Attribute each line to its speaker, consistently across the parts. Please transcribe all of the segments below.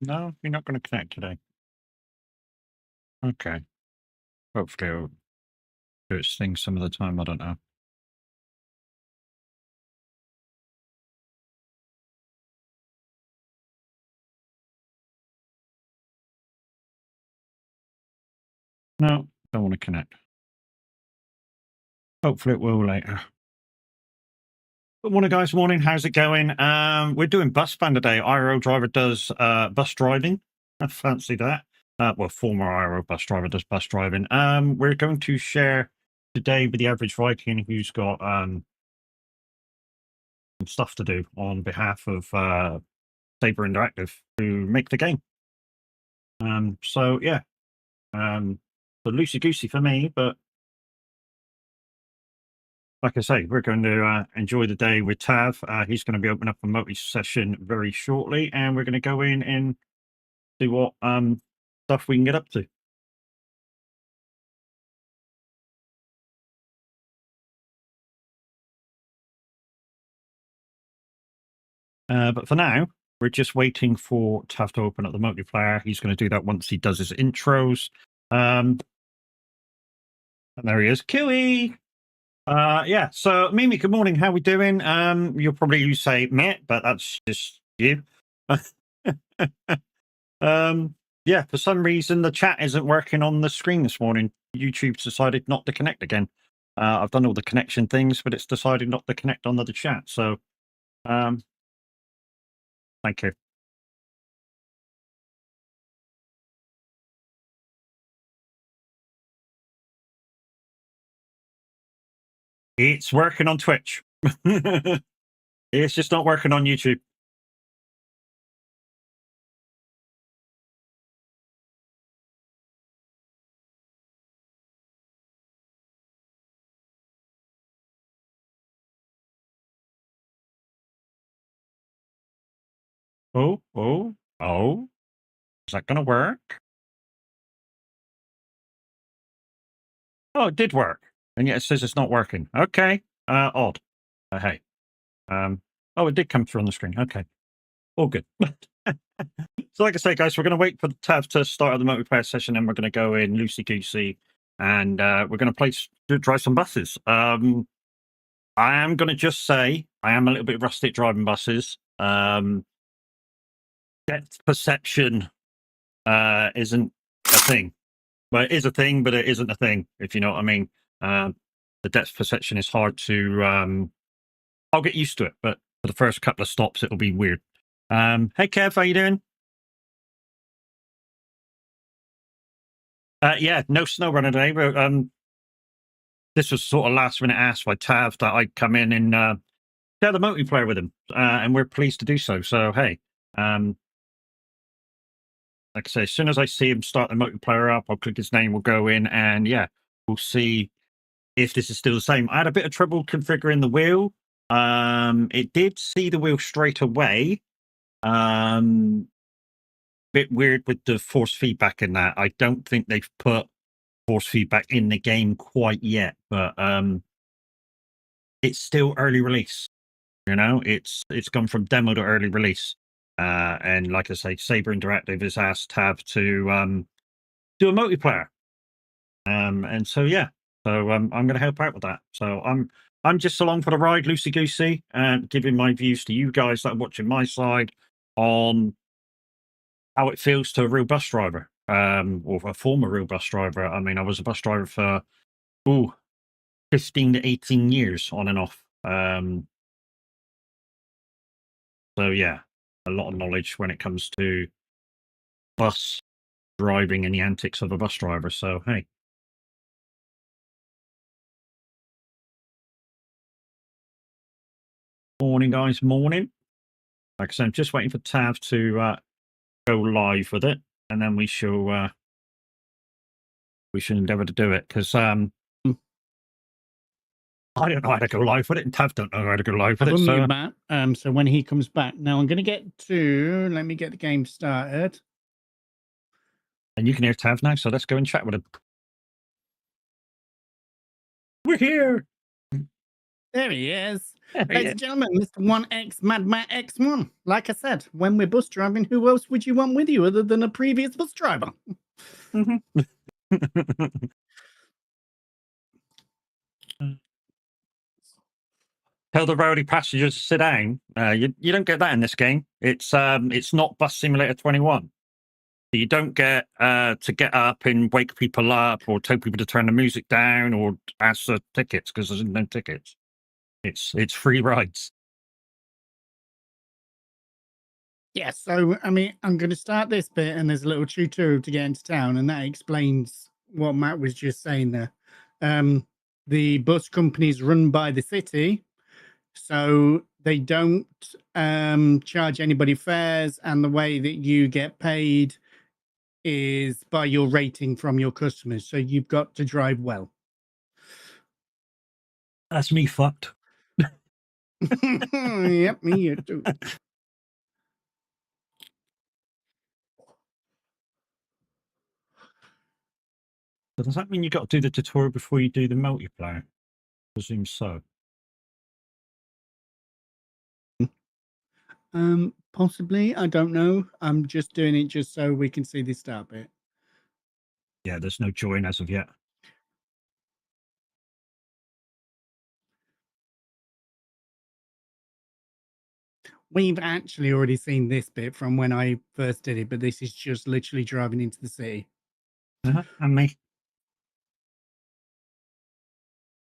Speaker 1: No, you're not going to connect today. Okay. Hopefully it'll do its thing some of the time. I don't know. No, don't want to connect. Hopefully it will later. Good morning, guys. Morning. How's it going? We're doing bus ban today. IRL driver does bus driving. I fancy that. Well, former IRL bus driver does bus driving. We're going to share today with the average Viking who's got some stuff to do on behalf of Saber Interactive to make the game. So yeah, so loosey goosey for me, but like I say, we're going to enjoy the day with Tav. He's going to be opening up a multi session very shortly, and we're going to go in and see what stuff we can get up to. But for now, we're just waiting for Tav to open up the multiplayer. He's going to do that once he does his intros. And there he is, Kiwi. Yeah. So Mimi, good morning. How we doing? You'll probably say meh, but that's just you. Yeah, for some reason the chat isn't working on the screen this morning. YouTube's decided not to connect again. I've done all the connection things, but it's decided not to connect on the chat. So, thank you. It's working on Twitch. It's just not working on YouTube. Oh, oh, oh. Is that going to work? Oh, it did work. And yet it says it's not working. Okay. Odd. Hey. Oh, it did come through on the screen. Okay. All good. So like I say, guys, we're going to wait for Tav to start the multiplayer session, and we're going to go in loosey goosey, and we're going to drive some buses. I am going to just say I am a little bit rusty at driving buses. Depth perception isn't a thing. Well, it is a thing, but it isn't a thing, if you know what I mean. The depth perception is hard to. I'll get used to it, but for the first couple of stops, it'll be weird. Hey, Kev, how you doing? Yeah, no snow running today. But, this was sort of last minute asked by Tav that I'd come in and share the multiplayer with him, and we're pleased to do so. So hey, like I say, as soon as I see him start the multiplayer up, I'll click his name, we'll go in, and yeah, we'll see if this is still the same. I had a bit of trouble configuring the wheel. It did see the wheel straight away. Bit weird with the force feedback in that. I don't think they've put force feedback in the game quite yet, but it's still early release. You know, it's gone from demo to early release. And like I say, Saber Interactive has asked Tav to do a multiplayer. And so yeah, so I'm going to help out with that. So I'm just along for the ride, loosey goosey, and giving my views to you guys that are watching my side on how it feels to a real bus driver, or a former real bus driver. I mean, I was a bus driver for 15 to 18 years on and off. So yeah, a lot of knowledge when it comes to bus driving and the antics of a bus driver. So hey. Morning, guys. Morning. Like I said, I'm just waiting for Tav to go live with it, and then we should endeavour to do it, because I don't know how to go live with it, and Tav don't know how to go live with it. So
Speaker 2: Matt. So when he comes back, now I'm going to get to. Let me get the game started.
Speaker 1: And you can hear Tav now, so let's go and chat with him. We're here.
Speaker 2: There he is. Ladies and gentlemen, Mr. 1X Mad Matt X1. Like I said, when we're bus driving, who else would you want with you other than a previous bus driver?
Speaker 1: Mhm. Tell the rowdy passengers to sit down. You don't get that in this game. It's not Bus Simulator 21. You don't get to get up and wake people up or tell people to turn the music down or ask for tickets because there's no tickets. It's free rides.
Speaker 2: Yeah, so I mean, I'm going to start this bit, and there's a little tutorial to get into town, and that explains what Matt was just saying there. The bus company's run by the city, so they don't charge anybody fares, and the way that you get paid is by your rating from your customers. So you've got to drive well.
Speaker 1: That's me fucked.
Speaker 2: Yep, me too.
Speaker 1: So does that mean you got to do the tutorial before you do the multiplayer? I presume so.
Speaker 2: Possibly, I don't know. I'm just doing it just so we can see the start bit.
Speaker 1: Yeah, there's no join as of yet.
Speaker 2: We've actually already seen this bit from when I first did it, but this is just literally driving into the city.
Speaker 1: And me.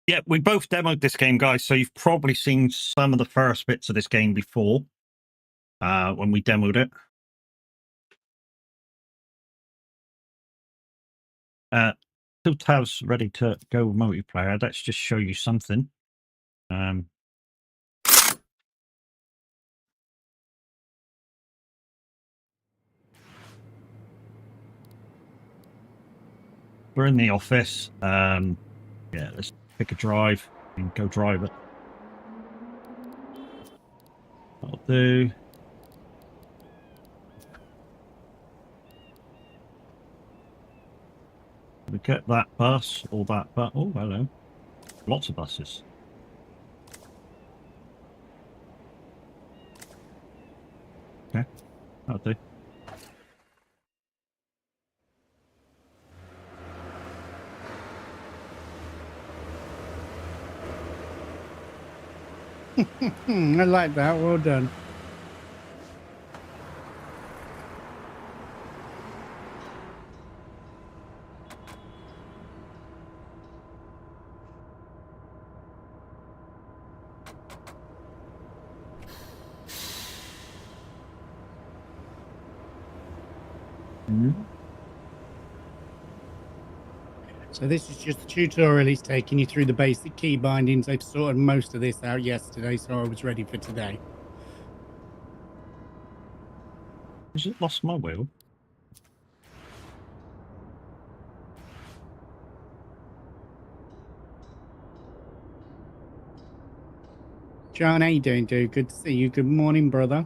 Speaker 1: Yeah, we both demoed this game, guys, so you've probably seen some of the first bits of this game before when we demoed it. Two tabs ready to go multiplayer. Let's just show you something. We're in the office. Yeah, let's pick a drive and go drive it. That'll do. We get that bus or that bus. Oh, hello. Lots of buses. Okay, that'll do.
Speaker 2: I like that. Well done. So this is just the tutorial. He's taking you through the basic key bindings. They've sorted most of this out yesterday, so I was ready for today.
Speaker 1: Has it lost my wheel?
Speaker 2: John, how you doing, dude? Good to see you. Good morning, brother.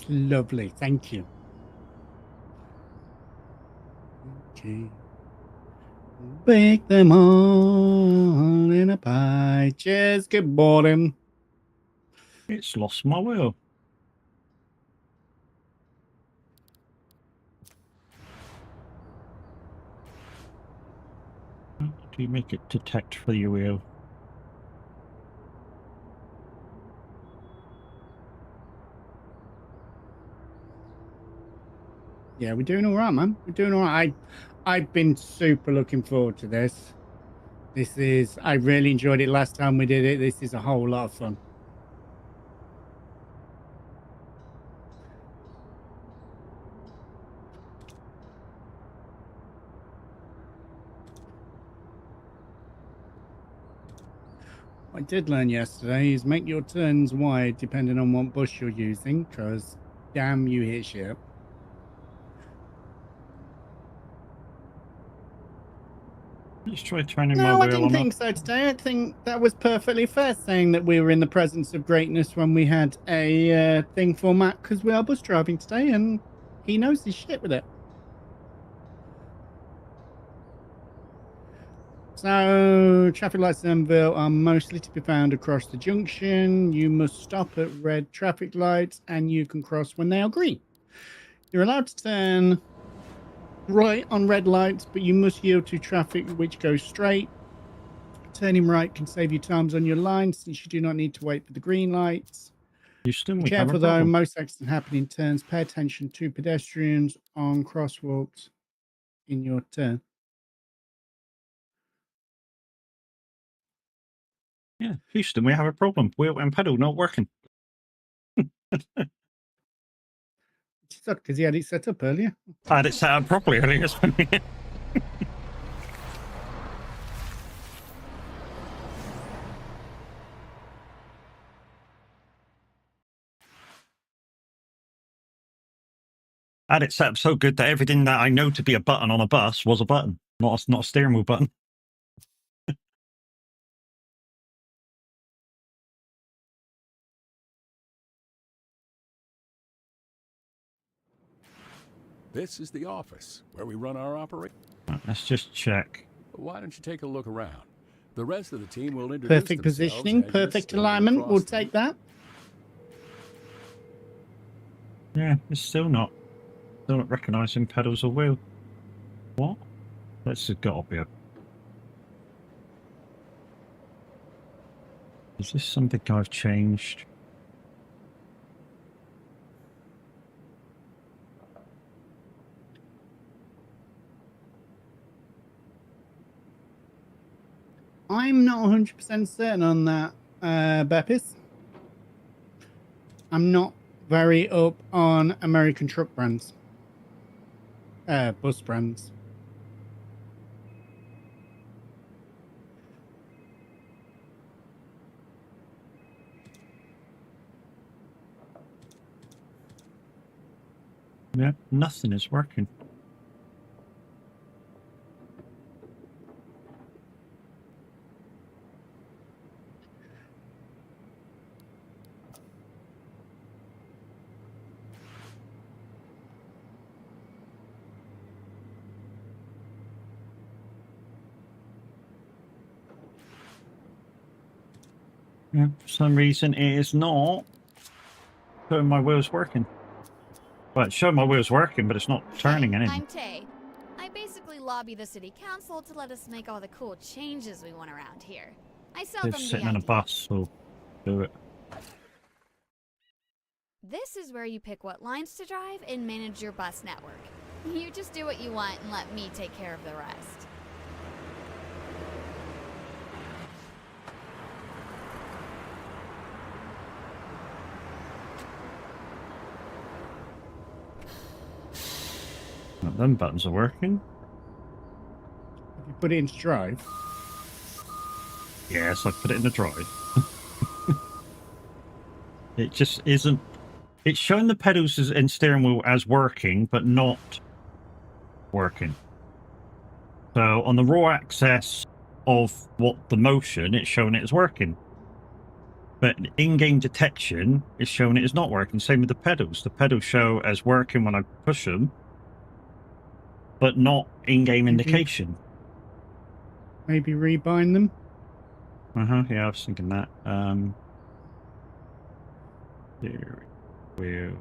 Speaker 2: Lovely. Thank you. Okay. Bake them all in a pie. Cheers. Good morning.
Speaker 1: It's lost my wheel. How do you make it detect for your wheel?
Speaker 2: Yeah, we're doing all right, man. We're doing all right. I've been super looking forward to this. I really enjoyed it last time we did it. This is a whole lot of fun. What I did learn yesterday is make your turns wide depending on what bus you're using, because damn, you hit shit.
Speaker 1: Let's try turning my
Speaker 2: No,
Speaker 1: wheel
Speaker 2: I didn't
Speaker 1: on.
Speaker 2: think so today. I think that was perfectly fair, saying that we were in the presence of greatness when we had a thing for Matt, because we are bus driving today and he knows his shit with it. So, traffic lights in Enville are mostly to be found across the junction. You must stop at red traffic lights and you can cross when they are green. You're allowed to turn right on red lights, but you must yield to traffic which goes straight. Turning right can save you times on your line since you do not need to wait for the green lights.
Speaker 1: Houston,
Speaker 2: Be
Speaker 1: we have a
Speaker 2: careful though,
Speaker 1: problem.
Speaker 2: most accidents happen in turns. Pay attention to pedestrians on crosswalks in your turn.
Speaker 1: Yeah, Houston, we have a problem. Wheel and pedal not working.
Speaker 2: It's odd because he had it set up earlier.
Speaker 1: I had it set up properly earlier. I had it set up so good that everything that I know to be a button on a bus was a button, not a steering wheel button.
Speaker 3: This is the office where we run our operation.
Speaker 1: Right, let's just check.
Speaker 3: Why don't you take a look around? The rest of the team will introduce
Speaker 2: Perfect
Speaker 3: themselves
Speaker 2: positioning,
Speaker 3: as you
Speaker 2: perfect
Speaker 3: stumble
Speaker 2: alignment.
Speaker 3: across
Speaker 2: We'll
Speaker 3: them.
Speaker 2: take that.
Speaker 1: Yeah, it's still not recognizing pedals or wheel. What? This has got to be a... Is this something I've changed?
Speaker 2: I'm not 100% certain on that, Beppis. I'm not very up on American truck brands. Bus brands.
Speaker 1: Yeah, nothing is working. Yeah, for some reason it is not showing my wheels working. Well, it's showing my wheels working, but it's not turning anything.
Speaker 4: I'm Tay. I basically lobby the city council to let us make all the cool changes we want around here. I sell
Speaker 1: If
Speaker 4: them the
Speaker 1: sitting in a
Speaker 4: idea.
Speaker 1: bus will do it.
Speaker 4: This is where you pick what lines to drive and manage your bus network. You just do what you want and let me take care of the rest.
Speaker 1: Well, them buttons are working.
Speaker 2: If you put it into drive.
Speaker 1: Yes, I put it in the drive. It just isn't... It's showing the pedals and steering wheel as working, but not working. So on the raw access of what the motion, it's showing it as working. But in-game detection is showing it as not working. Same with the pedals. The pedals show as working when I push them, but not in-game indication.
Speaker 2: Maybe rebind them.
Speaker 1: Yeah, I was thinking that. There we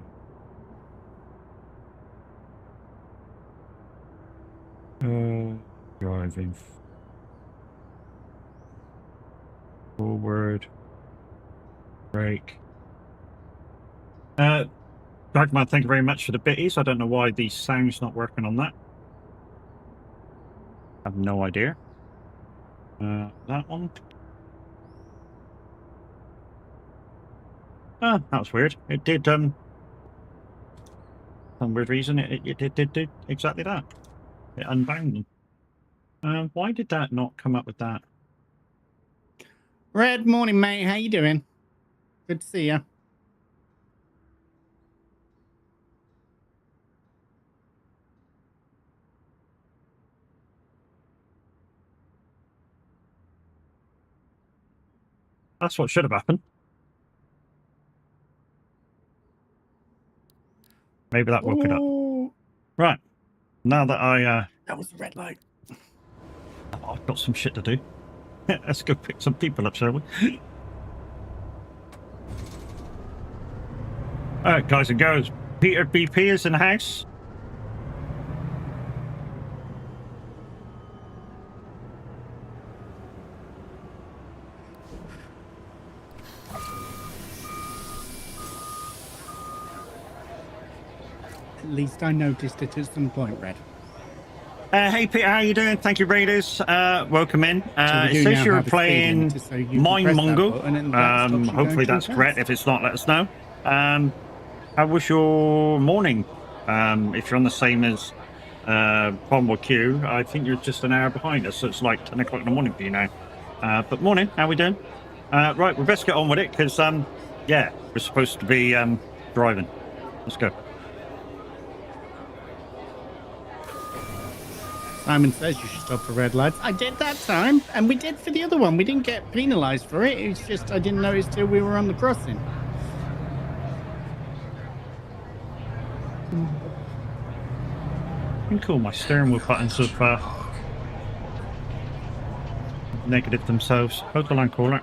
Speaker 1: go. Driving forward. Brake. Dragman, thank you very much for the bitties. I don't know why the sound's not working on that. I have no idea. That one. Ah, that was weird. It did, some weird reason, it did exactly that. It unbound them. Why did that not come up with that?
Speaker 2: Red, morning, mate. How you doing? Good to see you.
Speaker 1: That's what should have happened. Maybe that woke it up.
Speaker 2: Ooh,
Speaker 1: Right. Now that
Speaker 2: that was the red light.
Speaker 1: I've got some shit to do. Let's go pick some people up, shall we? All right, guys and girls. Peter BP is in the house.
Speaker 2: At least I noticed it at some point, Red.
Speaker 1: Hey Peter, how you doing? Thank you, Raiders. Welcome in.
Speaker 2: So we do
Speaker 1: It says
Speaker 2: now
Speaker 1: you're
Speaker 2: have a speed
Speaker 1: playing
Speaker 2: limiter, so you can
Speaker 1: Mind
Speaker 2: press that
Speaker 1: Mongo.
Speaker 2: button and that stops you
Speaker 1: Hopefully
Speaker 2: going too
Speaker 1: that's correct.
Speaker 2: fast.
Speaker 1: If it's not, let us know. How was your morning? If you're on the same as Cromwell Q, I think you're just an hour behind us, so it's like 10 o'clock in the morning for you now. But morning, how we doing? Right, we best get on with it because, yeah, we're supposed to be driving. Let's go.
Speaker 2: Simon says you should stop for red lights. I did that time, and we did for the other one. We didn't get penalised for it. It's just I didn't notice till we were on the crossing.
Speaker 1: I think all my steering wheel buttons have negative themselves. Hold the line caller.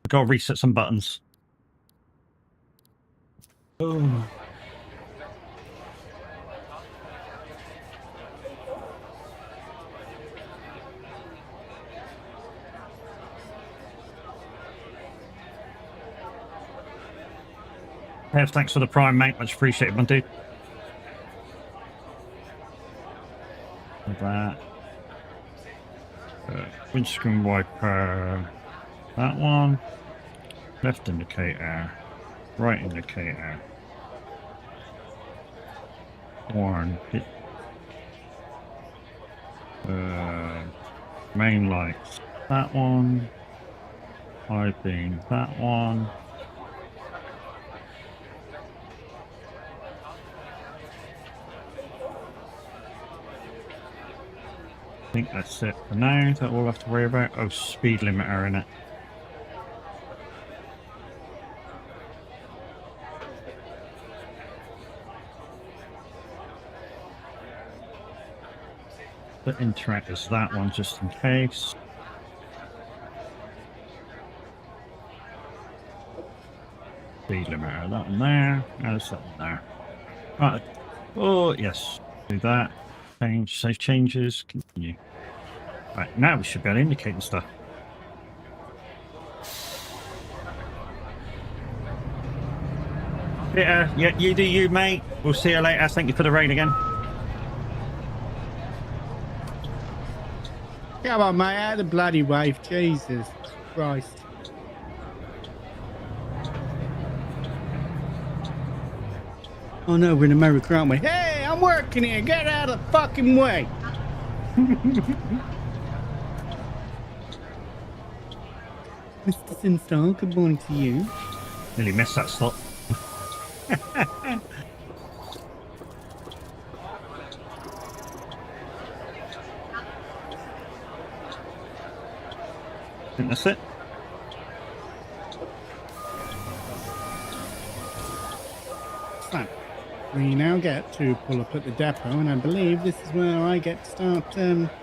Speaker 1: I've got to reset some buttons. Oh. Kev, thanks for the prime, mate. Much appreciated, my dude. Like that. Windscreen wiper. That one. Left indicator. Right indicator. Horn. Hit. Main lights. That one. High beam. That one. I think that's it for now. That all I have to worry about. Oh, speed limiter in it. The interact is that one just in case. Speed limiter, that one there. There's that one there. Right. Oh, yes. Do that. Change, save changes, continue. Right, now we should be able to indicate and stuff. Yeah, you do you, mate. We'll see you later. Thank you for the raid again.
Speaker 2: Come on, mate, out of the bloody wave. Jesus Christ. Oh no, we're in America, aren't we? Hey, I'm working here. Get out of the fucking way. Mr. Sinstall, good morning to you.
Speaker 1: Nearly missed that stop. I think that's it.
Speaker 2: So, we now get to pull up at the depot, and I believe this is where I get to start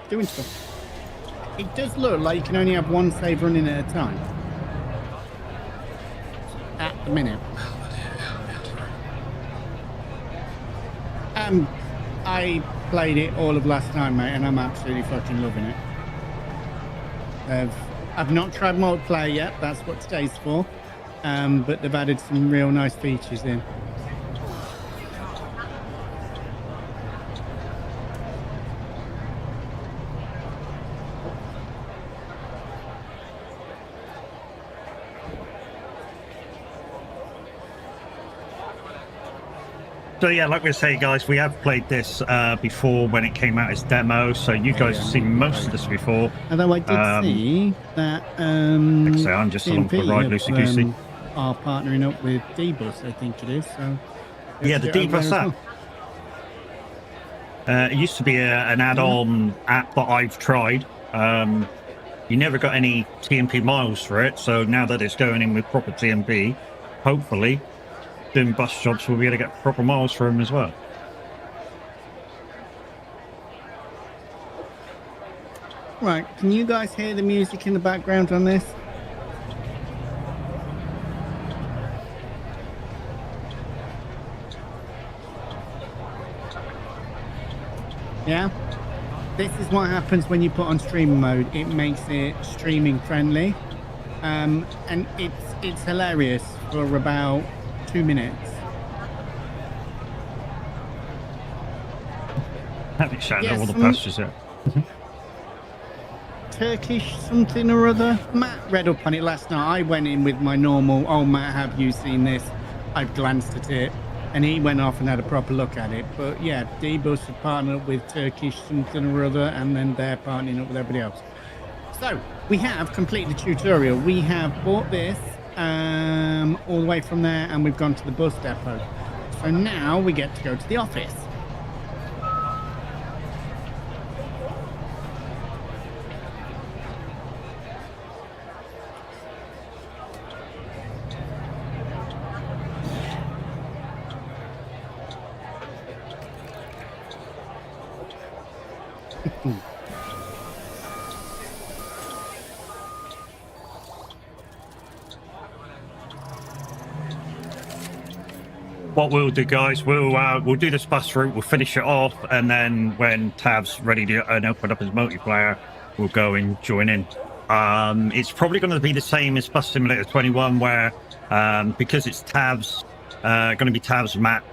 Speaker 2: doing stuff. It does look like you can only have one save running at a time. At the minute. I played it all of last night, mate, and I'm absolutely fucking loving it. I've not tried multiplayer yet, that's what today's for. But they've added some real nice features in.
Speaker 1: So yeah, like we say, guys, we have played this before when it came out as demo, so you guys have seen most of this before.
Speaker 2: Although I did see that
Speaker 1: Like I say, I'm just along for the ride, loosey-goosey.
Speaker 2: Are partnering up with D-Bus, I think it is. So
Speaker 1: Yeah, the D-Bus app. It used to be an add-on app that I've tried. You never got any TMP miles for it, so now that it's going in with proper TMP, hopefully, doing bus jobs will be able to get proper miles for them as well.
Speaker 2: Right, can you guys hear the music in the background on this? Yeah? This is what happens when you put on streaming mode. It makes it streaming friendly. And it's hilarious for about 2 minutes.
Speaker 1: Haven't shouted
Speaker 2: Yes,
Speaker 1: all the pastures yet.
Speaker 2: Turkish something or other. Matt read up on it last night. I went in with my normal, oh, Matt, have you seen this? I glanced at it, and he went off and had a proper look at it. But yeah, D-Bus have partnered up with Turkish something or other, and then they're partnering up with everybody else. So we have completed the tutorial. We have bought this all the way from there, and we've gone to the bus depot. So now we get to go to the office.
Speaker 1: What we'll do, guys, we'll do this bus route, we'll finish it off, and then when Tav's ready to open up his multiplayer, we'll go and join in. It's probably going to be the same as Bus Simulator 21, where because it's Tav's going to be Tav's map,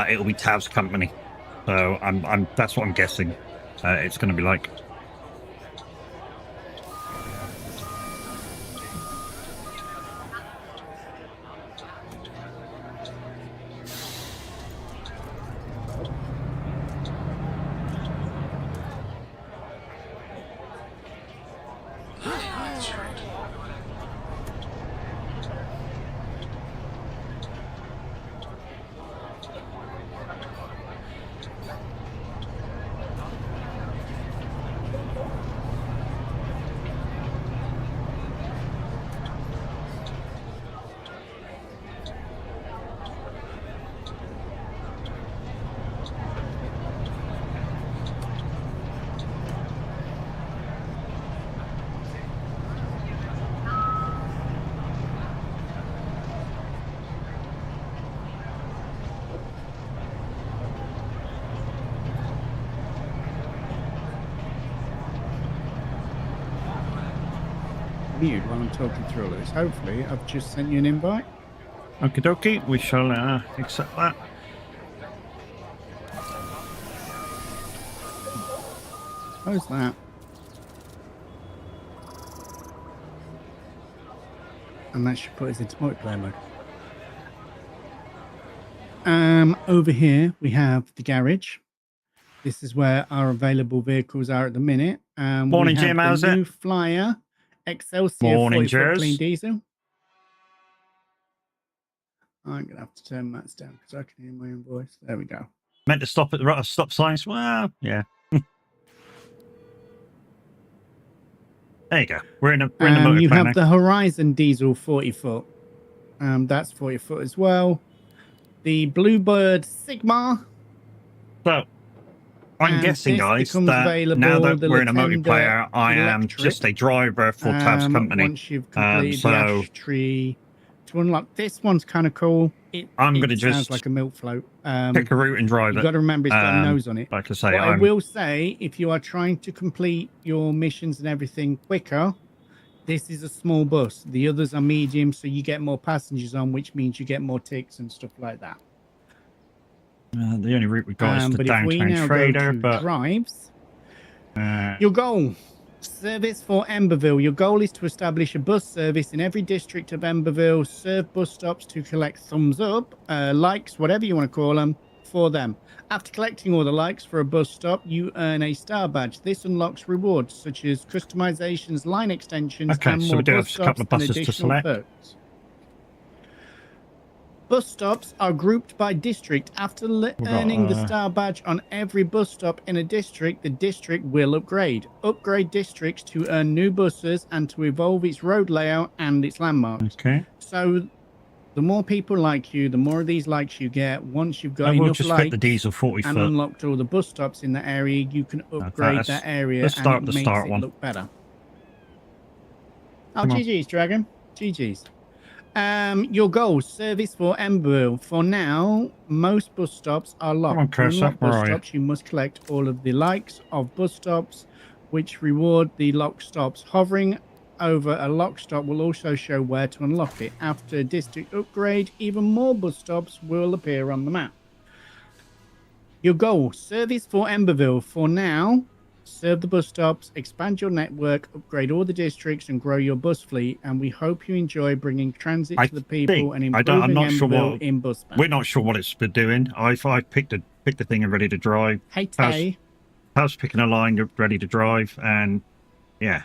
Speaker 1: it'll be Tav's company. So that's what I'm guessing it's going to be like.
Speaker 2: Mute while I'm talking through all this. Hopefully, I've just sent you an invite.
Speaker 1: Okie dokie, we shall accept that.
Speaker 2: How's that? And that should put us into multiplayer mode. Over here we have the garage. This is where our available vehicles are at the minute.
Speaker 1: Morning, Jim. How's it?
Speaker 2: New Flyer Excelsior
Speaker 1: Morning,
Speaker 2: 40-foot clean
Speaker 1: Jers.
Speaker 2: diesel. I'm gonna have to turn Matt's down because I can hear my own voice. There we go.
Speaker 1: Meant to stop at the stop signs. Well, yeah. There you go. We're in the multiplayer
Speaker 2: You have
Speaker 1: now.
Speaker 2: the Horizon diesel 40-foot. That's 40-foot as well. The Bluebird Sigma.
Speaker 1: So, I'm
Speaker 2: And
Speaker 1: guessing,
Speaker 2: this
Speaker 1: guys,
Speaker 2: becomes
Speaker 1: that
Speaker 2: available,
Speaker 1: now that
Speaker 2: the
Speaker 1: we're in a
Speaker 2: Latender
Speaker 1: multiplayer, I am
Speaker 2: Electric.
Speaker 1: just a driver for Tav's company.
Speaker 2: Once you've completed the
Speaker 1: so
Speaker 2: ash tree to unlock this one's kind of cool.
Speaker 1: I'm
Speaker 2: it
Speaker 1: gonna
Speaker 2: sounds
Speaker 1: just
Speaker 2: like a milk float.
Speaker 1: pick a route and drive
Speaker 2: You've
Speaker 1: it.
Speaker 2: got to remember it's got a nose on it.
Speaker 1: Like I say,
Speaker 2: But I will say, if you are trying to complete your missions and everything quicker, this is a small bus. The others are medium, so you get more passengers on, which means you get more ticks and stuff like that.
Speaker 1: the only route we've got is the
Speaker 2: But if we
Speaker 1: downtown
Speaker 2: now
Speaker 1: trader,
Speaker 2: go to
Speaker 1: but
Speaker 2: drives, your goal, service for Emberville. Your goal is to establish a bus service in every district of Emberville, serve bus stops to collect thumbs up, likes, whatever you want to call them, for them. After collecting all the likes for a bus stop, you earn a star badge. This unlocks rewards such as customizations, line extensions,
Speaker 1: Okay,
Speaker 2: and
Speaker 1: so
Speaker 2: more
Speaker 1: we do
Speaker 2: bus
Speaker 1: have a couple
Speaker 2: stops
Speaker 1: of
Speaker 2: and
Speaker 1: buses to
Speaker 2: additional
Speaker 1: select.
Speaker 2: perks. Bus stops are grouped by district. After earning the star badge on every bus stop in a district, the district will upgrade. Upgrade districts to earn new buses and to evolve its road layout and its landmarks.
Speaker 1: Okay.
Speaker 2: So the more people like you, the more of these likes you get. Once you've got
Speaker 1: I will
Speaker 2: enough
Speaker 1: just
Speaker 2: likes
Speaker 1: fit the diesel 40
Speaker 2: and
Speaker 1: foot.
Speaker 2: unlocked all the bus stops in that area, you can upgrade that area
Speaker 1: let's start
Speaker 2: and
Speaker 1: the
Speaker 2: it makes
Speaker 1: start
Speaker 2: it
Speaker 1: one.
Speaker 2: look better. Oh,
Speaker 1: Come on.
Speaker 2: GG's, Dragon. GG's. Your goals: service for Emberville. For now, most bus stops are locked.
Speaker 1: Come on,
Speaker 2: To
Speaker 1: cursor.
Speaker 2: unlock
Speaker 1: Where
Speaker 2: bus
Speaker 1: are you?
Speaker 2: stops, you must collect all of the likes of bus stops, which reward the locked stops. Hovering over a locked stop will also show where to unlock it. After a district upgrade, even more bus stops will appear on the map. Your goal: service for Emberville. For now, serve the bus stops, expand your network, upgrade all the districts, and grow your bus fleet. And we hope you enjoy bringing transit to the people and improving
Speaker 1: I'm not sure
Speaker 2: Emberville in bus span.
Speaker 1: we're not sure what it's been doing. I picked the thing and ready to drive.
Speaker 2: Hey, Tay.
Speaker 1: How's picking a line, you're ready to drive, and yeah.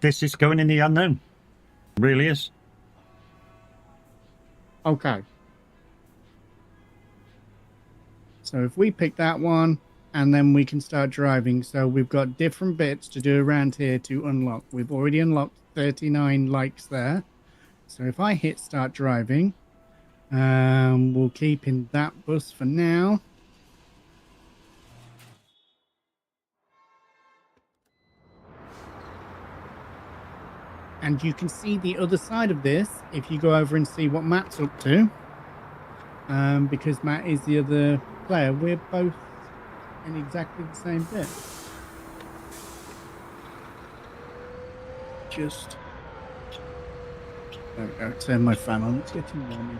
Speaker 1: This is going in the unknown. It really is.
Speaker 2: Okay. So if we pick that one, and then we can start driving. So we've got different bits to do around here to unlock. We've already unlocked 39 likes there. So if I hit start driving, we'll keep in that bus for now. And you can see the other side of this if you go over and see what Matt's up to. Because Matt is the other player. We're both in exactly the same bit. Just... There we go. Turn my fan on. It's getting warm.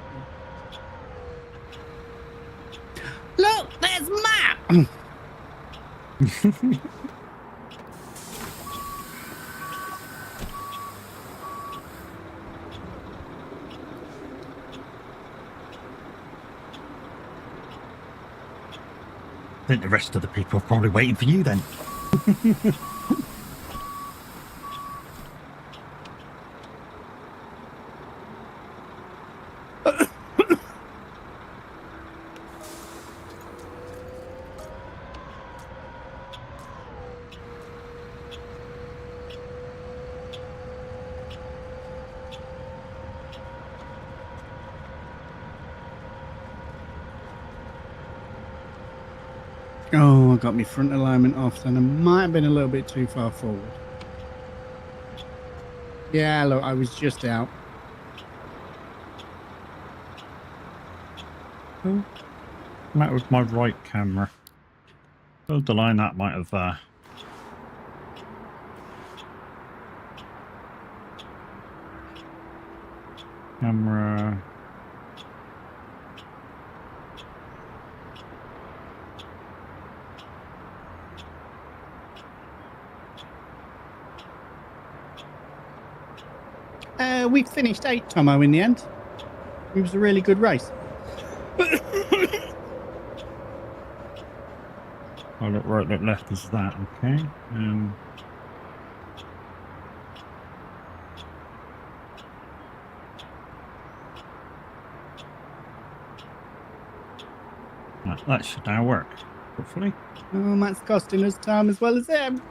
Speaker 2: Look! There's Matt!
Speaker 1: I think the rest of the people are probably waiting for you then.
Speaker 2: Oh, I got my front alignment off, and I might have been a little bit too far forward. Yeah, look, I was just out.
Speaker 1: Oh, that was my right camera. Hold the line, that might have camera.
Speaker 2: We finished 8th, Tomo, in the end. It was a really good race.
Speaker 1: Oh, look right, look left is that, okay. That should now work, hopefully.
Speaker 2: Oh, Matt's costing us time as well as them.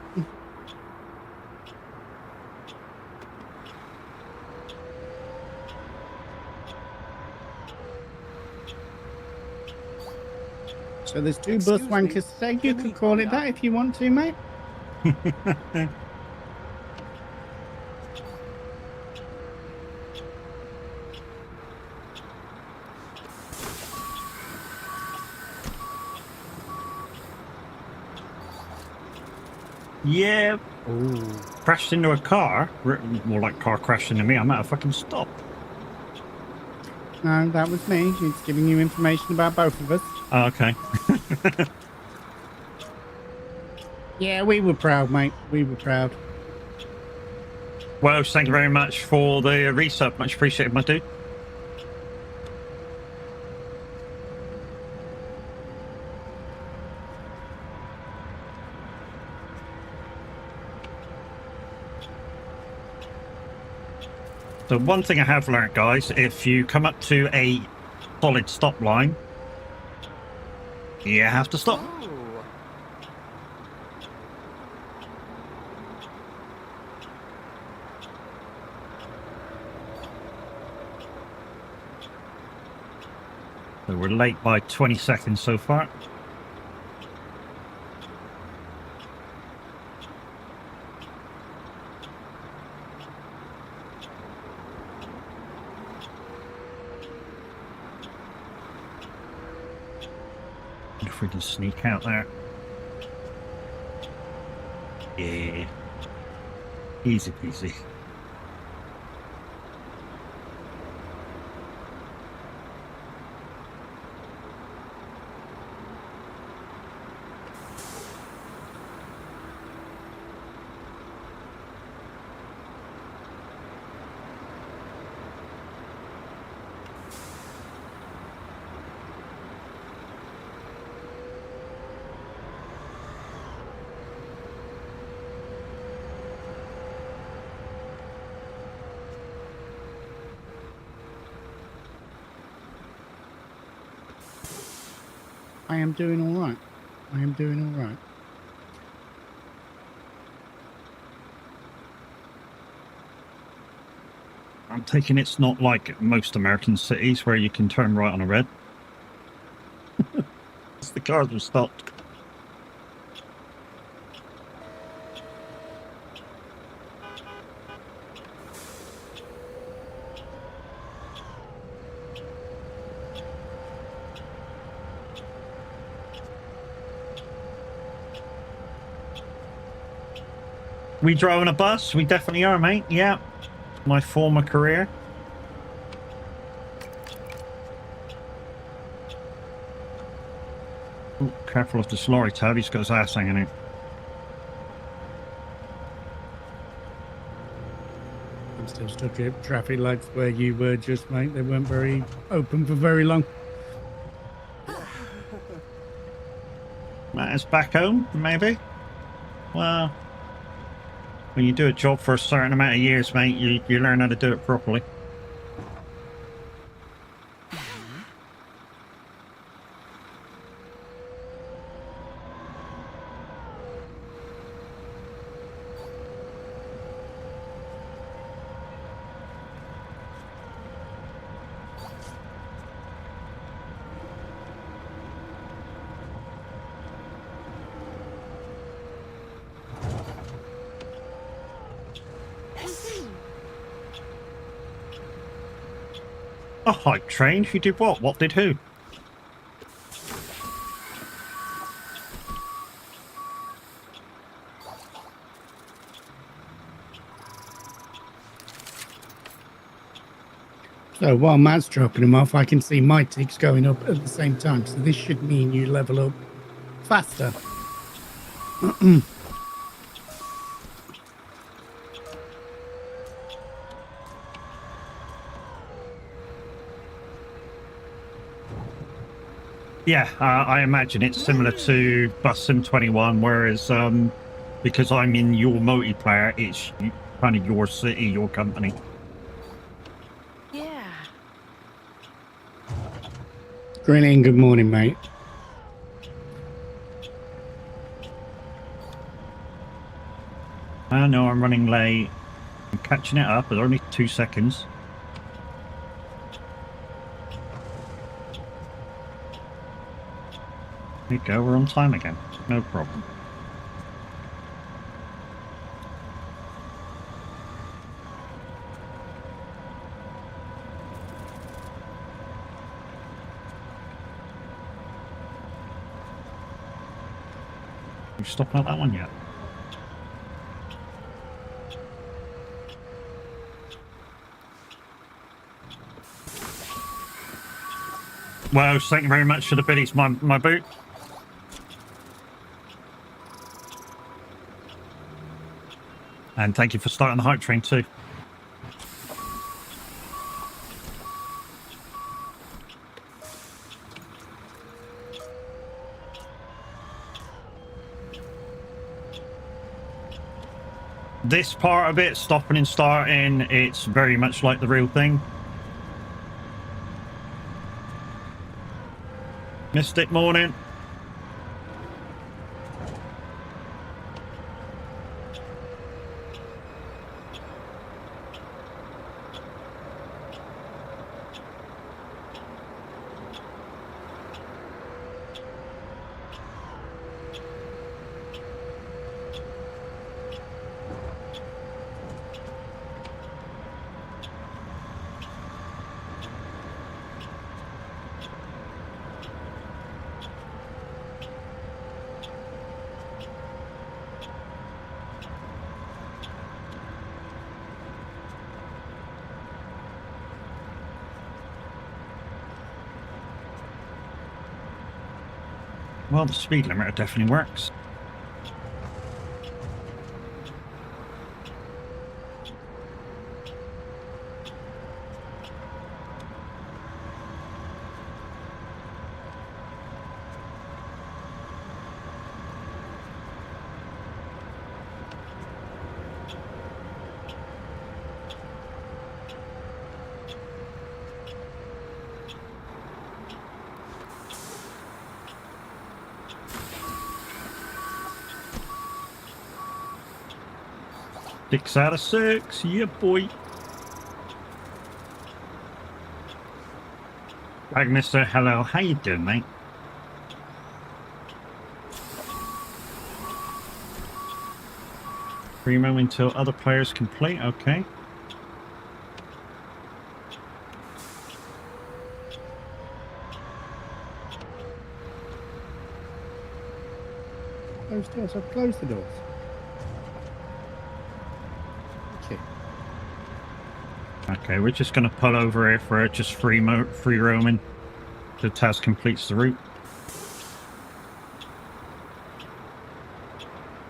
Speaker 2: So there's two bus wankers today. You could call it that if you want to, mate.
Speaker 1: Yeah. Ooh. Crashed into a car. More like car crashed into me. I'm at a fucking stop.
Speaker 2: No, that was me. It's giving you information about both of us.
Speaker 1: Oh, okay.
Speaker 2: Yeah, we were proud, mate. We were proud.
Speaker 1: Well, thank you very much for the resub. Much appreciated, my dude. So one thing I have learned, guys, if you come up to a solid stop line, you have to stop.
Speaker 5: Ooh.
Speaker 1: So we're late by 20 seconds so far. If we can sneak out there. Yeah. Easy peasy.
Speaker 2: I am doing all right. I am doing all right.
Speaker 1: I'm taking it's not like most American cities where you can turn right on a red. The cars will stop. We driving a bus? We definitely are, mate. Yeah. My former career. Ooh, careful of this lorry, Toad. He's got his ass hanging out.
Speaker 2: I'm still stuck at traffic lights where you were just, mate. They weren't very open for very long.
Speaker 1: Matters back home, maybe? Well, when you do a job for a certain amount of years, mate, you learn how to do it properly. A hype train? Who did what? What did who?
Speaker 2: So while Matt's dropping them off, I can see my ticks going up at the same time. So this should mean you level up faster.
Speaker 1: Yeah, I imagine it's similar to Bus Sim 21, whereas because I'm in your multiplayer, it's kind of your city, your company.
Speaker 5: Yeah.
Speaker 2: Grinning, good morning, mate.
Speaker 1: I know I'm running late. I'm catching it up, but only 2 seconds. There you go, we're on time again. No problem. You stopping at that one yet? Well, thank you very much for the biddies, my boot. And thank you for starting the hype train too. this part of it, stopping and starting, it's very much like the real thing. Mystic morning. Well, the speed limiter definitely works. Six out of six, yeah, boy. Right, Mister, hello, how you doing, mate? Primo until other players complete, okay.
Speaker 2: Close doors. I've closed the doors. Okay.
Speaker 1: Okay, we're just going to pull over here for just free roaming till Taz completes the route.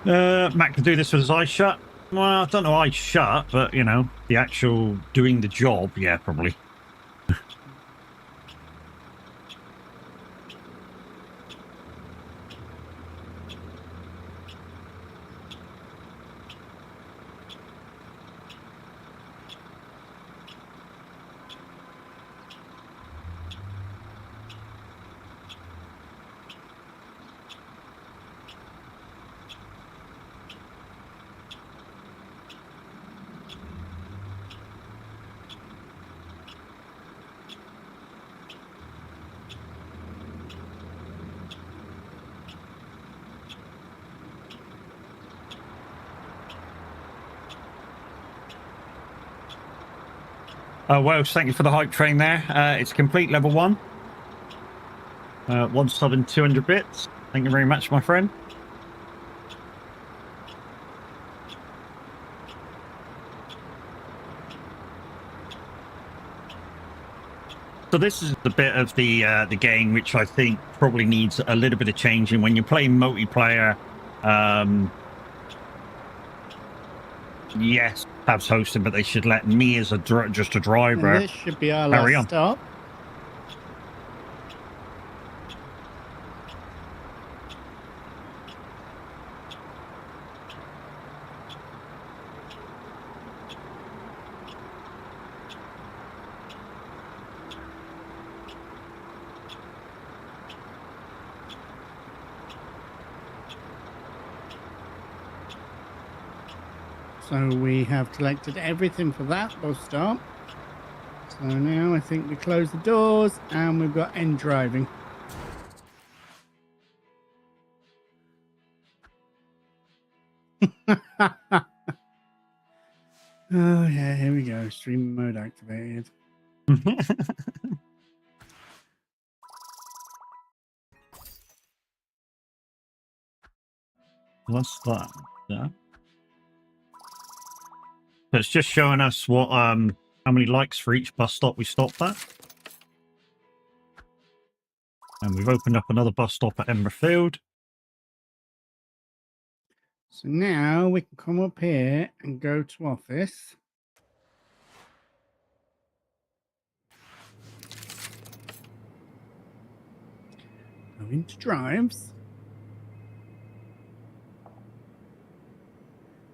Speaker 1: Matt can do this with his eyes shut. Well, I don't know eyes shut, but, you know, the actual doing the job, yeah, probably. Well, thank you for the hype train there. It's complete level 1. 1 sub and 200 bits. Thank you very much, my friend. So this is the bit of the game which I think probably needs a little bit of changing. When you're playing multiplayer, yes, perhaps hosting, but they should let me as just a driver.
Speaker 2: And this should be our
Speaker 1: Carry
Speaker 2: last
Speaker 1: on.
Speaker 2: stop. So we have collected everything for that bus stop. So now I think we close the doors and we've got end driving. Oh yeah, here we go. Stream mode activated.
Speaker 1: What's that? Yeah. So it's just showing us what how many likes for each bus stop we stopped at. And we've opened up another bus stop at Emberfield.
Speaker 2: So now we can come up here and go to office. Go into drives.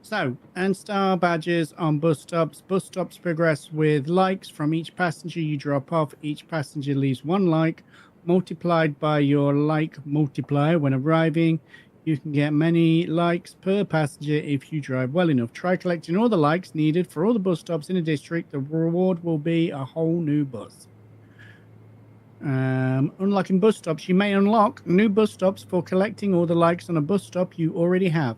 Speaker 2: So, and star badges on bus stops. Bus stops progress with likes from each passenger you drop off. Each passenger leaves 1 like, multiplied by your like multiplier when arriving. You can get many likes per passenger if you drive well enough. Try collecting all the likes needed for all the bus stops in a district. The reward will be a whole new bus. Unlocking bus stops. You may unlock new bus stops for collecting all the likes on a bus stop you already have.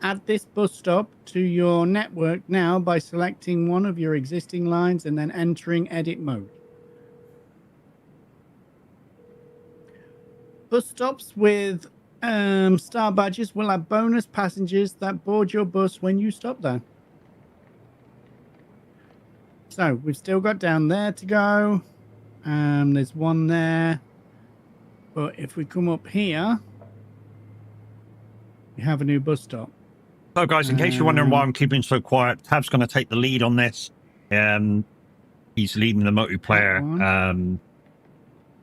Speaker 2: Add this bus stop to your network now by selecting one of your existing lines and then entering edit mode. Bus stops with star badges will have bonus passengers that board your bus when you stop there. So we've still got down there to go. There's one there. But if we come up here, we have a new bus stop.
Speaker 1: So, guys, in case you're wondering why I'm keeping so quiet, Tab's going to take the lead on this. He's leading the multiplayer.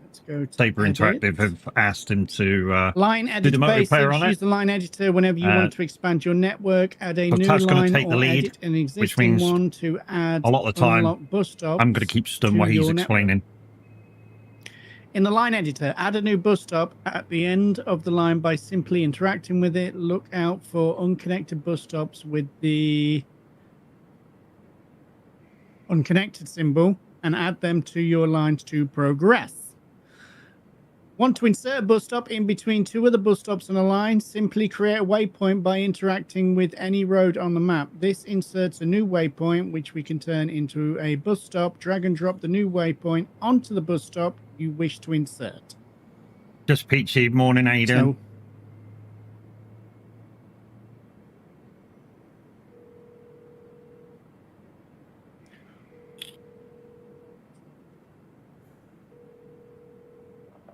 Speaker 2: Let's go to
Speaker 1: Saber
Speaker 2: edit.
Speaker 1: Interactive have asked him to
Speaker 2: line
Speaker 1: do
Speaker 2: edit
Speaker 1: the multiplayer on
Speaker 2: Use
Speaker 1: it.
Speaker 2: the line editor whenever you want to expand your network. Add a
Speaker 1: So
Speaker 2: new
Speaker 1: Tab's gonna
Speaker 2: line
Speaker 1: take the
Speaker 2: or
Speaker 1: lead,
Speaker 2: edit an
Speaker 1: which
Speaker 2: existing
Speaker 1: means
Speaker 2: one to add
Speaker 1: a lot of the time,
Speaker 2: unlock bus stops.
Speaker 1: I'm going to keep stunned while
Speaker 2: to
Speaker 1: he's
Speaker 2: your
Speaker 1: explaining.
Speaker 2: In the line editor, add a new bus stop at the end of the line by simply interacting with it. Look out for unconnected bus stops with the unconnected symbol and add them to your lines to progress. Want to insert a bus stop in between 2 other bus stops on a line? Simply create a waypoint by interacting with any road on the map. This inserts a new waypoint, which we can turn into a bus stop. Drag and drop the new waypoint onto the bus stop you wish to insert.
Speaker 1: Just peachy. Morning, how you doing?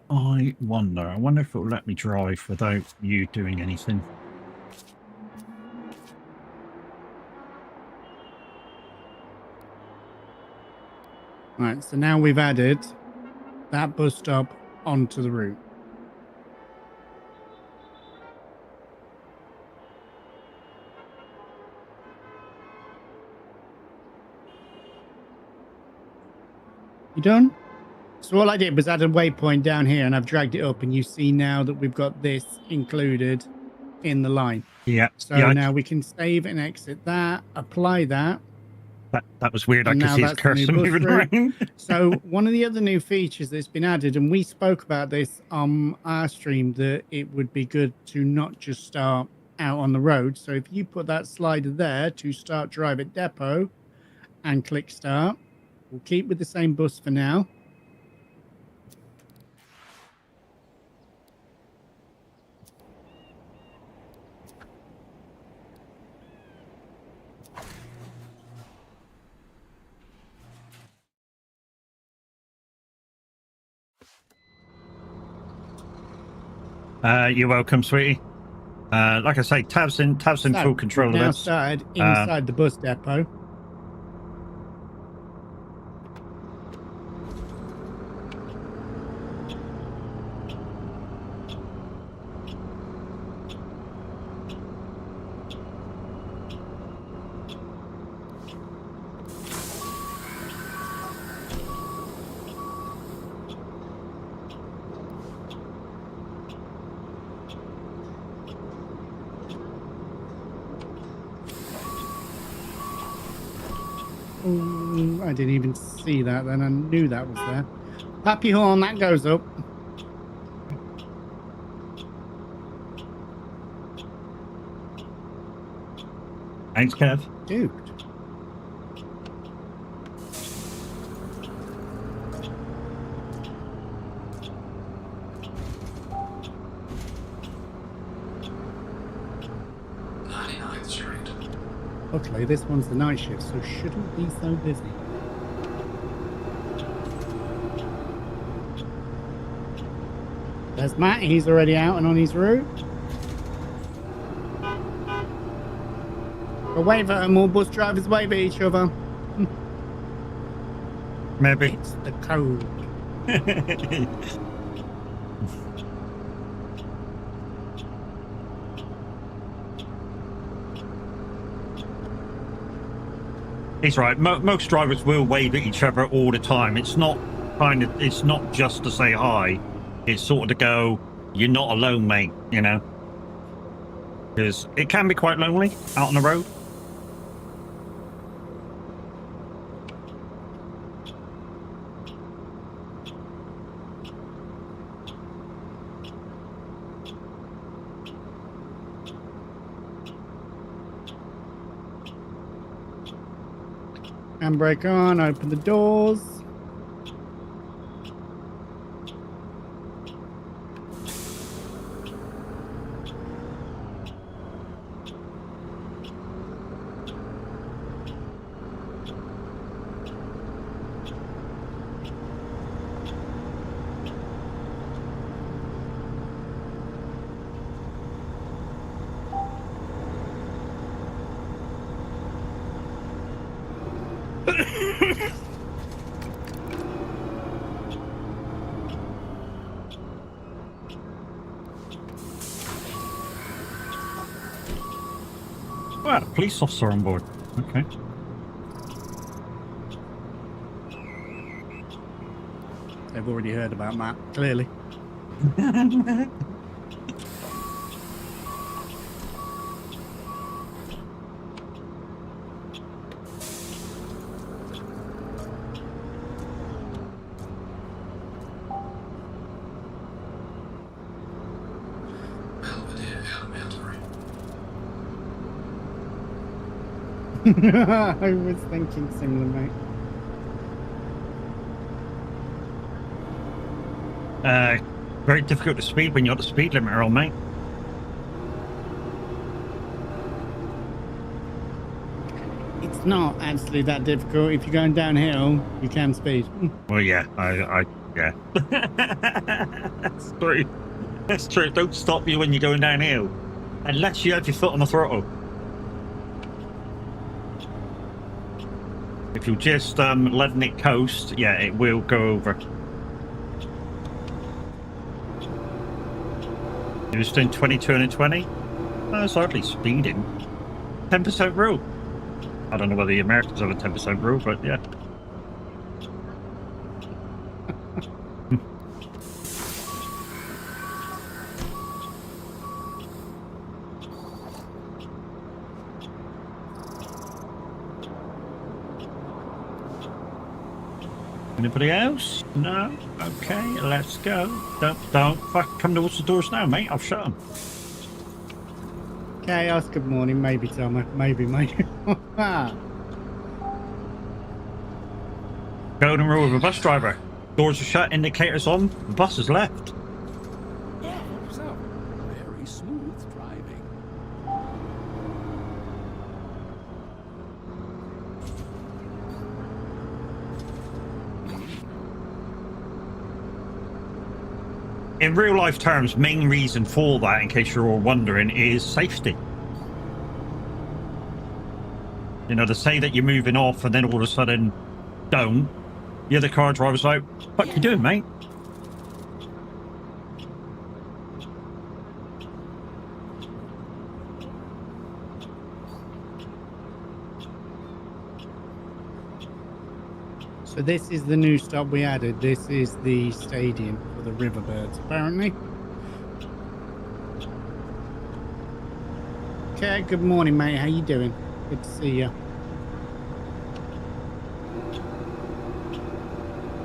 Speaker 1: I wonder if it'll let me drive without you doing anything.
Speaker 2: Right, so now we've added that bus stop onto the route. You done? So all I did was add a waypoint down here and I've dragged it up and you see now that we've got this included in the line.
Speaker 1: Yeah.
Speaker 2: So now we can save and exit that, apply that.
Speaker 1: That was weird.
Speaker 2: And
Speaker 1: I could see his cursor moving around.
Speaker 2: So one of the other new features that's been added, and we spoke about this on our stream, that it would be good to not just start out on the road. So if you put that slider there to start drive at depot and click start, we'll keep with the same bus for now.
Speaker 1: You're welcome, sweetie. Like I say, Tab's in full control of
Speaker 2: now
Speaker 1: this.
Speaker 2: started inside the bus depot. I didn't even see that then. I knew that was there. Happy horn, that goes up.
Speaker 1: Thanks, Kev.
Speaker 2: Dude. Luckily, this one's the night shift, so shouldn't be so busy. There's Matt. He's already out and on his route. A wave at them, all bus drivers wave at each other.
Speaker 1: Maybe.
Speaker 2: It's the code.
Speaker 1: He's right. Most drivers will wave at each other all the time. It's not it's not just to say hi. It's sort of to go, you're not alone, mate, you know? Because it can be quite lonely out on the road.
Speaker 2: Handbrake on, open the doors.
Speaker 1: Well, a police officer on board. Okay.
Speaker 2: They've already heard about Matt, clearly. I was thinking similar, mate.
Speaker 1: Very difficult to speed when you're at the speed limiter on, mate.
Speaker 2: It's not actually that difficult. If you're going downhill, you can speed.
Speaker 1: Well, yeah, yeah. That's true. That's true. Don't stop you when you're going downhill, unless you have your foot on the throttle. If you're just letting it coast, yeah, it will go over. You're just doing 22 and a 20? That's hardly speeding. 10% rule. I don't know whether the Americans have a 10% rule, but yeah. Anybody else? No? Okay, let's go. Don't fuck come towards the doors now, mate. I've shut them.
Speaker 2: Chaos, good morning. Maybe, Thomas. Maybe, mate.
Speaker 1: Golden rule of a bus driver. Doors are shut, indicators on, the bus is left.
Speaker 3: Yeah, so very smooth driving.
Speaker 1: In real life terms, main reason for that, in case you're all wondering, is safety. You know, to say that you're moving off and then all of a sudden don't, the other car driver's like, what you doing, mate?
Speaker 2: So this is the new stop we added. This is the stadium for the Riverbirds, apparently. Okay, good morning, mate. How you doing? Good to see you.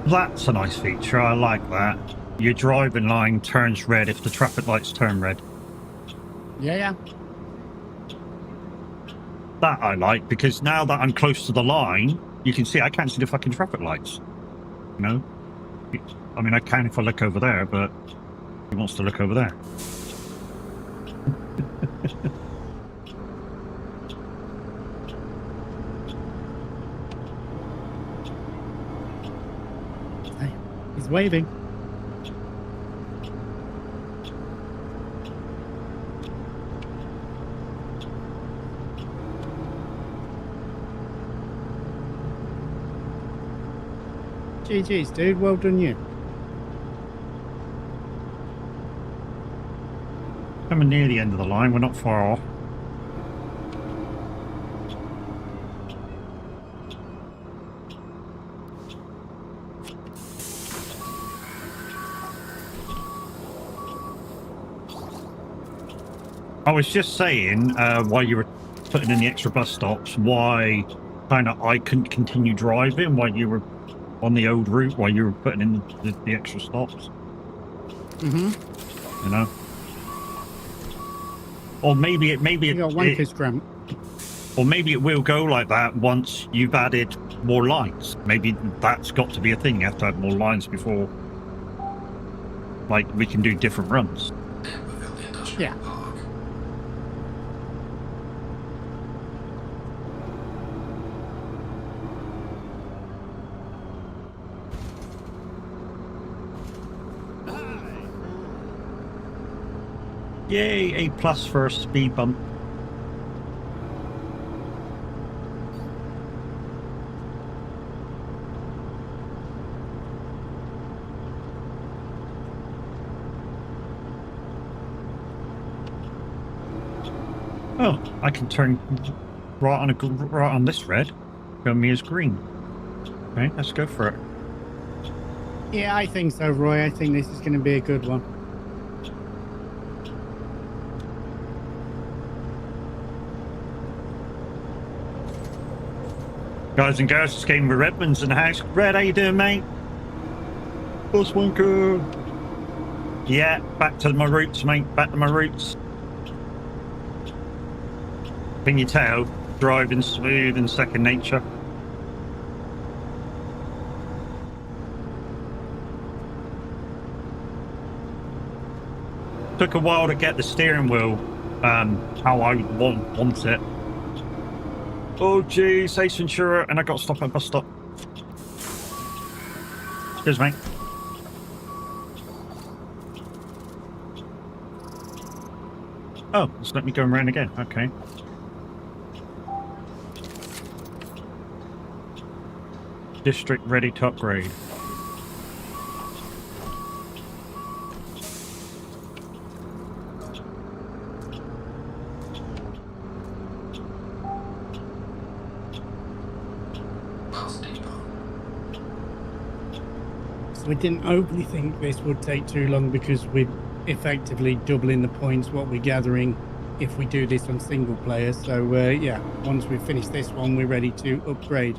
Speaker 1: That's a nice feature. I like that. Your driving line turns red if the traffic lights turn red.
Speaker 2: Yeah.
Speaker 1: That I like, because now that I'm close to the line, you can see I can't see the fucking traffic lights. You know? I mean, I can if I look over there, but he wants to look over there.
Speaker 2: Hey, he's waving. GG's, dude. Well done, you.
Speaker 1: Coming near the end of the line, we're not far off. I was just saying, while you were putting in the extra bus stops, why kind of I couldn't continue driving while you were on the old route, while you were putting in the extra stops.
Speaker 2: Mm-hmm.
Speaker 1: You know? Or maybe
Speaker 2: You got wanker's cramp.
Speaker 1: or maybe it will go like that once you've added more lines. Maybe that's got to be a thing. You have to add more lines before, like, we can do different runs.
Speaker 2: Yeah.
Speaker 1: Yay, A+ for a speed bump. Oh, I can turn right on this red. Show me as green. Okay, let's go for it.
Speaker 2: Yeah, I think so, Roy. I think this is going to be a good one.
Speaker 1: Guys and girls, it's Game with Redmond's in the house. Red, how you doing, mate? Boss Wanker. Yeah, back to my roots, mate. Back to my roots. Can you tell? Driving smooth and second nature. Took a while to get the steering wheel how I want it. Oh geez, Ace Ventura, and I got to stop at a bus stop. Cheers, mate. Oh, it's let me go around again. Okay. District ready to upgrade.
Speaker 2: So we didn't overly think this would take too long because we're effectively doubling the points what we're gathering if we do this on single player. So yeah, once we finish this one, we're ready to upgrade.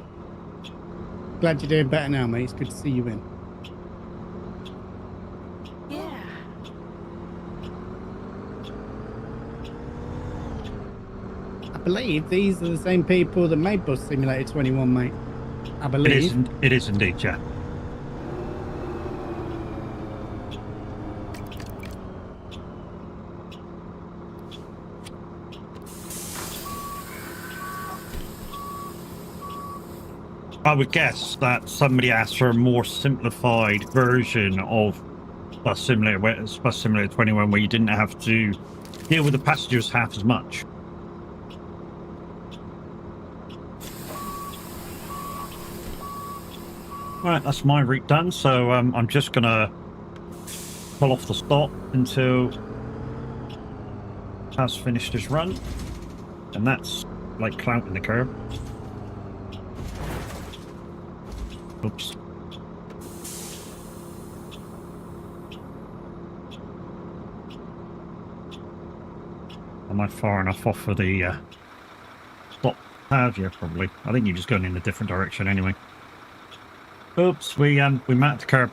Speaker 2: Glad you're doing better now, mate. It's good to see you in.
Speaker 4: Yeah.
Speaker 2: I believe these are the same people that made Bus Simulator 21, mate. I believe.
Speaker 1: It is indeed, yeah. I would guess that somebody asked for a more simplified version of Bus Simulator 21, where you didn't have to deal with the passengers half as much. Right, that's my route done, so I'm just gonna pull off the stop until has finished his run, and that's like clouting the curb. Oops. Am I far enough off for the stop pad? Yeah, probably. I think you're just going in a different direction anyway. Oops, we met the curb.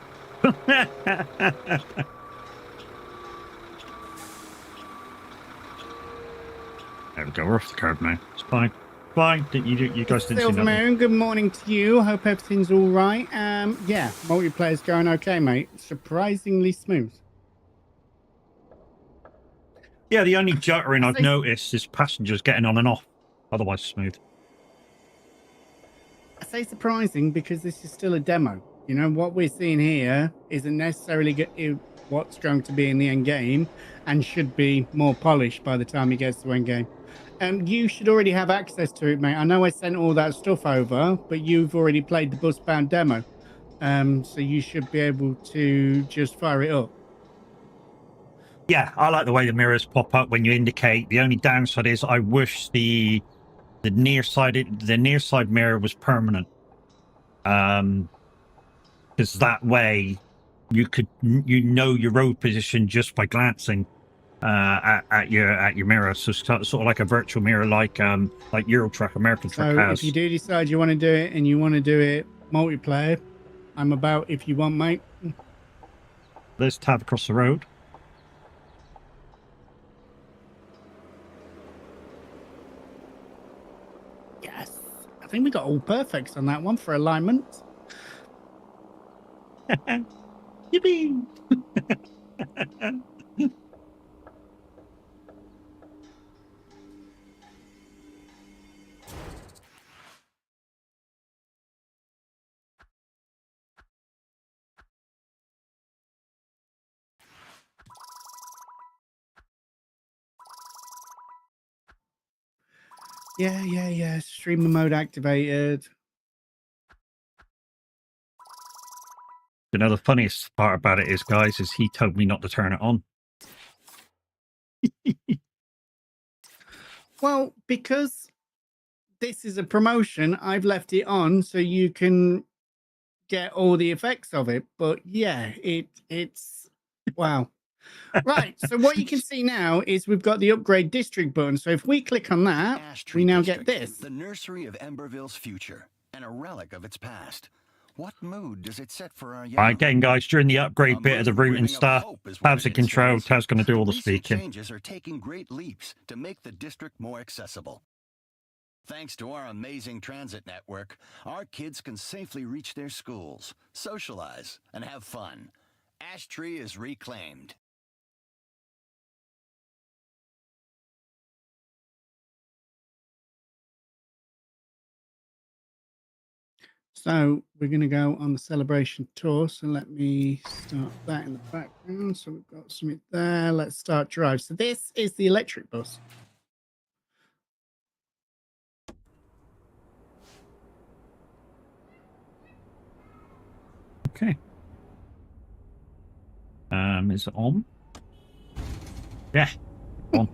Speaker 1: There we go, we're off the curb now. It's fine. Fine. You guys didn't see
Speaker 2: Silver
Speaker 1: nothing.
Speaker 2: Moon, good morning to you. Hope everything's all right. Yeah, multiplayer's going okay, mate. Surprisingly smooth.
Speaker 1: Yeah, the only juttering I've
Speaker 2: Say-
Speaker 1: noticed is passengers getting on and off. Otherwise, smooth.
Speaker 2: I say surprising because this is still a demo. You know, what we're seeing here isn't necessarily what's going to be in the end game and should be more polished by the time it gets to end game. You should already have access to it, mate. I know I sent all that stuff over, but you've already played the Busbound demo. So you should be able to just fire it up.
Speaker 1: Yeah, I like the way the mirrors pop up when you indicate. The only downside is I wish the near side mirror was permanent. Because that way you know your road position just by glancing. at your mirror, so sort of like a virtual mirror, like Euro Truck, American Truck
Speaker 2: So
Speaker 1: has.
Speaker 2: if you do decide you want to do it and you want to do it multiplayer, I'm about if you want, mate.
Speaker 1: There's Tab across the road.
Speaker 2: Yes. I think we got all perfects on that one for alignment.
Speaker 1: Yippee!
Speaker 2: Yeah. Streamer mode activated.
Speaker 1: You know, the funniest part about it is, guys, is he told me not to turn it on.
Speaker 2: Well, because this is a promotion, I've left it on so you can get all the effects of it. But yeah, it's wow. Right. So what you can see now is we've got the upgrade district button. So if we click on that,
Speaker 5: Ash
Speaker 2: we
Speaker 5: Tree
Speaker 2: now
Speaker 5: District,
Speaker 2: get this.
Speaker 5: the nursery of Emberville's future, and a relic of its past. What mood does it set for our young?
Speaker 1: Right, again, guys, during the upgrade
Speaker 5: A
Speaker 1: bit of the
Speaker 5: mood
Speaker 1: route and
Speaker 5: brimming of
Speaker 1: stuff,
Speaker 5: hope is what
Speaker 1: Tab's in
Speaker 5: it
Speaker 1: control.
Speaker 5: instills.
Speaker 1: Tab's going to do all the
Speaker 5: Recent
Speaker 1: speaking.
Speaker 5: changes are taking great leaps to make the district more accessible. Thanks to our amazing transit network, our kids can safely reach their schools, socialize, and have fun. Ash Tree is reclaimed.
Speaker 2: So we're going to go on the celebration tour. So let me start that in the background. So we've got something there. Let's start drive. So this is the electric bus.
Speaker 1: Okay. Is it on? Yeah. On.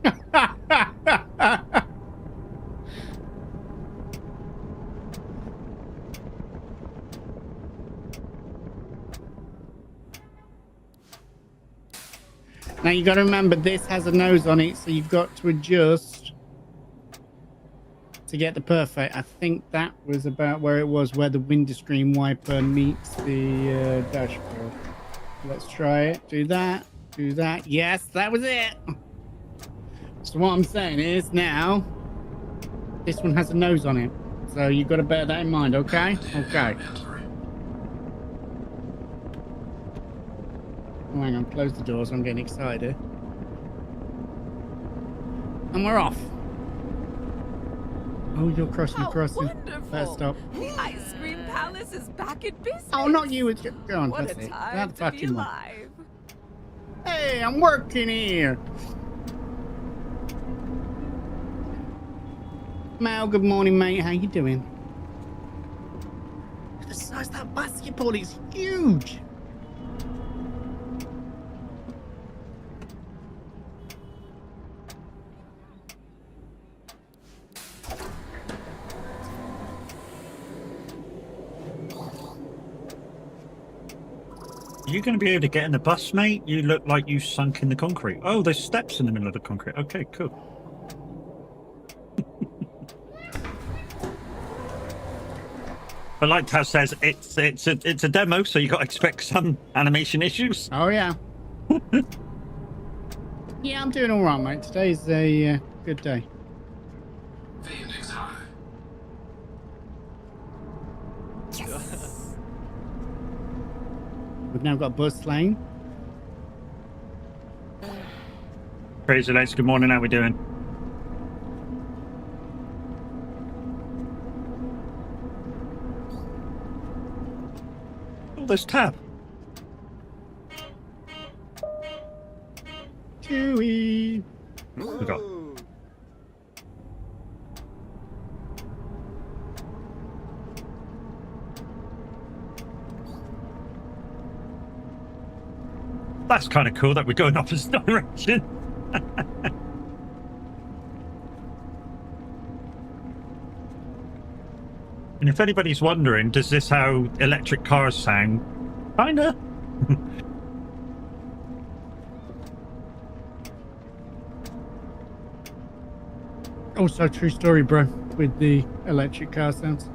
Speaker 2: Now you got to remember this has a nose on it, so you've got to adjust to get the perfect. I think that was about where it was, where the windscreen wiper meets the dashboard. Let's try it. Do that. Do that. Yes, that was it. So what I'm saying is now this one has a nose on it, so you've got to bear that in mind. Okay. Okay. Oh, hang on, close the doors. I'm getting excited. And we're off. Oh, you're crossing.
Speaker 6: How
Speaker 2: Crossing.
Speaker 6: wonderful.
Speaker 2: Let's stop.
Speaker 6: The Ice Cream Palace is back in business.
Speaker 2: Oh, not you. It's go on.
Speaker 6: What
Speaker 2: That's
Speaker 6: a
Speaker 2: it.
Speaker 6: time
Speaker 2: That
Speaker 6: to be
Speaker 2: fucking one.
Speaker 6: alive.
Speaker 2: Hey, I'm working here. Mal, good morning, mate. How you doing? The size of that basketball is huge.
Speaker 1: Are you going to be able to get in the bus, mate? You look like you sunk in the concrete. Oh, there's steps in the middle of the concrete. Okay, cool. But like Taz says, it's a demo, so you got to expect some animation issues.
Speaker 2: Oh yeah. Yeah, I'm doing all right, mate. Today's a good day.
Speaker 7: Phoenix High.
Speaker 2: We've now got bus lane.
Speaker 1: Crazy Legs, good morning. How we doing? Oh, there's Tab.
Speaker 2: Chewy.
Speaker 1: We got. That's kind of cool that we're going opposite direction. And if anybody's wondering, does this how electric cars sound? Kinda.
Speaker 2: Also, true story, bro, with the electric car sounds.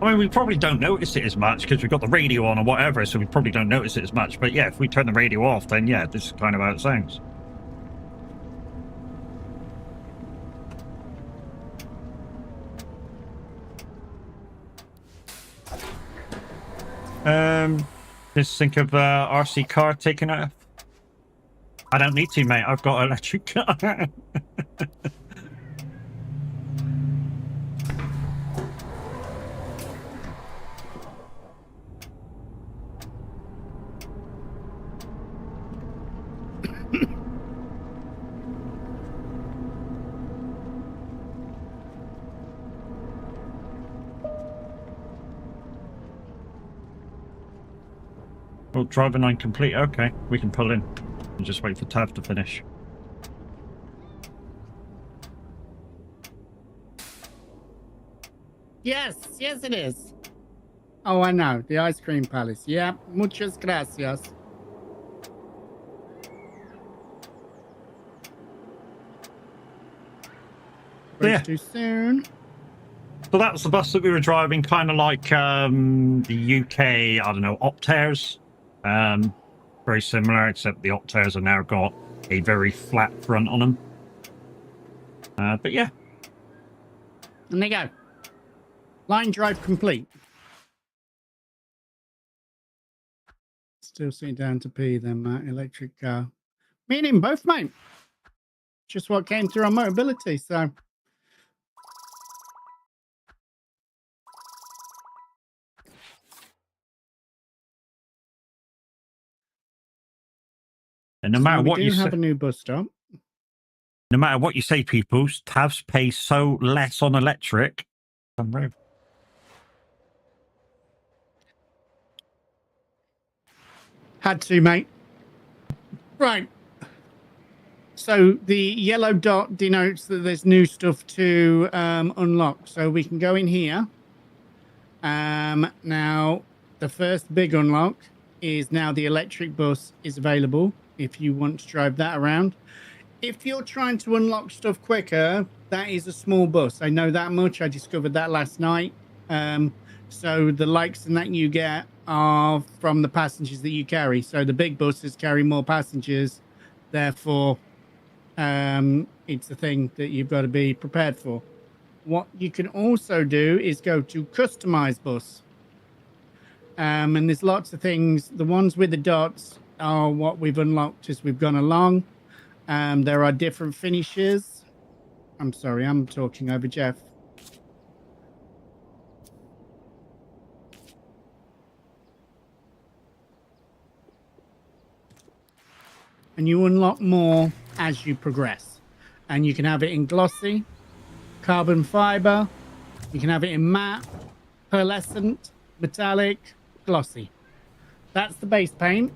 Speaker 1: I mean, we probably don't notice it as much because we've got the radio on or whatever, so we probably don't notice it as much. But yeah, if we turn the radio off, then yeah, this is kind of how it sounds. Just think of RC car taking off. I don't need to, mate. I've got an electric car. Oh, driving line complete. Okay, we can pull in and just wait for Tav to finish.
Speaker 2: Yes, yes, it is. Oh, I know. The ice cream palace. Yeah, muchas gracias.
Speaker 1: Yeah.
Speaker 2: Too soon.
Speaker 1: So that was the bus that we were driving, kind of like the UK, I don't know, Optares. Very similar, except the Optares have now got a very flat front on them. But yeah.
Speaker 2: And there you go. Line drive complete. Still sitting down to pee then, Matt. Electric car. Me and him both, mate. Just what came through on Motability, so...
Speaker 1: And no matter what you say,
Speaker 2: have a new bus stop.
Speaker 1: No matter what you say, people, Tavs pay so less on electric.
Speaker 2: Had to, mate. Right. So the yellow dot denotes that there's new stuff to unlock. So we can go in here. Now, the first big unlock is now the electric bus is available if you want to drive that around. If you're trying to unlock stuff quicker, that is a small bus. I know that much. I discovered that last night. So the likes and that you get are from the passengers that you carry. So the big buses carry more passengers. Therefore, it's a thing that you've got to be prepared for. What you can also do is go to customize bus. And there's lots of things. The ones with the dots are what we've unlocked as we've gone along. There are different finishes. I'm sorry, I'm talking over Jeff. And you unlock more as you progress. And you can have it in glossy, carbon fiber. You can have it in matte, pearlescent, metallic, glossy. That's the base paint.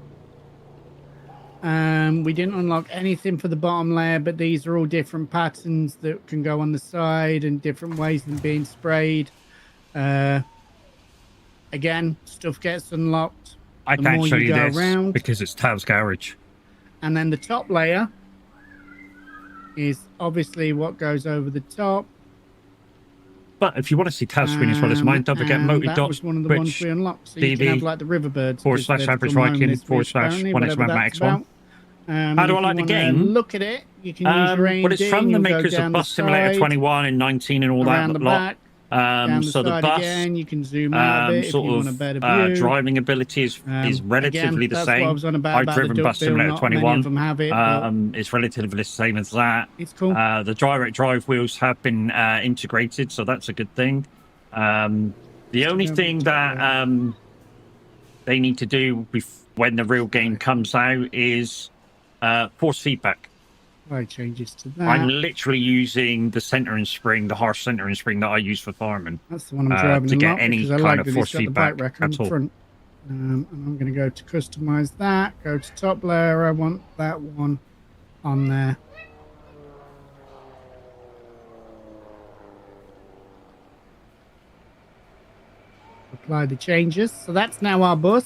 Speaker 2: We didn't unlock anything for the bottom layer, but these are all different patterns that can go on the side and different ways than being sprayed. Again, stuff gets unlocked.
Speaker 1: I can't show you this because it's Tav's garage.
Speaker 2: And then the top layer is obviously what goes over the top.
Speaker 1: But if you want to see Tav's screen as well as mine, don't forget
Speaker 2: that was one of the ones we unlocked. So you can have like the Riverbirds.
Speaker 1: /average Viking /1xMAX1. How do I like the game?
Speaker 2: Look at it. You can use your
Speaker 1: well, it's from the makers of Bus Simulator 21 and 19 and all that lot. So the bus
Speaker 2: again, you can zoom out a bit
Speaker 1: sort
Speaker 2: if you want a better view.
Speaker 1: Driving ability is relatively the same. I've driven Bus Simulator 21. It's relatively the same as that.
Speaker 2: It's cool.
Speaker 1: The direct drive wheels have been integrated, so that's a good thing. The only thing that they need to do when the real game comes out is force feedback.
Speaker 2: Changes to that.
Speaker 1: I'm literally using the centering spring, the harsh centering spring that I use for farming.
Speaker 2: That's the one I'm driving
Speaker 1: to get any kind of force feedback at all.
Speaker 2: And I'm going to go to customize that. Go to top layer. I want that one on there. Apply the changes. So that's now our bus.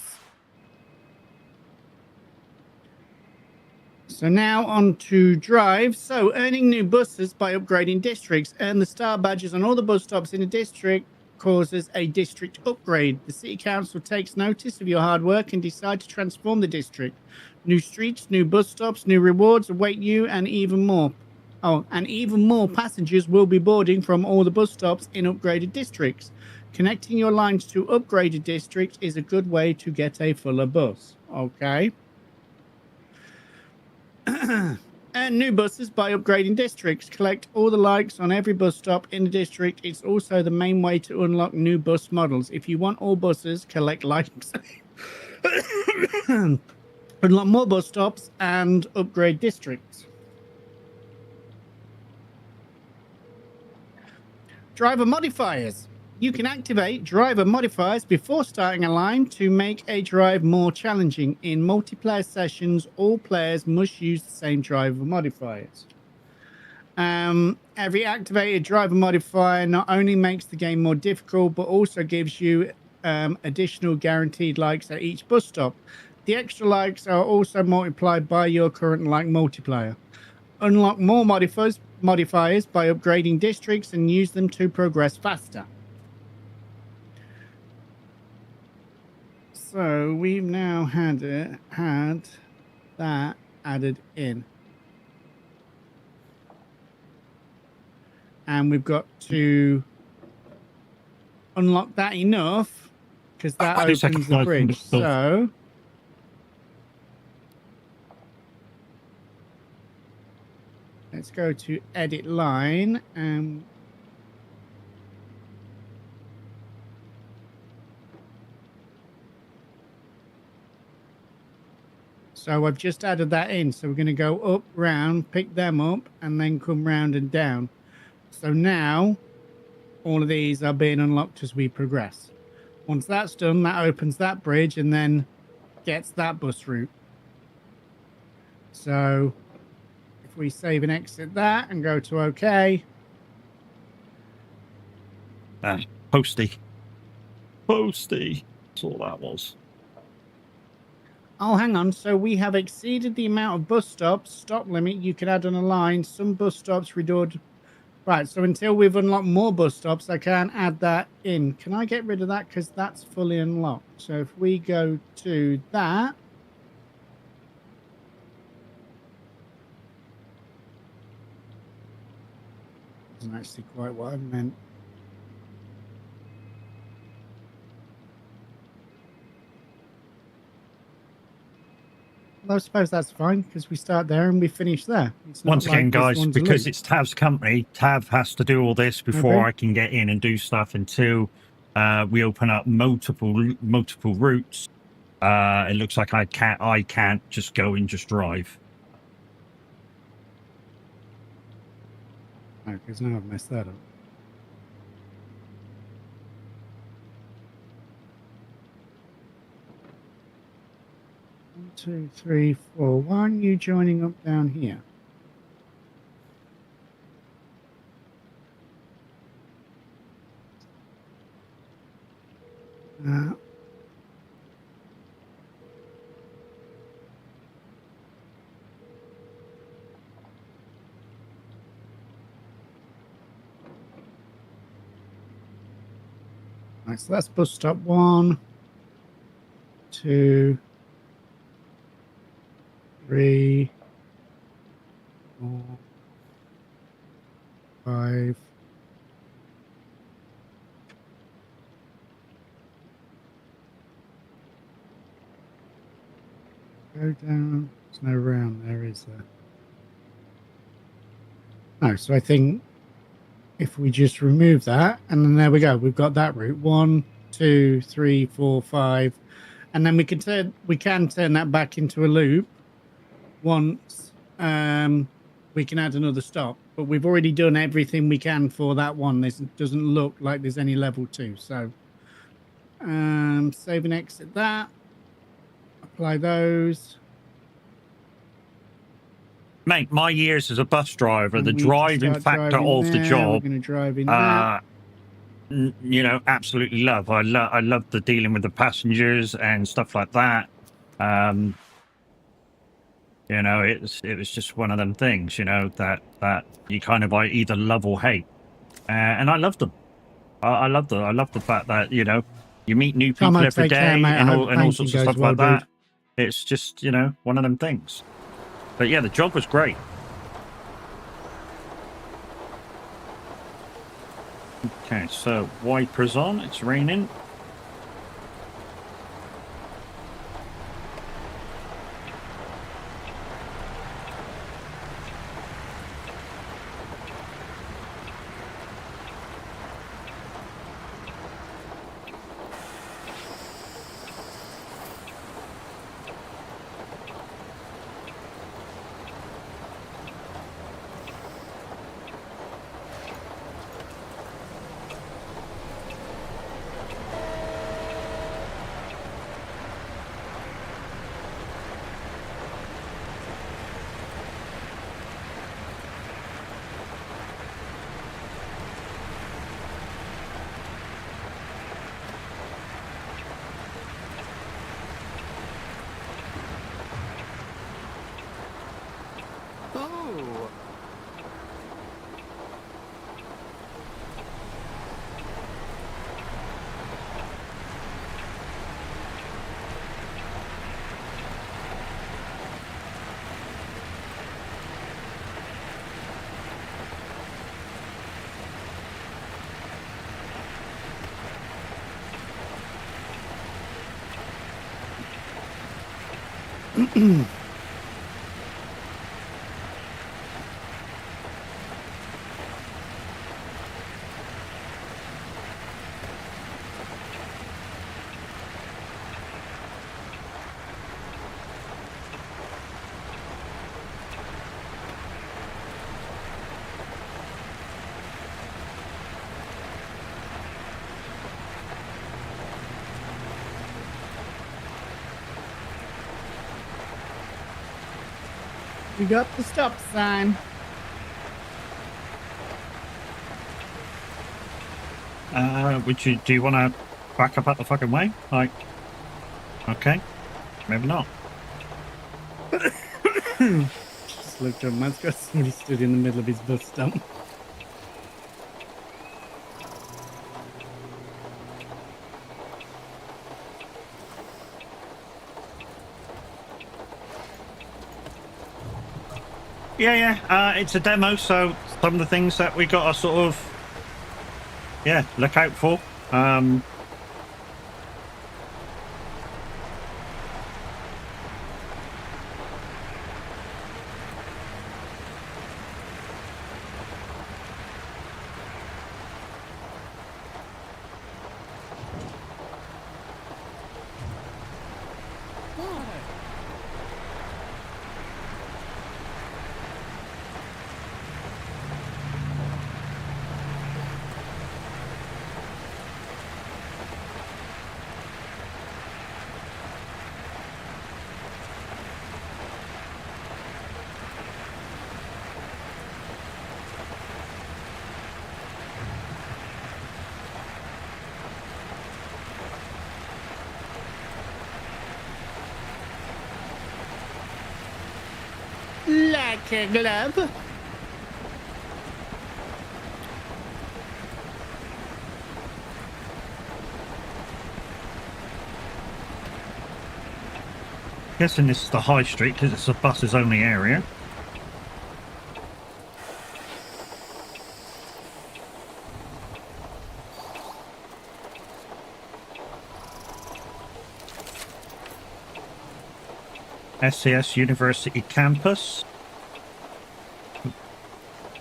Speaker 2: So now on to drive. So earning new buses by upgrading districts. Earn the star badges on all the bus stops in a district causes a district upgrade. The city council takes notice of your hard work and decide to transform the district. New streets, new bus stops, new rewards await you, and even more. Oh, and even more passengers will be boarding from all the bus stops in upgraded districts. Connecting your lines to upgraded districts is a good way to get a fuller bus. Okay. And new buses by upgrading districts. Collect all the likes on every bus stop in the district. It's also the main way to unlock new bus models. If you want all buses, collect likes. Unlock more bus stops and upgrade districts. Driver modifiers. You can activate driver modifiers before starting a line to make a drive more challenging. In multiplayer sessions, all players must use the same driver modifiers. Every activated driver modifier not only makes the game more difficult, but also gives you additional guaranteed likes at each bus stop. The extra likes are also multiplied by your current like multiplier. Unlock more modifiers by upgrading districts and use them to progress faster. So we've now had that added in. And we've got to unlock that enough because that opens the bridge. So let's go to edit line and so I've just added that in. So we're going to go up, round, pick them up, and then come round and down. So now all of these are being unlocked as we progress. Once that's done, that opens that bridge and then gets that bus route. So if we save and exit that and go to OK.
Speaker 1: Posty. That's all that was.
Speaker 2: Oh, hang on. So we have exceeded the amount of bus stops. Stop limit. You can add on a line. Some bus stops reduced. Right. So until we've unlocked more bus stops, I can't add that in. Can I get rid of that? Because that's fully unlocked. So if we go to that. Isn't actually quite what I meant. Well, I suppose that's fine because we start there and we finish there.
Speaker 1: Once again, guys, because it's Tav's company, Tav has to do all this before I can get in and do stuff until we open up multiple routes. It looks like I can't just go and just drive.
Speaker 2: No, because now I've messed that up. One, 2, 3, 4. Why aren't you joining up down here? Right, so that's bus stop 1, 2, 3, 4, 5. Go down. There's no round there, is there? No, so I think if we just remove that, and then there we go, we've got that route 1, 2, 3, 4, 5, and then we can turn that back into a loop once we can add another stop. But we've already done everything we can for that one. This doesn't look like there's any level 2. So save and exit that. Apply those.
Speaker 1: Mate, my years as a bus driver, the driving factor of the job,
Speaker 2: we're going to drive in that.
Speaker 1: you know, absolutely love. I love the dealing with the passengers and stuff like that. You know, it was just one of them things, you know, that you kind of either love or hate. And I love them. I love the fact that, you know, you meet new
Speaker 2: Tom,
Speaker 1: people
Speaker 2: I'd
Speaker 1: every
Speaker 2: take care,
Speaker 1: day
Speaker 2: mate. I
Speaker 1: and
Speaker 2: hope
Speaker 1: all
Speaker 2: the painting
Speaker 1: sorts of
Speaker 2: goes
Speaker 1: stuff
Speaker 2: well,
Speaker 1: like that.
Speaker 2: dude.
Speaker 1: It's just, you know, one of them things. But yeah, the job was great. Okay, so wipers on. It's raining.
Speaker 6: Ooh.
Speaker 2: We got the stop sign.
Speaker 1: Do you want to back up the fucking way? Like, okay, maybe not.
Speaker 2: Just looked up, man's got somebody stood in the middle of his bus stop.
Speaker 1: Yeah. It's a demo, so some of the things that we got to sort of, yeah, look out for.
Speaker 2: Like a glove.
Speaker 1: Guessing this is the high street because it's a buses only area. SCS University campus.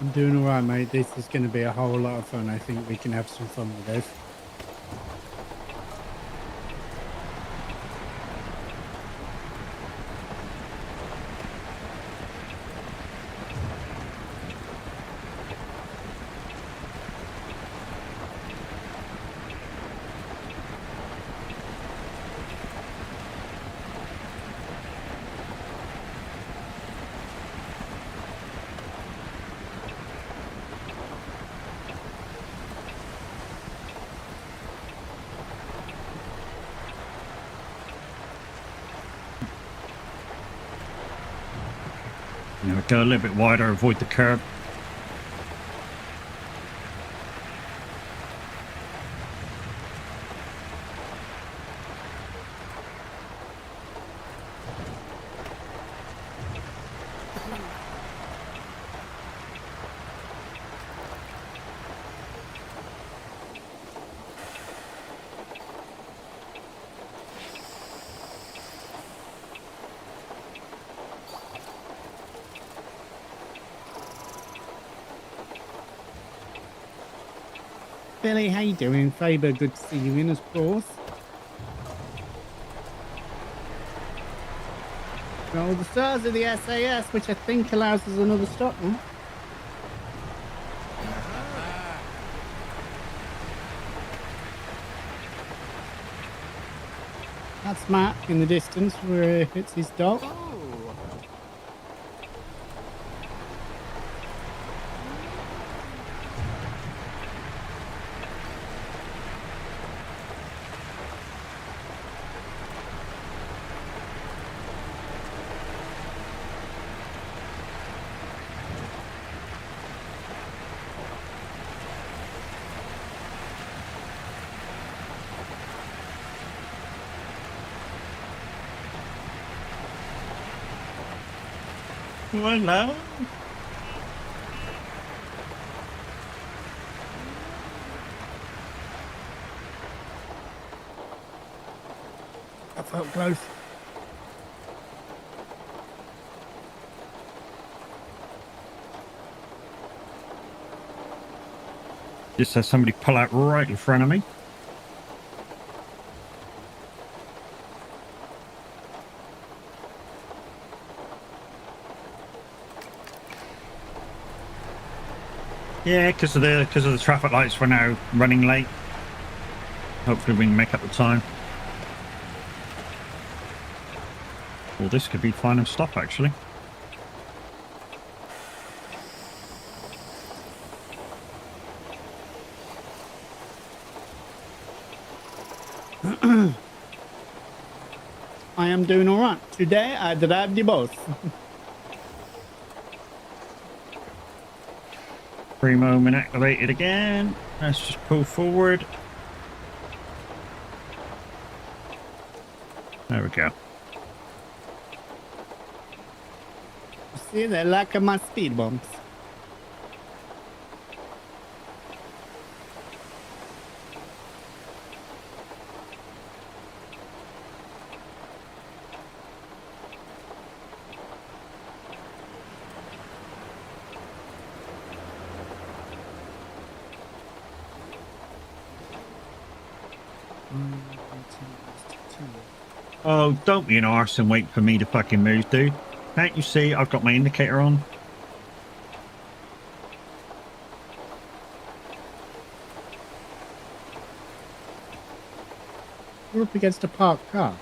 Speaker 2: I'm doing all right, mate. This is going to be a whole lot of fun. I think we can have some fun with this.
Speaker 1: You know, go a little bit wider, avoid the curb.
Speaker 2: Billy, how you doing? Faber, good to see you in, of course. Well, the stars of the SAS, which I think allows us another stop now. That's Matt in the distance where it's his dog.
Speaker 6: Oh.
Speaker 1: Hello.
Speaker 2: I felt close.
Speaker 1: Just had somebody pull out right in front of me. Yeah, because of the traffic lights, we're now running late. Hopefully we can make up the time. Well, this could be fine and stop actually.
Speaker 2: I am doing all right. Today I drive the bus.
Speaker 1: Free moment activated again. Let's just pull forward. There we go.
Speaker 2: See, they like my speed bumps.
Speaker 1: Oh, don't be an arse and wait for me to fucking move, dude. Can't you see I've got my indicator on?
Speaker 2: We're up against a parked car.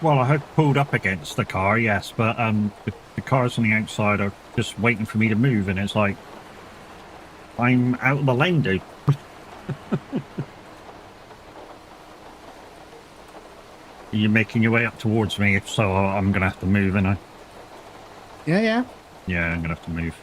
Speaker 1: Well, I had pulled up against the car, yes, but the cars on the outside are just waiting for me to move, and it's like I'm out of the lane, dude. You're making your way up towards me, if so, I'm gonna have to move, ain't I?
Speaker 2: Yeah.
Speaker 1: Yeah, I'm gonna have to move.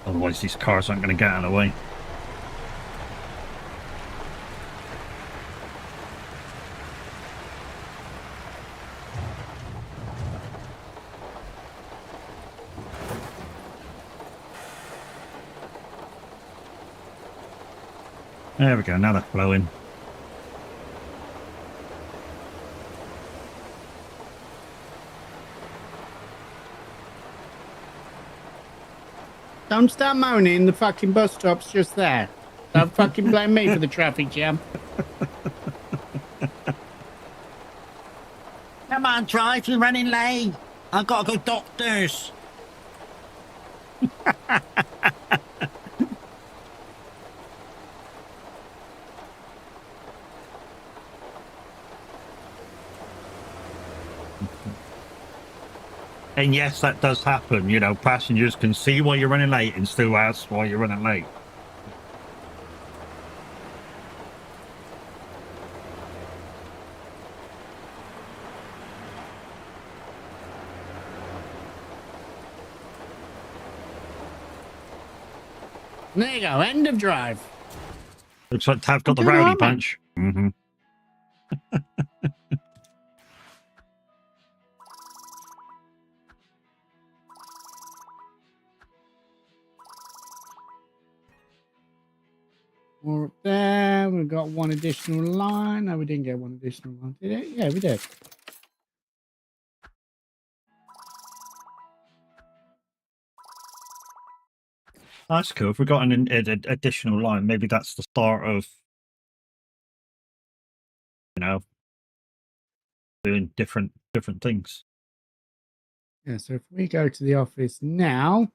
Speaker 1: Otherwise, these cars aren't gonna get out of the way. There we go, now they're flowing.
Speaker 2: Don't start moaning, the fucking bus stop's just there. Don't fucking blame me for the traffic jam.
Speaker 1: Come on, drive, you're running late. I've got to go doctors. And yes, that does happen. You know, passengers can see why you're running late and still ask why you're running late.
Speaker 2: There you go. End of drive.
Speaker 1: Looks like Tav got the
Speaker 2: doing
Speaker 1: rowdy
Speaker 2: alright, mate.
Speaker 1: punch. Mm-hmm.
Speaker 2: We're up there. We've got one additional line. No, we didn't get one additional line, did it? Yeah, we did.
Speaker 1: That's cool. If we got an additional line, maybe that's the start of, doing different things.
Speaker 2: Yeah, so if we go to the office now,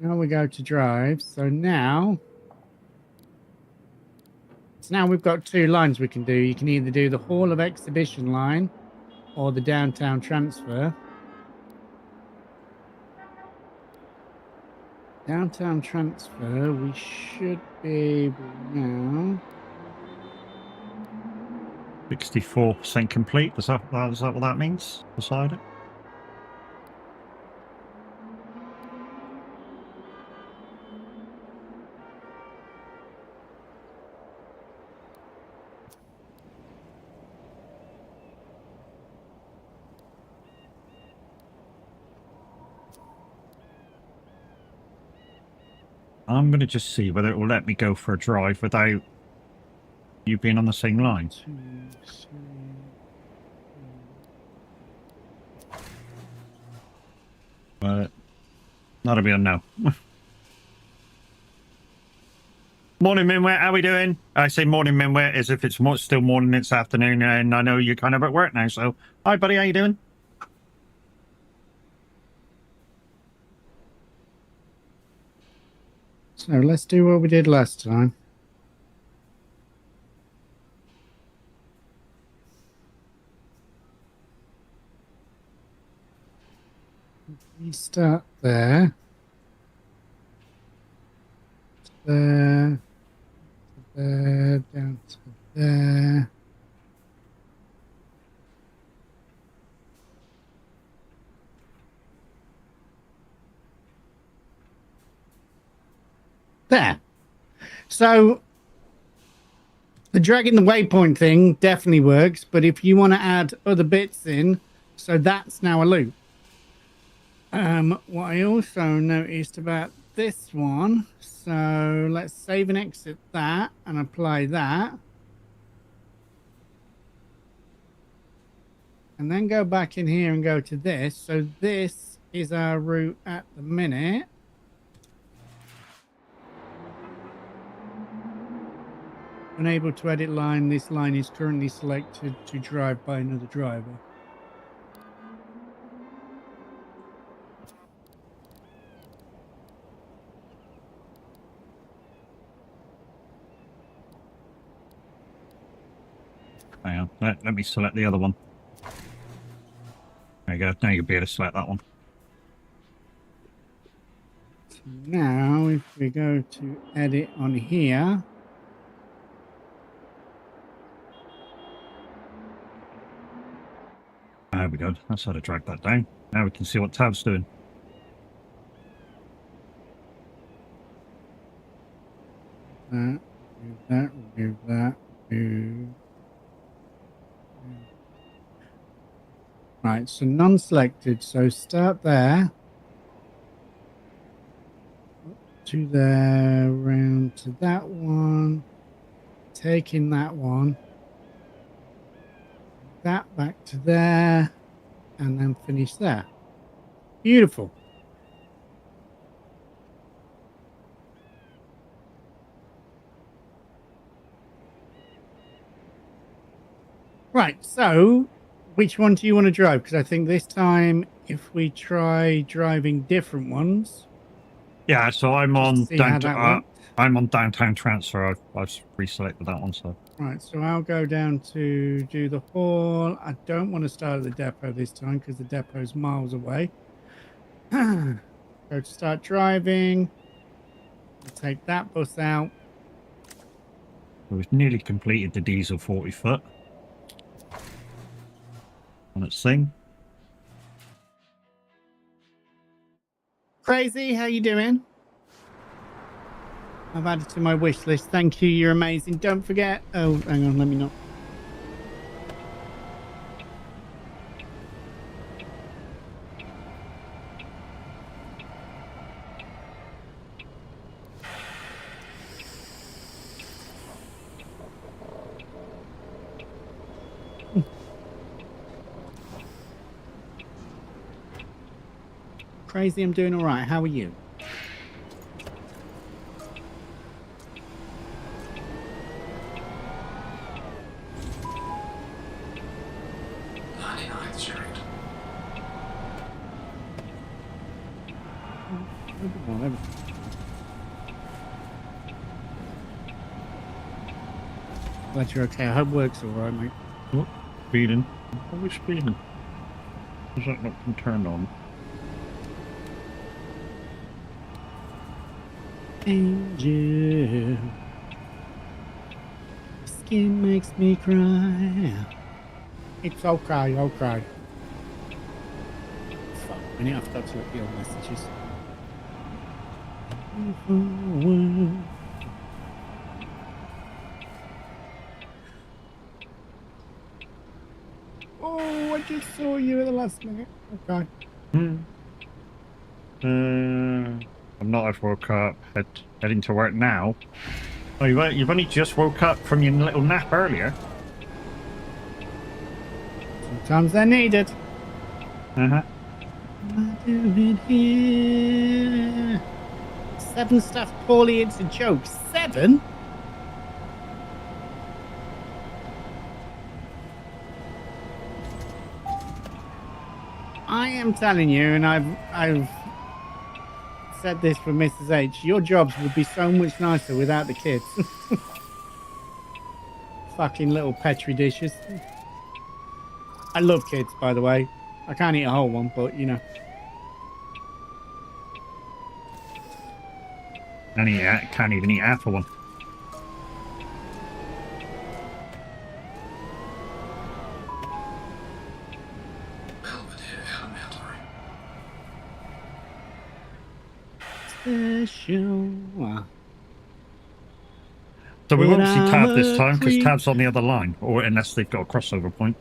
Speaker 2: now we go to drive. So now we've got two lines we can do. You can either do the Hall of Exhibition line or the downtown transfer. Downtown transfer, we should be able now.
Speaker 1: 64% complete. Is that what that means? Beside it? I'm going to just see whether it will let me go for a drive without you being on the same line.
Speaker 2: 2, 3.
Speaker 1: But that'll be a no. Morning, Minwet. How we doing? I say morning, Minwet, as if it's still morning, it's afternoon, and I know you're kind of at work now. So, hi, buddy. How you doing?
Speaker 2: So let's do what we did last time. We start there. There. There. Down to there. There. So the dragging the waypoint thing definitely works, but if you want to add other bits in, so that's now a loop. What I also noticed about this one, so let's save and exit that and apply that. And then go back in here and go to this. So this is our route at the minute. Unable to edit line. This line is currently selected to drive by another driver.
Speaker 1: Hang on. Let me select the other one. There you go. Now you'll be able to select that one.
Speaker 2: So now, if we go to edit on here,
Speaker 1: There we go. That's how to drag that down. Now we can see what Tav's doing.
Speaker 2: remove that. Right, so non-selected. So start there. Up to there, round to that one. Taking that one. That back to there. And then finish there. Beautiful. Right, so which one do you want to drive? Because I think this time, if we try driving different ones,
Speaker 1: Yeah, so I'm on
Speaker 2: I'm
Speaker 1: on downtown transfer. I've reselected that one. So
Speaker 2: right. So I'll go down to do the hall. I don't want to start at the depot this time because the depot's miles away. Go to start driving. I'll take that bus out.
Speaker 1: We've nearly completed the diesel 40 foot on its thing.
Speaker 2: Crazy, how you doing? I've added to my wish list. Thank you, you're amazing. Don't forget. Oh, hang on, let me not. Crazy, I'm doing all right. How are you? Glad you're okay. I hope work's all right, mate.
Speaker 1: Oh, speeding. Always speeding. Is that not been turned on?
Speaker 2: Angel, skin makes me cry. It's okay, okay. Fuck, I need to forgot to look at the old messages. Oh, I just saw you at the last minute. Okay.
Speaker 1: I'm not. I've woke up. Heading to work now. Oh, you've only just woke up from your little nap earlier.
Speaker 2: Sometimes they're needed.
Speaker 1: Uh-huh.
Speaker 2: What am I doing here? 7 stuff poorly, it's a joke. 7? I am telling you, and I've said this for Mrs. H, your jobs would be so much nicer without the kids. Fucking little petri dishes. I love kids, by the way. I can't eat a whole one, but you know.
Speaker 1: Can't even eat half of one.
Speaker 2: Special.
Speaker 1: So we won't see Tab this
Speaker 2: But I'm a
Speaker 1: time because
Speaker 2: creep.
Speaker 1: Tab's on the other line, or unless they've got a crossover point.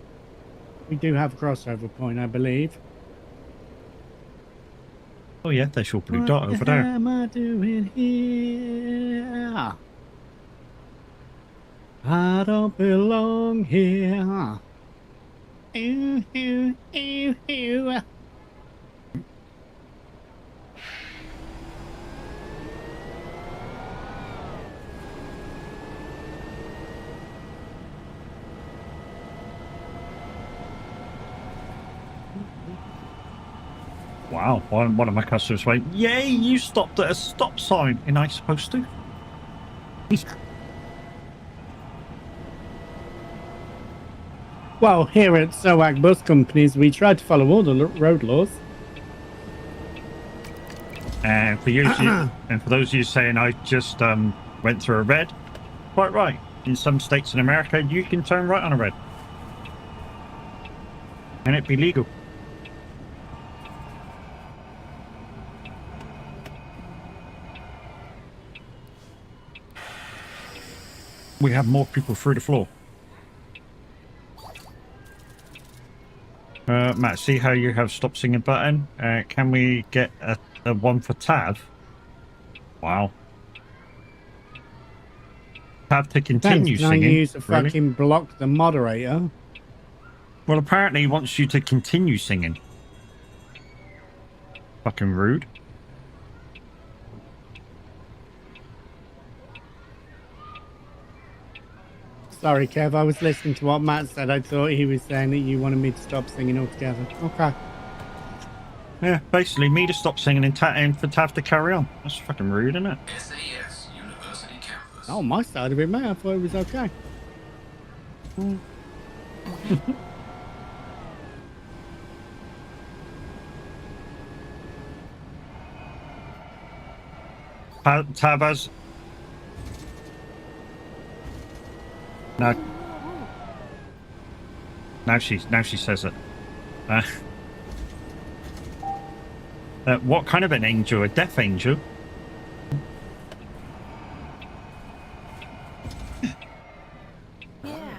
Speaker 2: We do have a crossover point, I believe.
Speaker 1: Oh yeah, there's your blue
Speaker 2: What
Speaker 1: dot over
Speaker 2: the
Speaker 1: there.
Speaker 2: hell am I doing here? I don't belong here. Ooh, ooh, ooh, ooh.
Speaker 1: Wow, one of my customers went, "Yay, you stopped at a stop sign." Am I supposed to?
Speaker 2: Well, here at SOAG Bus Companies, we try to follow all the road laws.
Speaker 1: And for those of you saying I just went through a red, quite right. In some states in America, you can turn right on a red, and it'd be legal. We have more people through the floor. Matt, see how you have stop singing button? Can we get a one for Tab? Wow. Tab to continue
Speaker 2: Can I
Speaker 1: singing.
Speaker 2: use a
Speaker 1: Really?
Speaker 2: fucking block the moderator?
Speaker 1: Well, apparently he wants you to continue singing. Fucking rude.
Speaker 2: Sorry, Kev, I was listening to what Matt said. I thought he was saying that you wanted me to stop singing altogether. Okay.
Speaker 1: Yeah, basically me to stop singing and for Tab to carry on. That's fucking rude, isn't it?
Speaker 7: SAS University Campus.
Speaker 2: Oh, my side of it, mate. I thought it was okay.
Speaker 1: Tab has... No. Now she says it. What kind of an angel? A death angel?
Speaker 6: Yeah.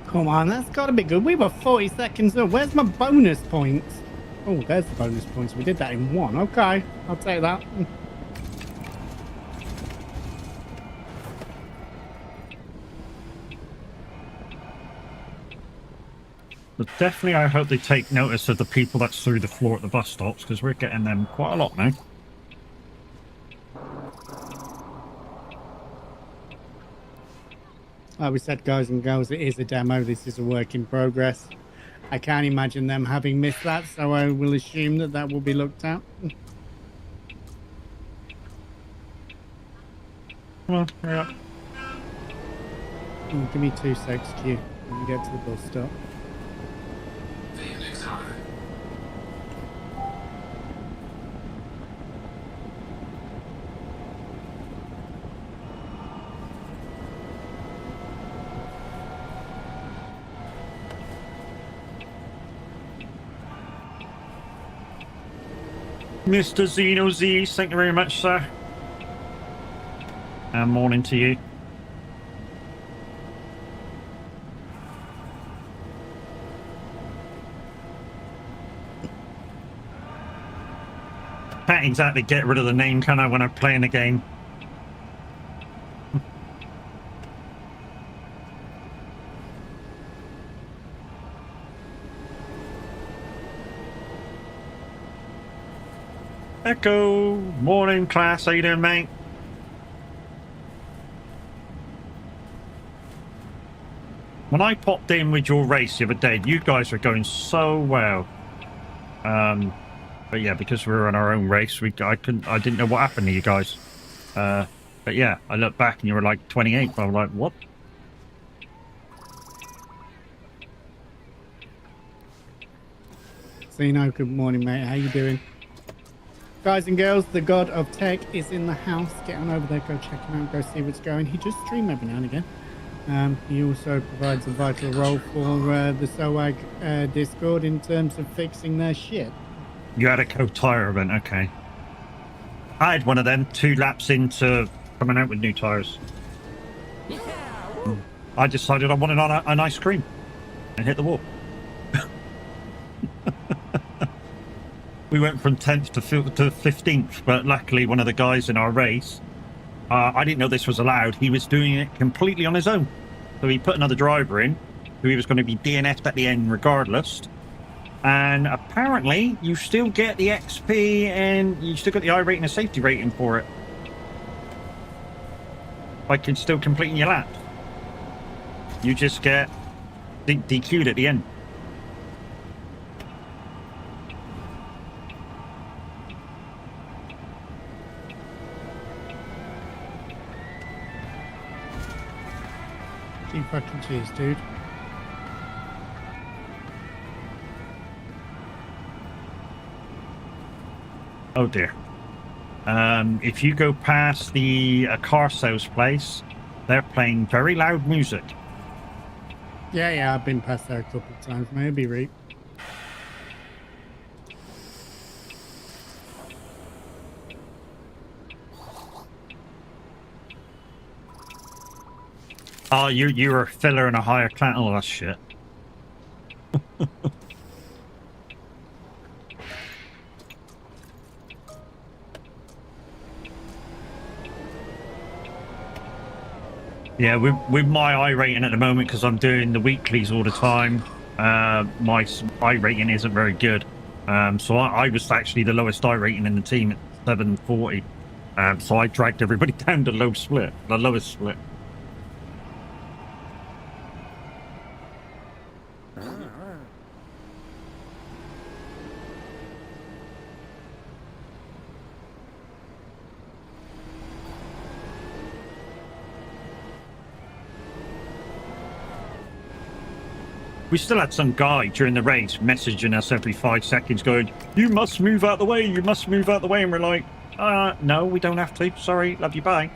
Speaker 2: Come on, that's got to be good. We were 40 seconds up. Where's my bonus points? Oh, there's the bonus points. We did that in one. Okay, I'll take that.
Speaker 1: But definitely, I hope they take notice of the people that's through the floor at the bus stops, because we're getting them quite a lot now.
Speaker 2: Like we said, guys and girls, it is a demo. This is a work in progress. I can't imagine them having missed that, so I will assume that that will be looked at.
Speaker 1: Come on, hurry up.
Speaker 2: Oh, give me 2 secs, Q. Let me get to the bus stop.
Speaker 7: Phoenix High.
Speaker 1: Mr. Zeno Z, thank you very much, sir. And morning to you. Can't exactly get rid of the name, can I, when I'm playing the game? Echo, morning class, how you doing, mate? When I popped in with your race the other day, you guys were going so well. But yeah, because we were on our own race, I didn't know what happened to you guys. But yeah, I looked back and you were like 28. I was like, what?
Speaker 2: Zeno, good morning, mate. How you doing? Guys and girls, the god of tech is in the house. Get on over there, go check him out, go see what's going. He just streams every now and again. He also provides a vital role for the SOAG Discord in terms of fixing their shit.
Speaker 1: You had a co-tire event, okay. I had one of them 2 laps into coming out with new tires. I decided I wanted an ice cream and hit the wall. We went from 10th to 15th, but luckily one of the guys in our race, I didn't know this was allowed. He was doing it completely on his own. So he put another driver in, who he was going to be DNF'd at the end regardless. And apparently, you still get the XP and you still get the I rating and safety rating for it. Like it's still completing your lap. You just get DQ'd at the end.
Speaker 2: Gee fucking cheers, dude.
Speaker 1: Oh dear. If you go past the car sales place, they're playing very loud music.
Speaker 2: Yeah, I've been past there a couple of times. Maybe, right?
Speaker 1: Oh, you're a filler in a higher class. Oh, that's shit. Yeah, with my I rating at the moment, because I'm doing the weeklies all the time, my I rating isn't very good. So I was actually the lowest I rating in the team at 740. So I dragged everybody down to the lowest split. We still had some guy during the race messaging us every 5 seconds going, you must move out the way, you must move out the way. And we're like, no, we don't have to. Sorry, love you, bye.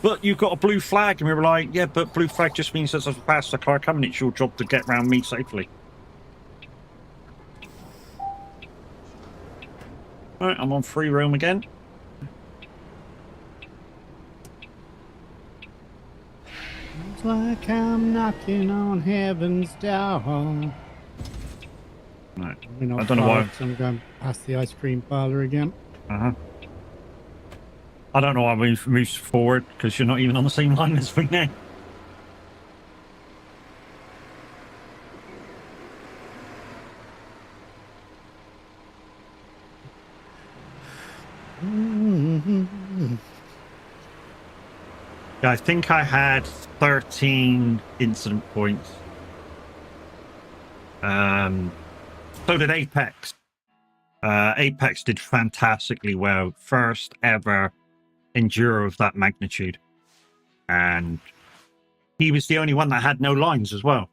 Speaker 1: But you've got a blue flag. And we were like, yeah, but blue flag just means there's a faster car coming. It's your job to get around me safely. All right, I'm on free roam again.
Speaker 2: It's like I'm knocking on heaven's door.
Speaker 1: Right.
Speaker 2: I
Speaker 1: don't know why.
Speaker 2: I'm going past the ice cream parlor again.
Speaker 1: I don't know why we moved forward, because you're not even on the same line as me now. Yeah, I think I had 13 incident points. So did Apex. Apex did fantastically well. First ever enduro of that magnitude. And he was the only one that had no lines as well.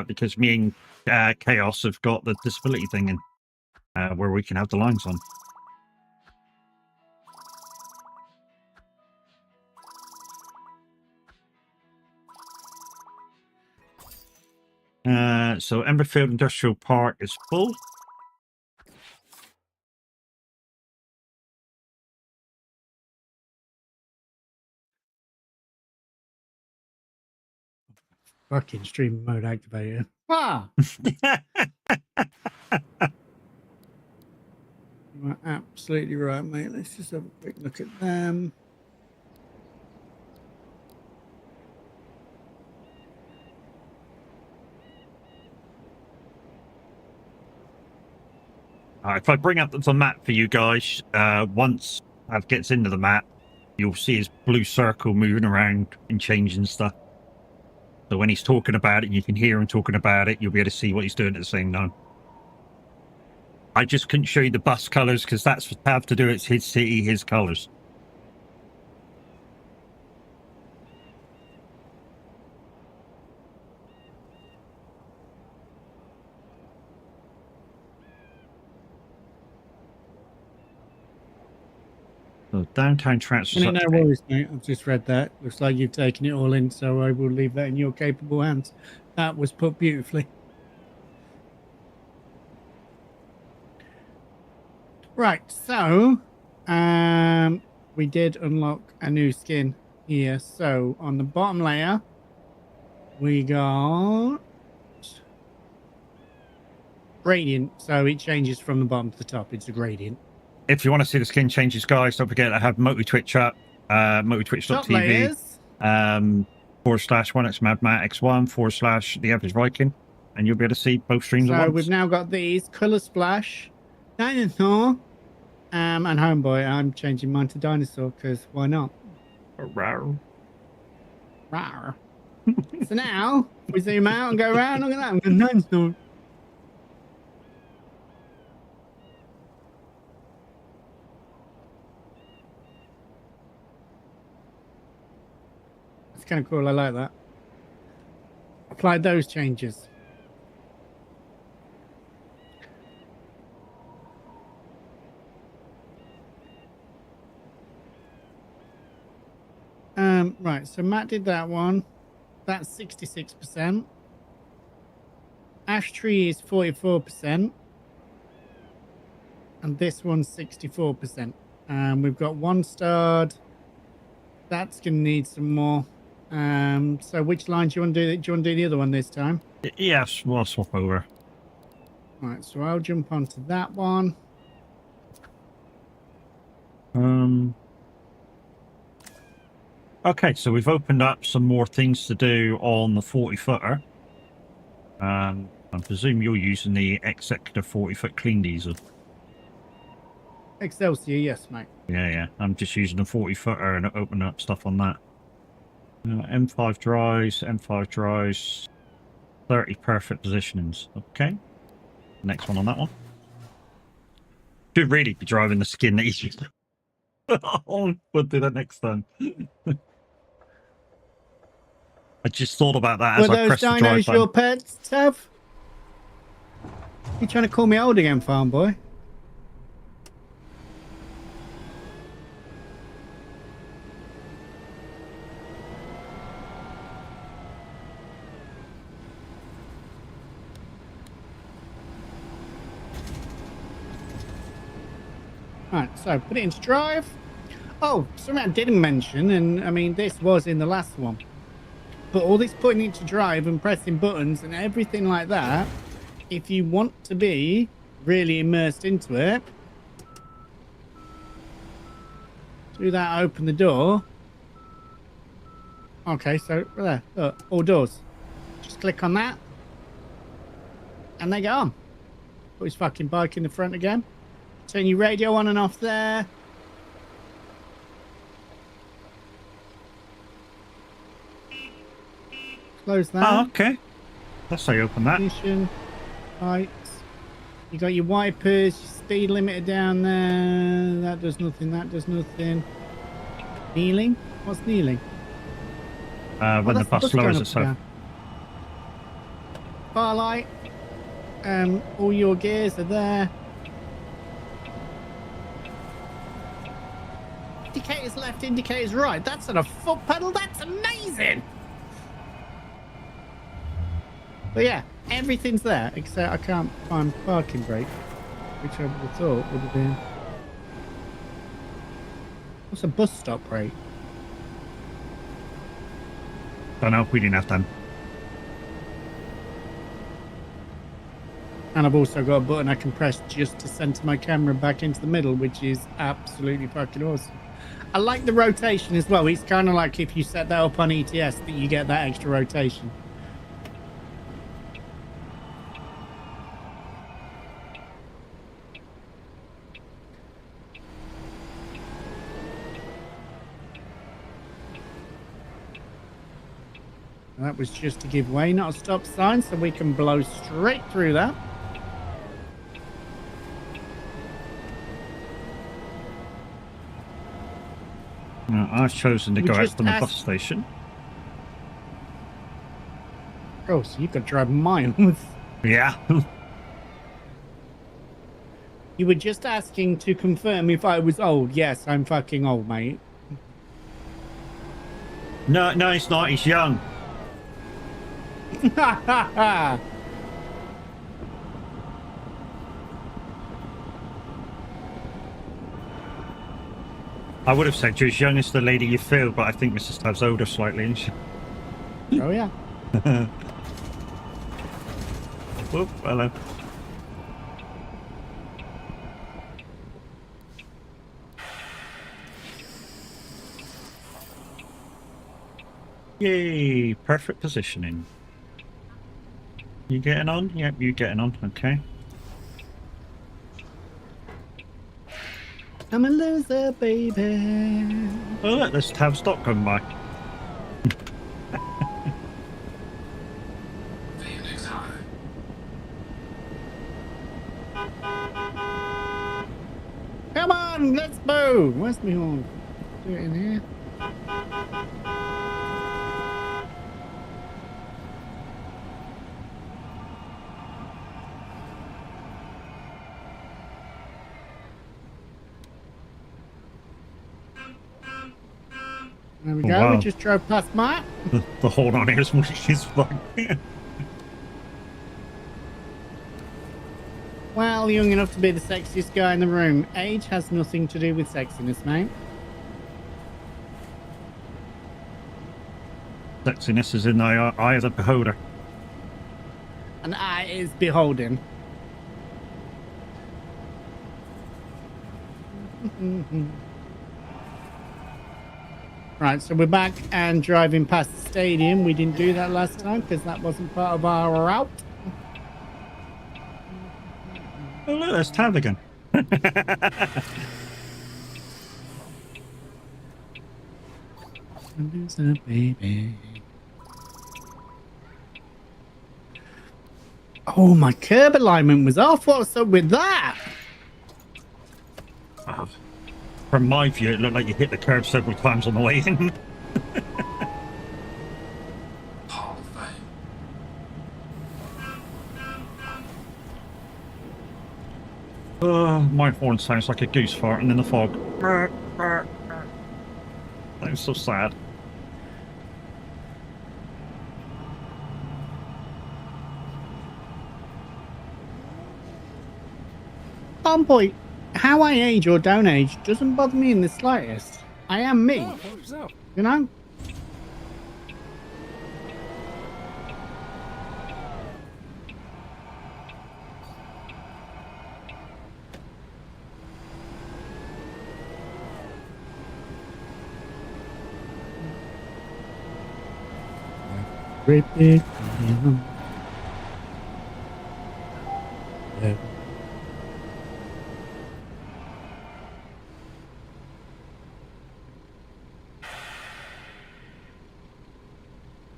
Speaker 1: Because me and Chaos have got the disability thing in, where we can have the lines on. So Emberfield Industrial Park is full.
Speaker 2: Fucking stream mode activated. Ah! You are absolutely right, mate. Let's just have a quick look at them.
Speaker 1: If I bring up the map for you guys, once Av gets into the map, you'll see his blue circle moving around and changing stuff. So when he's talking about it, you can hear him talking about it. You'll be able to see what he's doing at the same time. I just couldn't show you the bus colours because that's what Av to do. It's his city, his colours. So downtown transfer.
Speaker 2: No worries, mate. I've just read that. Looks like you've taken it all in, so I will leave that in your capable hands. That was put beautifully. Right, so we did unlock a new skin here. So on the bottom layer, we got gradient. So it changes from the bottom to the top. It's a gradient.
Speaker 1: If you want to see the skin changes, guys, don't forget I have MotoTwitch up, mototwitch.tv, /1x MadMattX1 / The Average Viking, and you'll be able to see both streams at
Speaker 2: So
Speaker 1: once.
Speaker 2: we've now got these Color Splash, Dinosaur, and Homeboy. I'm changing mine to Dinosaur because why not?
Speaker 1: Rawr.
Speaker 2: Rawr. So now we zoom out and go around. Look at that. I'm going Dinosaur. It's kind of cool. I like that. Apply those changes. Right, so Matt did that one. That's 66%. Ash Tree is 44%. And this one's 64%. We've got one starred. That's going to need some more. So which line do you want to do? Do you want to do the other one this time?
Speaker 1: Yes, we'll swap over.
Speaker 2: Right, so I'll jump onto that one.
Speaker 1: Okay, so we've opened up some more things to do on the 40-footer. I presume you're using the Executive 40-foot clean diesel.
Speaker 2: Excelsior, yes, mate.
Speaker 1: Yeah. I'm just using the 40-footer and opening up stuff on that. M5 dries, 30 perfect positionings. Okay. Next one on that one. Should really be driving the skin that he's used. We'll do that next time. I just thought about that
Speaker 2: Were
Speaker 1: as I
Speaker 2: those
Speaker 1: pressed the drive
Speaker 2: dinos your
Speaker 1: button.
Speaker 2: pets, Tav? You trying to call me old again, farm boy? Right, so put it into drive. Oh, something I didn't mention, and I mean, this was in the last one. But all this putting it into drive and pressing buttons and everything like that, if you want to be really immersed into it, do that, open the door. Okay, so there, look, all doors. Just click on that, and they go on. Put his fucking bike in the front again. Turn your radio on and off there. Close that.
Speaker 1: Oh, okay. That's how you open that.
Speaker 2: Ignition, lights. You got your wipers, your speed limiter down there. That does nothing. That does nothing. Kneeling? What's kneeling?
Speaker 1: When the bus lowers itself.
Speaker 2: Bar light. All your gears are there. Indicators left, indicators right. That's on a foot pedal. That's amazing. But yeah, everything's there except I can't find parking brake, which I would have thought would have been. What's a bus stop brake?
Speaker 1: Don't know. We didn't have them.
Speaker 2: And I've also got a button I can press just to center my camera back into the middle, which is absolutely fucking awesome. I like the rotation as well. It's kind of like if you set that up on ETS that you get that extra rotation. That was just to give way, not a stop sign, so we can blow straight through that.
Speaker 1: No, I've chosen to
Speaker 2: We
Speaker 1: go out
Speaker 2: just
Speaker 1: from the bus
Speaker 2: asked-
Speaker 1: station.
Speaker 2: Oh, so you could drive miles.
Speaker 1: Yeah.
Speaker 2: You were just asking to confirm if I was old. Yes, I'm fucking old, mate.
Speaker 1: No, he's not. He's young.
Speaker 2: Ha ha ha!
Speaker 1: I would have said you're as young as the lady you feel, but I think Mrs. Tav's older slightly. Isn't she?
Speaker 2: Oh, yeah.
Speaker 1: Whoop, hello. Yay, perfect positioning. You getting on? Yep, you getting on. Okay.
Speaker 2: I'm a loser, baby.
Speaker 1: Oh, look, there's Tav Stock coming by.
Speaker 7: Phoenix High.
Speaker 2: Come on, let's move. Where's me horn? Do it in here. There we go.
Speaker 1: Wow.
Speaker 2: We just drove past Matt.
Speaker 1: The horn on here is like.
Speaker 2: Well, young enough to be the sexiest guy in the room. Age has nothing to do with sexiness, mate.
Speaker 1: Sexiness is in the eye of the beholder.
Speaker 2: An eye is beholden. Right, so we're back and driving past the stadium. We didn't do that last time because that wasn't part of our route.
Speaker 1: Oh, look, there's Tav again.
Speaker 2: Baby. Oh, my curb alignment was off. What's up with that?
Speaker 1: From my view, it looked like you hit the curb several times on the way in. My horn sounds like a goose fart and in the fog. That was so sad.
Speaker 2: Boy, how I age or don't age doesn't bother me in the slightest. I am me,
Speaker 3: Oh, help yourself.
Speaker 2: you know? Rip it down.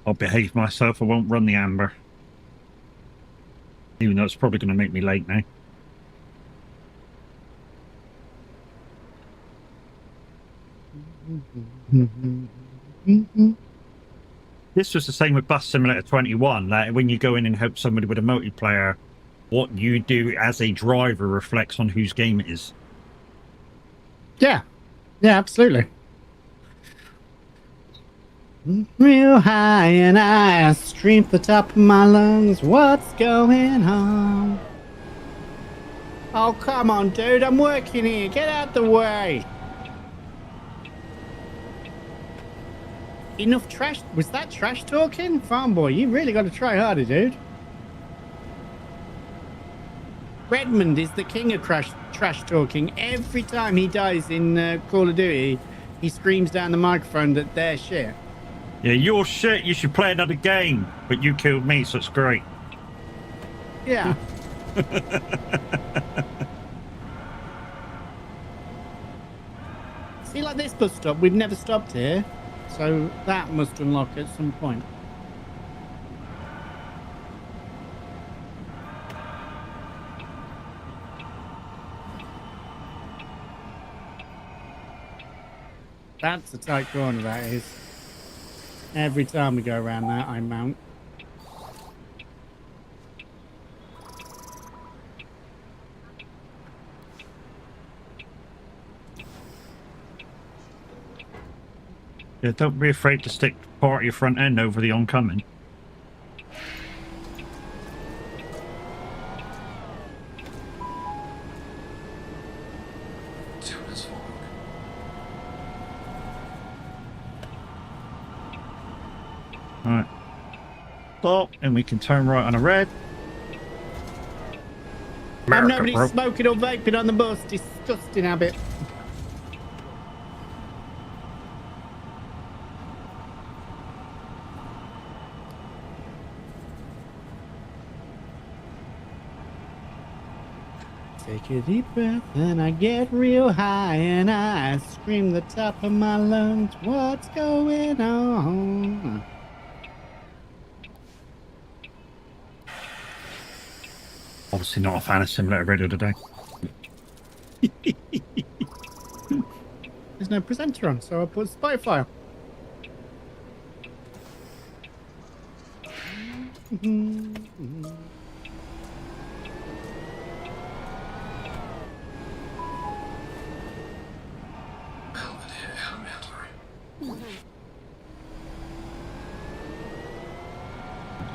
Speaker 1: I'll behave myself. I won't run the amber. Even though it's probably going to make me late now. This was the same with Bus Simulator 21. Like when you go in and help somebody with a multiplayer, what you do as a driver reflects on whose game it is.
Speaker 2: Yeah, absolutely. Real high and I scream at the top of my lungs. What's going on? Oh, come on, dude. I'm working here. Get out the way. Enough trash. Was that trash talking? Farm boy, you really got to try harder, dude. Redmond is the king of trash talking. Every time he dies in Call of Duty, he screams down the microphone that they're shit.
Speaker 1: Yeah, you're shit. You should play another game. But you killed me, so it's great.
Speaker 2: Yeah. See, like this bus stop, we've never stopped here. So that must unlock at some point. That's a tight corner, that is. Every time we go around that, I mount.
Speaker 1: Yeah, don't be afraid to stick part of your front end over the oncoming. Alright. Stop, and we can turn right on a red.
Speaker 2: I'm nobody smoking or vaping on the bus. Disgusting habit. Take a deep breath and I get real high and I scream the top of my lungs. What's going on?
Speaker 1: Obviously not a fan of Simulator Radio today.
Speaker 2: There's no presenter on, so I put Spotify.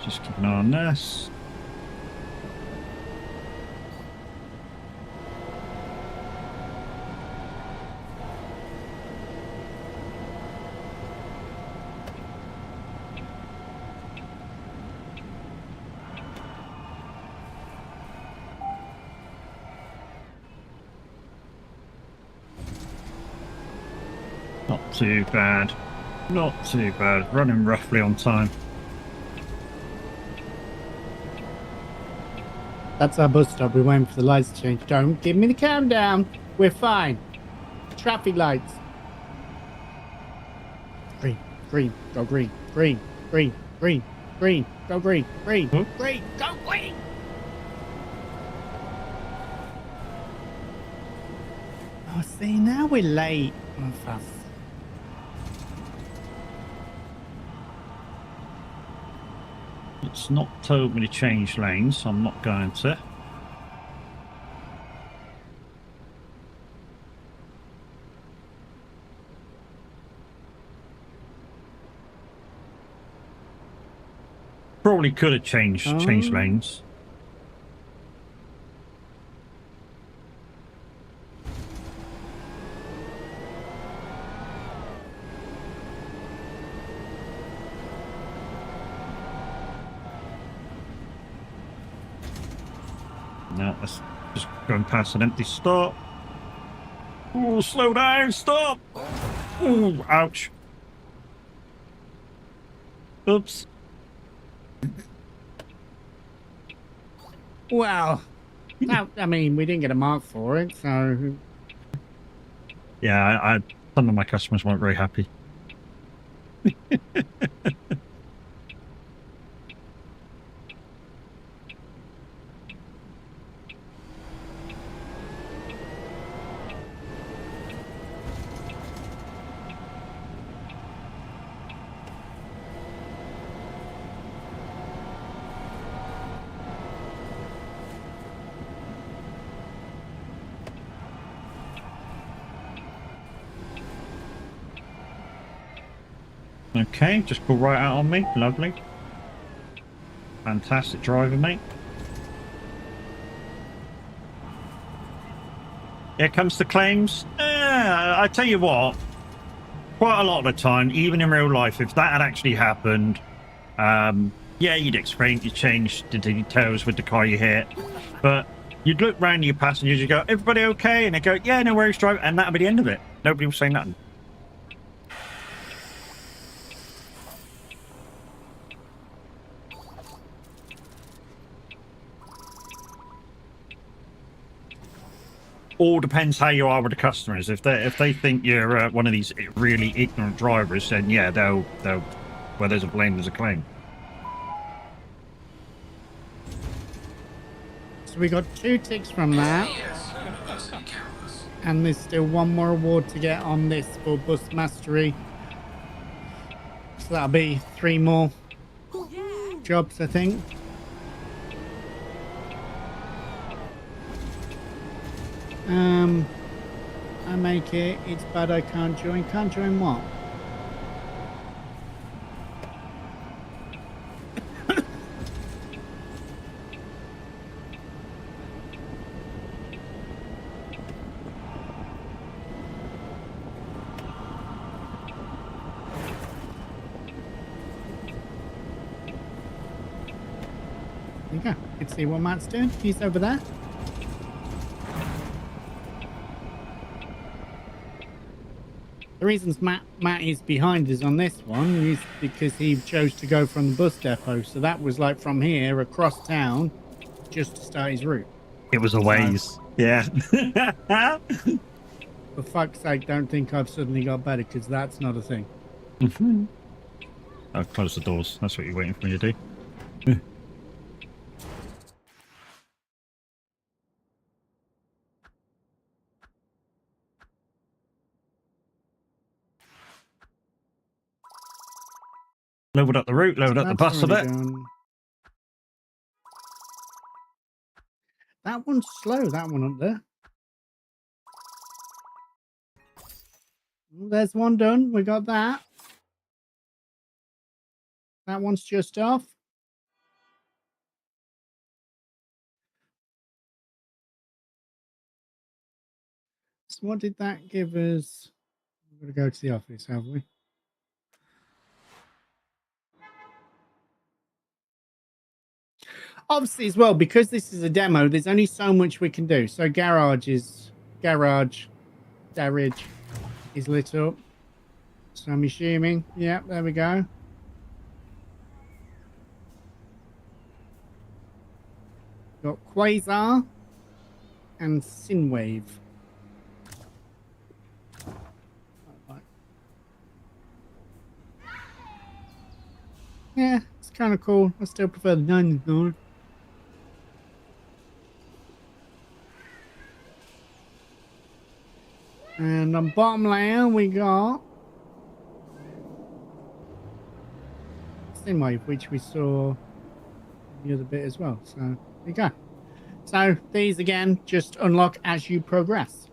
Speaker 1: Just keep an eye on this. Not too bad. Not too bad. Running roughly on time.
Speaker 2: That's our bus stop. We're waiting for the lights to change. Don't give me the countdown. We're fine. Traffic lights. Green, green, go green, green, green, green, green, go green, green, green, go green. Oh, see, now we're late. Oh, fuck.
Speaker 1: It's not told me to change lanes, so I'm not going to. Probably could have changed lanes. No, that's just going past an empty stop. Oh, slow down, stop! Oh, ouch. Oops.
Speaker 2: Well, I mean, we didn't get a mark for it, so...
Speaker 1: Yeah, some of my customers weren't very happy. Okay, just pull right out on me. Lovely. Fantastic driver, mate. Here comes the claims. I tell you what, quite a lot of the time, even in real life, if that had actually happened, yeah, you'd explain, you change the details with the car you hit, but you'd look round your passengers, you go, everybody okay? And they go, yeah, no worries, driver, and that'll be the end of it. Nobody will say nothing. All depends how you are with the customers. If they think you're one of these really ignorant drivers, then yeah, they'll where there's a blame, there's a claim.
Speaker 2: So we got 2 ticks from that.
Speaker 7: Yes, university campus.
Speaker 2: And there's still 1 more award to get on this for bus mastery. So that'll be 3 more jobs, I think. I make it. It's bad I can't join. Can't join what? There you go. You can see what Matt's doing. He's over there. The reasons Matt is behind us on this one is because he chose to go from the bus depot. So that was like from here across town just to start his route.
Speaker 1: It was a ways. Yeah.
Speaker 2: For fuck's sake, don't think I've suddenly got better, because that's not a thing.
Speaker 1: I'll close the doors. That's what you're waiting for me to do. Load up the route, load up the bus a bit.
Speaker 2: That one's slow, that one up there. There's one done. We got that. That one's just off. So what did that give us? We're going to go to the office, have we? Obviously, as well, because this is a demo, there's only so much we can do. So garage is lit up. So I'm assuming, yeah, there we go. Got Quasar and Synwave. Yeah, it's kind of cool. I still prefer the 99. And on bottom layer, we got Synwave, which we saw the other bit as well. So there you go. So these again just unlock as you progress.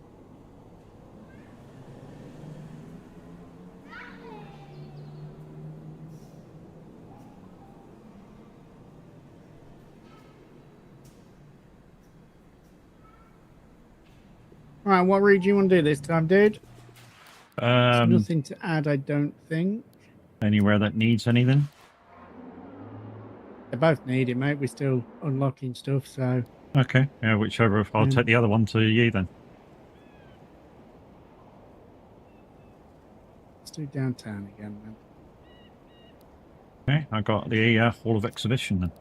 Speaker 2: All right, what route do you want to do this time, dude? Nothing to add, I don't think.
Speaker 1: Anywhere that needs anything.
Speaker 2: They both need it, mate. We're still unlocking stuff, so
Speaker 1: Okay, yeah, whichever. I'll take the other one to you then.
Speaker 2: let's do downtown again, man.
Speaker 1: Okay, I got the Hall of Exhibition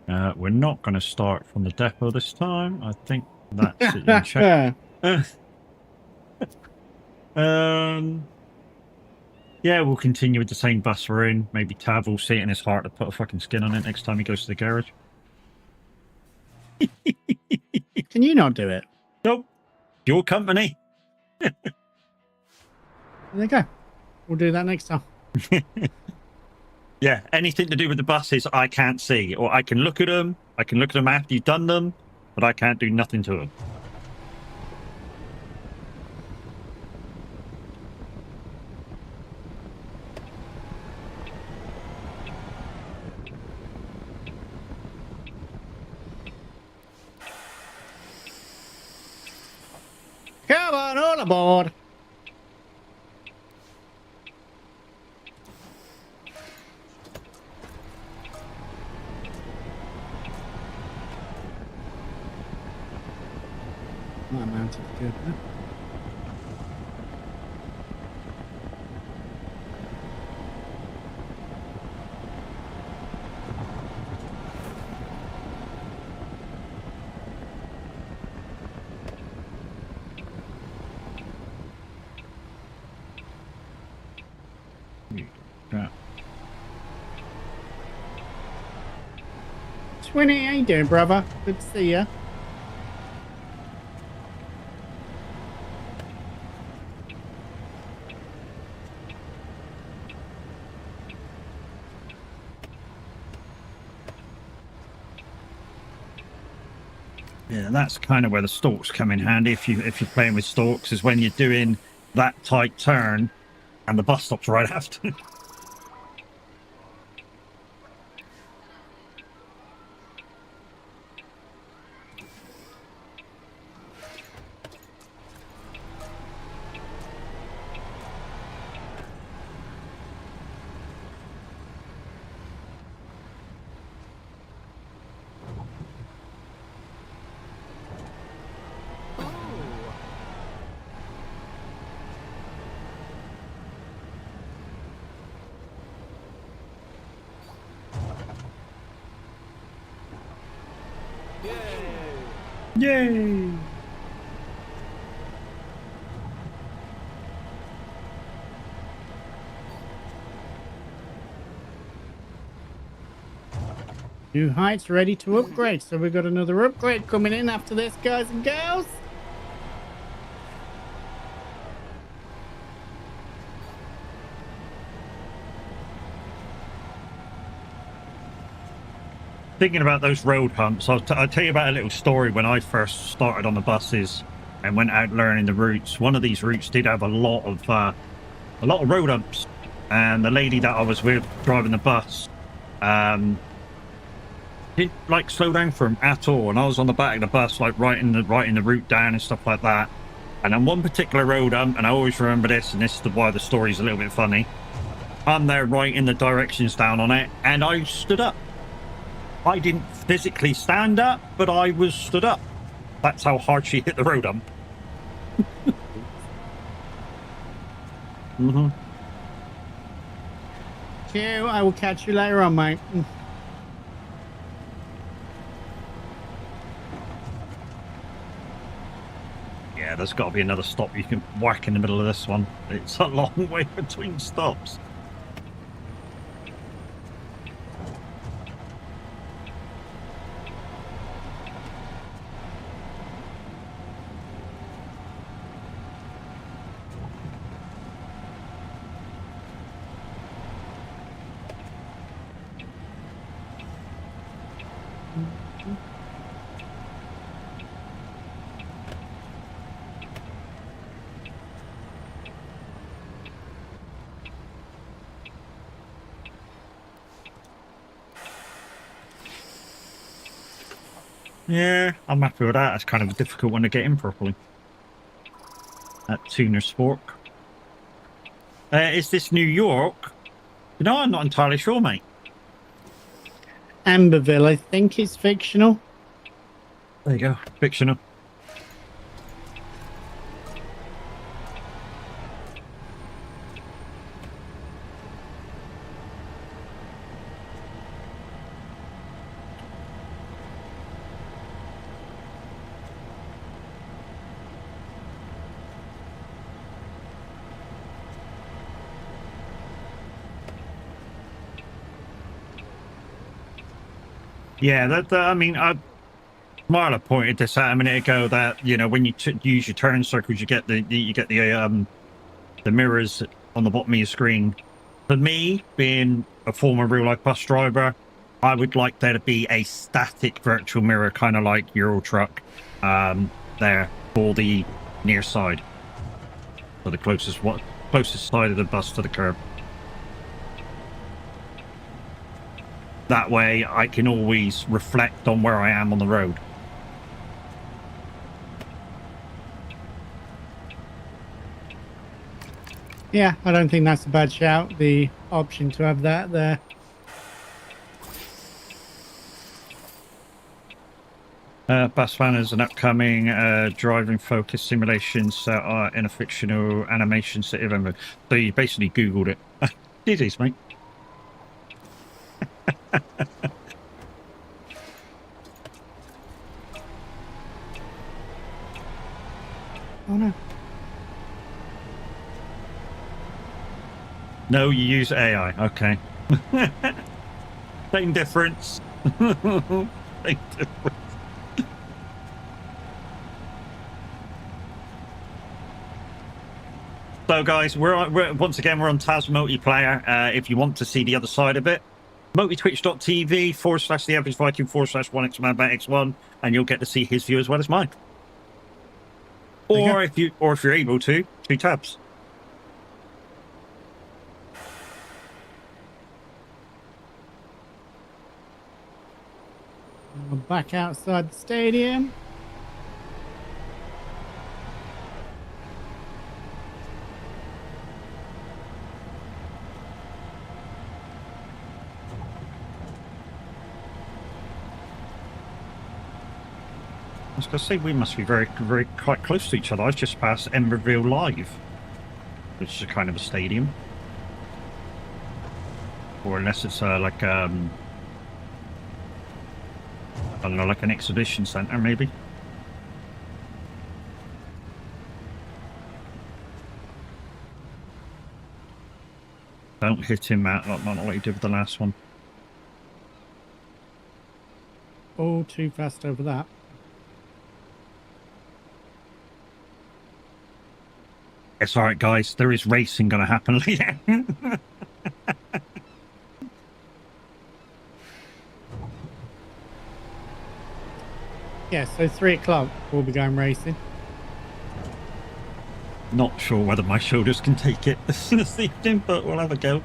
Speaker 1: then. We're not going to start from the depot this time. I think that's it in check. Yeah, we'll continue with the same bus we're in. Maybe Tav will see it in his heart to put a fucking skin on it next time he goes to the garage.
Speaker 2: Can you not do it?
Speaker 1: Nope. Your company.
Speaker 2: There you go. We'll do that next time.
Speaker 1: Yeah, anything to do with the buses I can't see. Or I can look at them. I can look at them after you've done them. But I can't do nothing to them.
Speaker 2: Come on, all aboard. My mountain's good, huh?
Speaker 1: Yeah.
Speaker 2: Twinny, how you doing, brother? Good to see you.
Speaker 1: Yeah, that's kind of where the stalks come in handy if you're playing with stalks, is when you're doing that tight turn and the bus stops right after. Yay!
Speaker 2: New heights ready to upgrade. So we've got another upgrade coming in after this, guys and girls.
Speaker 1: Thinking about those road humps, I'll tell you about a little story. When I first started on the buses and went out learning the routes, one of these routes did have a lot of road humps, and the lady that I was with driving the bus didn't like slow down for him at all, and I was on the back of the bus like writing the route down and stuff like that. And on one particular road hump, and I always remember this, and this is why the story's a little bit funny, I'm there writing the directions down on it, and I stood up. I didn't physically stand up, but I was stood up. That's how hard she hit the road hump. Mm-hmm.
Speaker 2: Q, I will catch you later on, mate.
Speaker 1: Yeah, there's got to be another stop you can whack in the middle of this one. It's a long way between stops. Yeah, I'm happy with that. It's kind of a difficult one to get in properly. At Tuner Spork. Is this New York? No, I'm not entirely sure, mate.
Speaker 2: Amberville, I think, is fictional.
Speaker 1: There you go. Fictional. Yeah, I mean, Marla pointed this out a minute ago that, you know, when you use your turn circles, you get the mirrors on the bottom of your screen. For me, being a former real life bus driver, I would like there to be a static virtual mirror, kind of like Euro Truck, there for the near side, for the closest side of the bus to the curb. That way, I can always reflect on where I am on the road.
Speaker 2: Yeah, I don't think that's a bad shout. The option to have that there.
Speaker 1: Busman is an upcoming driving focus simulation set in a fictional animation city of Emma. So you basically Googled it. GG's, mate.
Speaker 2: Oh no.
Speaker 1: No, you use AI. Okay. Same difference. Same difference. So, guys, we're once again we're on Taz multiplayer. If you want to see the other side of it, multitwitch.tv/the average Viking /1xmanbax1, and you'll get to see his view as well as mine. Or if you're able to, 2 tabs.
Speaker 2: We're back outside the stadium.
Speaker 1: I was going to say we must be very, very quite close to each other. I've just passed Emberville Live, which is a kind of a stadium, or unless it's like I don't know, like an exhibition centre maybe. Don't hit him, Matt. Not like you did with the last one.
Speaker 2: Oh, too fast over that.
Speaker 1: It's all right, guys. There is racing going to happen later.
Speaker 2: Yeah, so 3 o'clock we'll be going racing.
Speaker 1: Not sure whether my shoulders can take it this evening, but we'll have a go.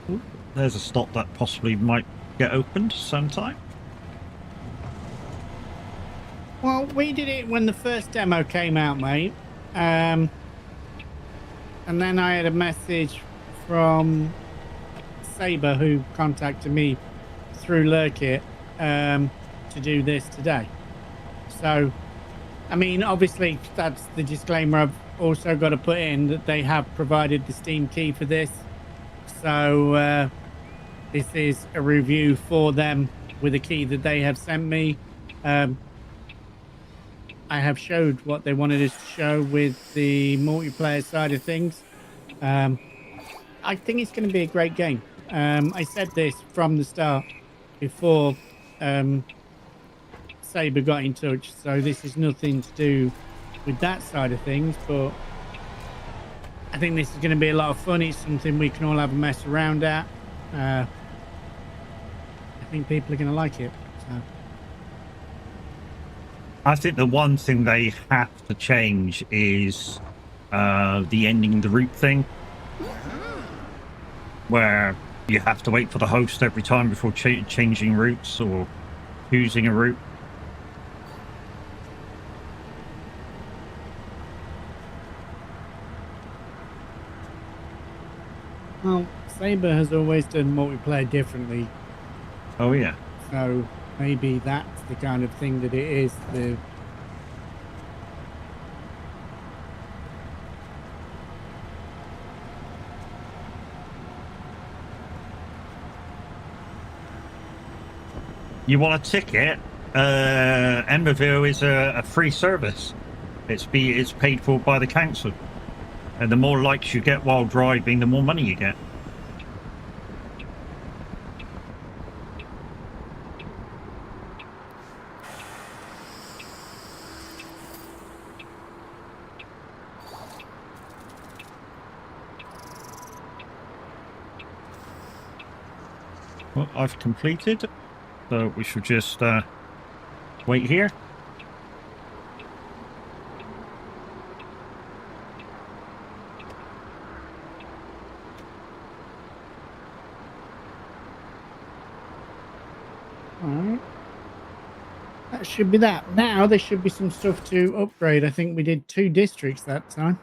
Speaker 1: Ooh, there's a stop that possibly might get opened sometime.
Speaker 2: Well, we did it when the first demo came out, mate. And then I had a message from Saber, who contacted me through Lurkit to do this today. So, I mean, obviously, that's the disclaimer I've also got to put in, that they have provided the Steam key for this. So, this is a review for them with a key that they have sent me. I have showed what they wanted us to show with the multiplayer side of things. I think it's going to be a great game. I said this from the start before Saber got in touch, so this is nothing to do with that side of things, but I think this is going to be a lot of fun. It's something we can all have a mess around at. I think people are going to like it. So.
Speaker 1: I think the one thing they have to change is the ending the route thing, where you have to wait for the host every time before changing routes, or choosing a route.
Speaker 2: Well, Saber has always done multiplayer differently,
Speaker 1: Oh yeah.
Speaker 2: so maybe that's the kind of thing that it is.
Speaker 1: You want a ticket? Emberville is a free service. It's paid for by the council, and the more likes you get while driving, the more money you get. Well, I've completed, so we should just wait here.
Speaker 2: All right. That should be that. Now there should be some stuff to upgrade. I think we did 2 districts that time.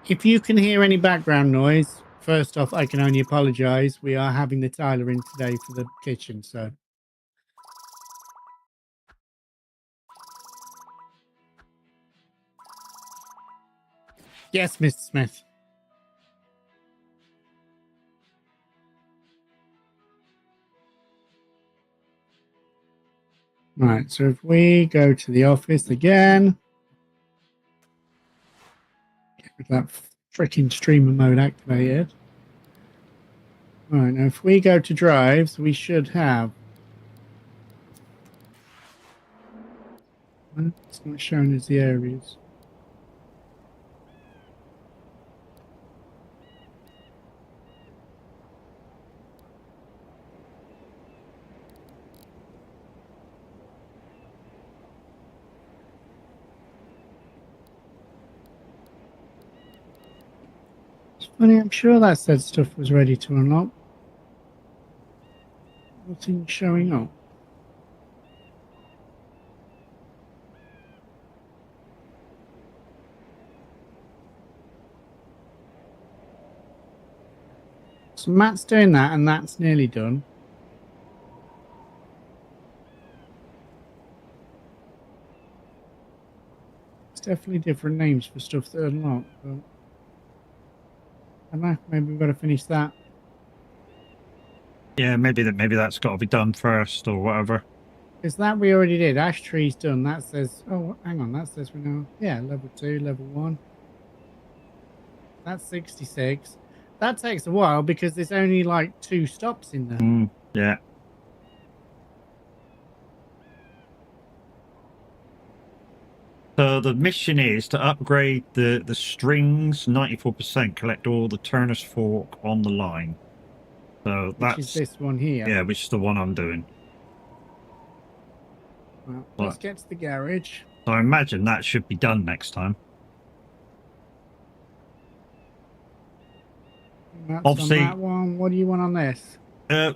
Speaker 2: If you can hear any background noise, first off, I can only apologize. We are having the Tyler in today for the kitchen, so. Yes, Mr. Smith. Right, so if we go to the office again, get that freaking streamer mode activated. Right, now if we go to drives, we should have. It's not showing us the areas. It's funny, I'm sure that said stuff was ready to unlock. Nothing showing up. So Matt's doing that, and that's nearly done. It's definitely different names for stuff that unlock, but I don't know, maybe we've got to finish that.
Speaker 1: Yeah, maybe that's got to be done first or whatever.
Speaker 2: Is that we already did? Ash tree's done. That says, oh, hang on, that says we know. Yeah, level 2, level 1. That's 66. That takes a while because there's only like 2 stops in there.
Speaker 1: Yeah. So the mission is to upgrade the strings 94%, collect all the Turner's Fork on the line. So
Speaker 2: Which is this one here.
Speaker 1: Yeah, which is the one I'm doing.
Speaker 2: Well, let's get to the garage.
Speaker 1: So I imagine that should be done next time.
Speaker 2: That's
Speaker 1: Obviously,
Speaker 2: on that one. What do you want on this?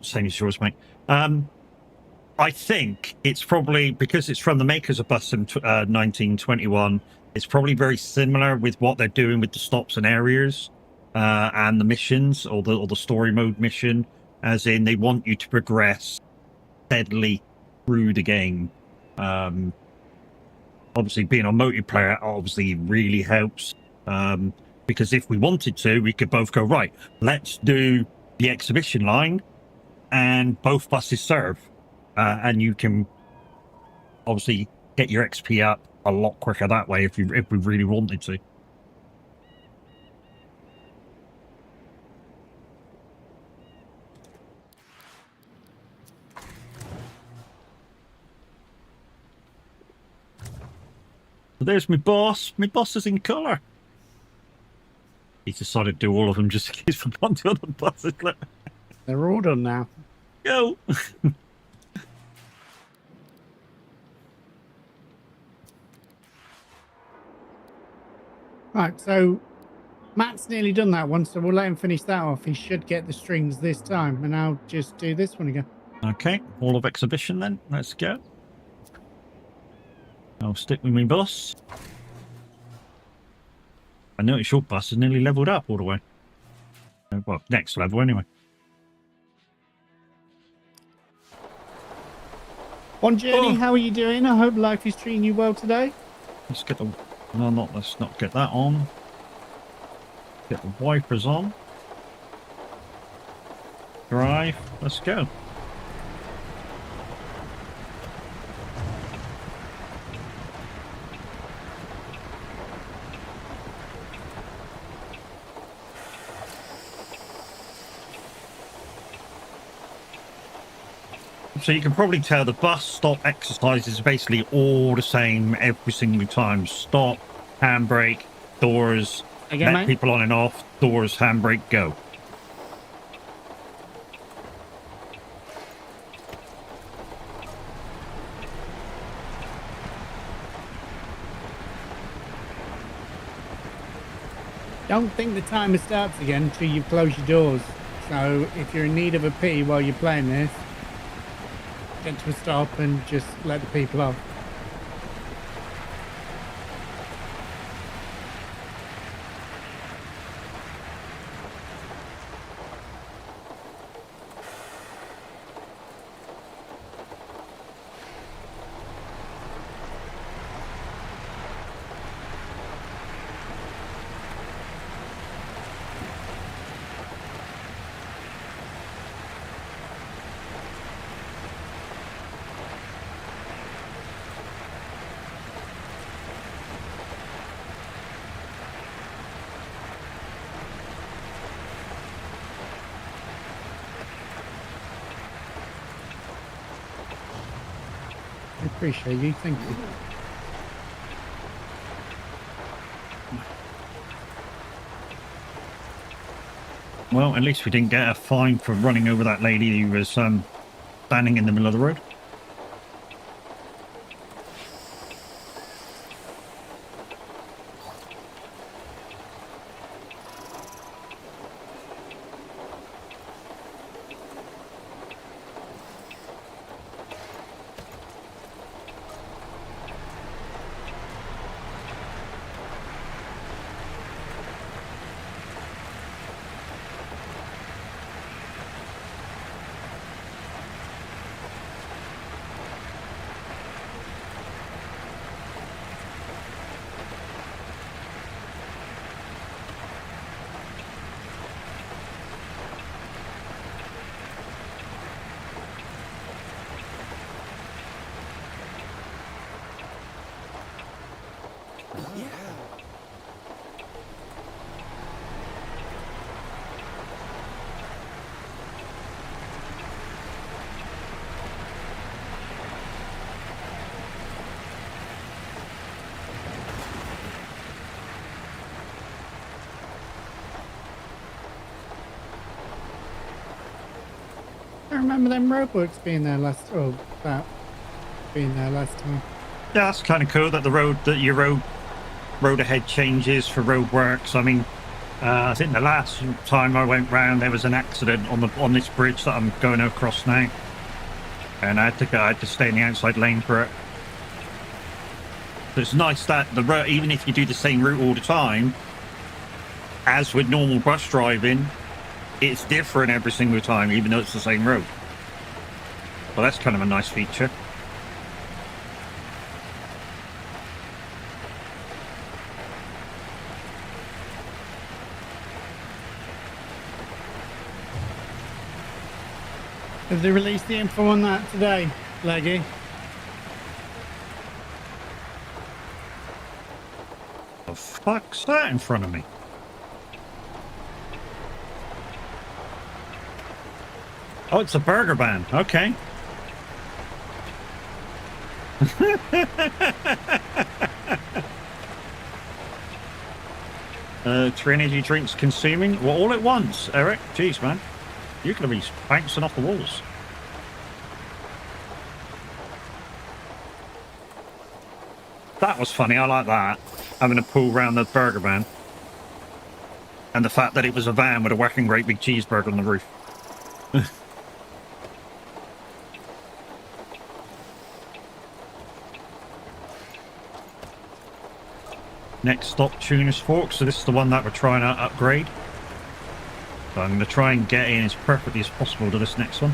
Speaker 1: Same as yours, mate. I think it's probably because it's from the makers of Bus Sim 1921. It's probably very similar with what they're doing with the stops and areas and the missions or the story mode mission, as in they want you to progress steadily through the game. Obviously, being on multiplayer obviously really helps because if we wanted to, we could both go, right, let's do the exhibition line and both buses serve. And you can obviously get your XP up a lot quicker that way if we really wanted to. So there's my boss. My boss is in colour. He decided to do all of them just in case we want to other buses.
Speaker 2: They're all done now.
Speaker 1: Go.
Speaker 2: Right, so Matt's nearly done that one, so we'll let him finish that off. He should get the strings this time, and I'll just do this one again.
Speaker 1: Okay, all of exhibition then. Let's go. I'll stick with my bus. I noticed your bus is nearly leveled up all the way. Well, next level anyway.
Speaker 2: On Journey,
Speaker 1: Oh.
Speaker 2: how are you doing? I hope life is treating you well today.
Speaker 1: Let's get the... No, not... Let's not get that on. Get the wipers on. Drive. Let's go. So you can probably tell the bus stop exercises are basically all the same every single time. Stop, handbrake, doors,
Speaker 2: Again,
Speaker 1: let
Speaker 2: mate.
Speaker 1: people on and off, doors, handbrake, go.
Speaker 2: Don't think the timer starts again until you close your doors. So if you're in need of a pee while you're playing this, get to a stop and just let the people off. I appreciate you. Thank you.
Speaker 1: Well, at least we didn't get a fine for running over that lady who was standing in the middle of the road.
Speaker 2: I remember them roadworks being there last. Oh, that being there last time.
Speaker 1: Yeah, that's kind of cool that your road ahead changes for road works. I mean, I think the last time I went round there was an accident on this bridge that I'm going across now, and I had to stay in the outside lane for it. So it's nice that the road, even if you do the same route all the time, as with normal bus driving, it's different every single time, even though it's the same road. Well, that's kind of a nice feature.
Speaker 2: Have they released the info on that today, Leggy?
Speaker 1: The fuck's that in front of me? Oh, it's a burger ban. Okay. Three energy drinks consuming. Well, all at once, Eric. Jeez, man. You're going to be bouncing off the walls. That was funny. I like that. Having a pull around the burger ban. And the fact that it was a van with a whacking great big cheeseburger on the roof. Next stop, Tuner's Fork. So this is the one that we're trying to upgrade. So I'm going to try and get in as perfectly as possible to this next one.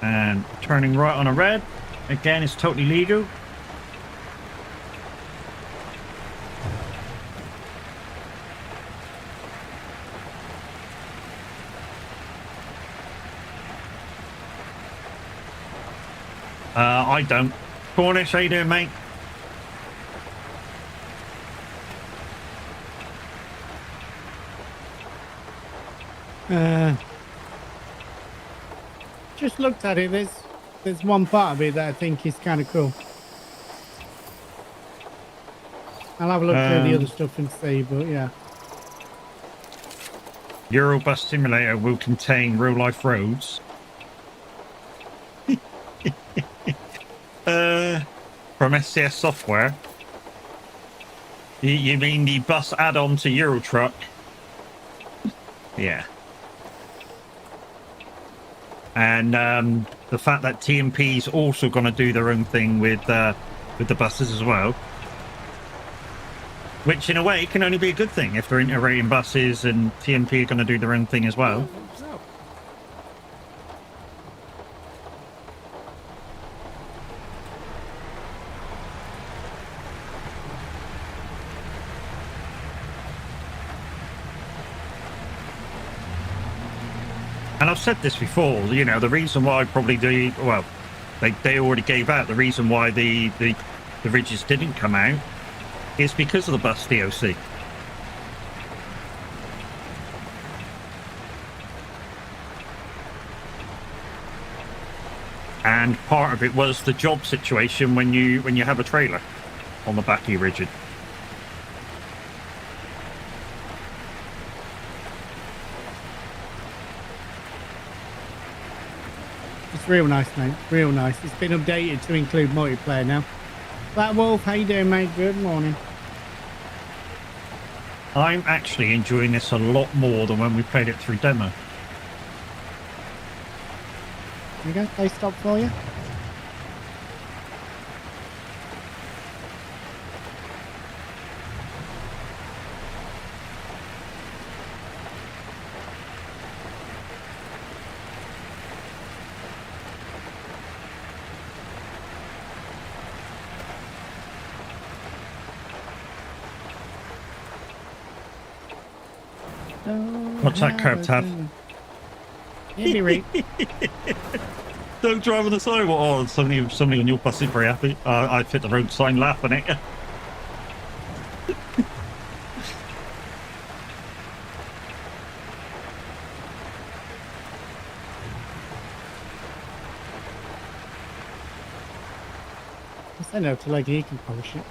Speaker 1: And turning right on a red. Again, it's totally legal. I don't. Cornish, how you doing, mate?
Speaker 2: Just looked at it. There's one part of it that I think is kind of cool. I'll have a look through the other stuff and see, but yeah.
Speaker 1: Eurobus Simulator will contain real-life roads. From SCS Software. You mean the bus add-on to Euro Truck? Yeah. And the fact that TMP's also going to do their own thing with the buses as well. Which, in a way, can only be a good thing if they're integrating buses and TMP are going to do their own thing as well. And I've said this before, you know, the reason why I probably do, well, they already gave out the reason why the ridges didn't come out is because of the bus DOC. And part of it was the job situation when you have a trailer on the back of your rigid.
Speaker 2: It's real nice, mate. Real nice. It's been updated to include multiplayer now. Black Wolf, how you doing, mate? Good morning.
Speaker 1: I'm actually enjoying this a lot more than when we played it through demo.
Speaker 2: There you go. Play stop for you.
Speaker 1: What's that curb tab?
Speaker 2: Maybe right.
Speaker 1: Don't drive on the sidewalk. Oh, somebody on your bus is very happy. I fit the road sign laughing at you.
Speaker 2: I send out to like he can polish it.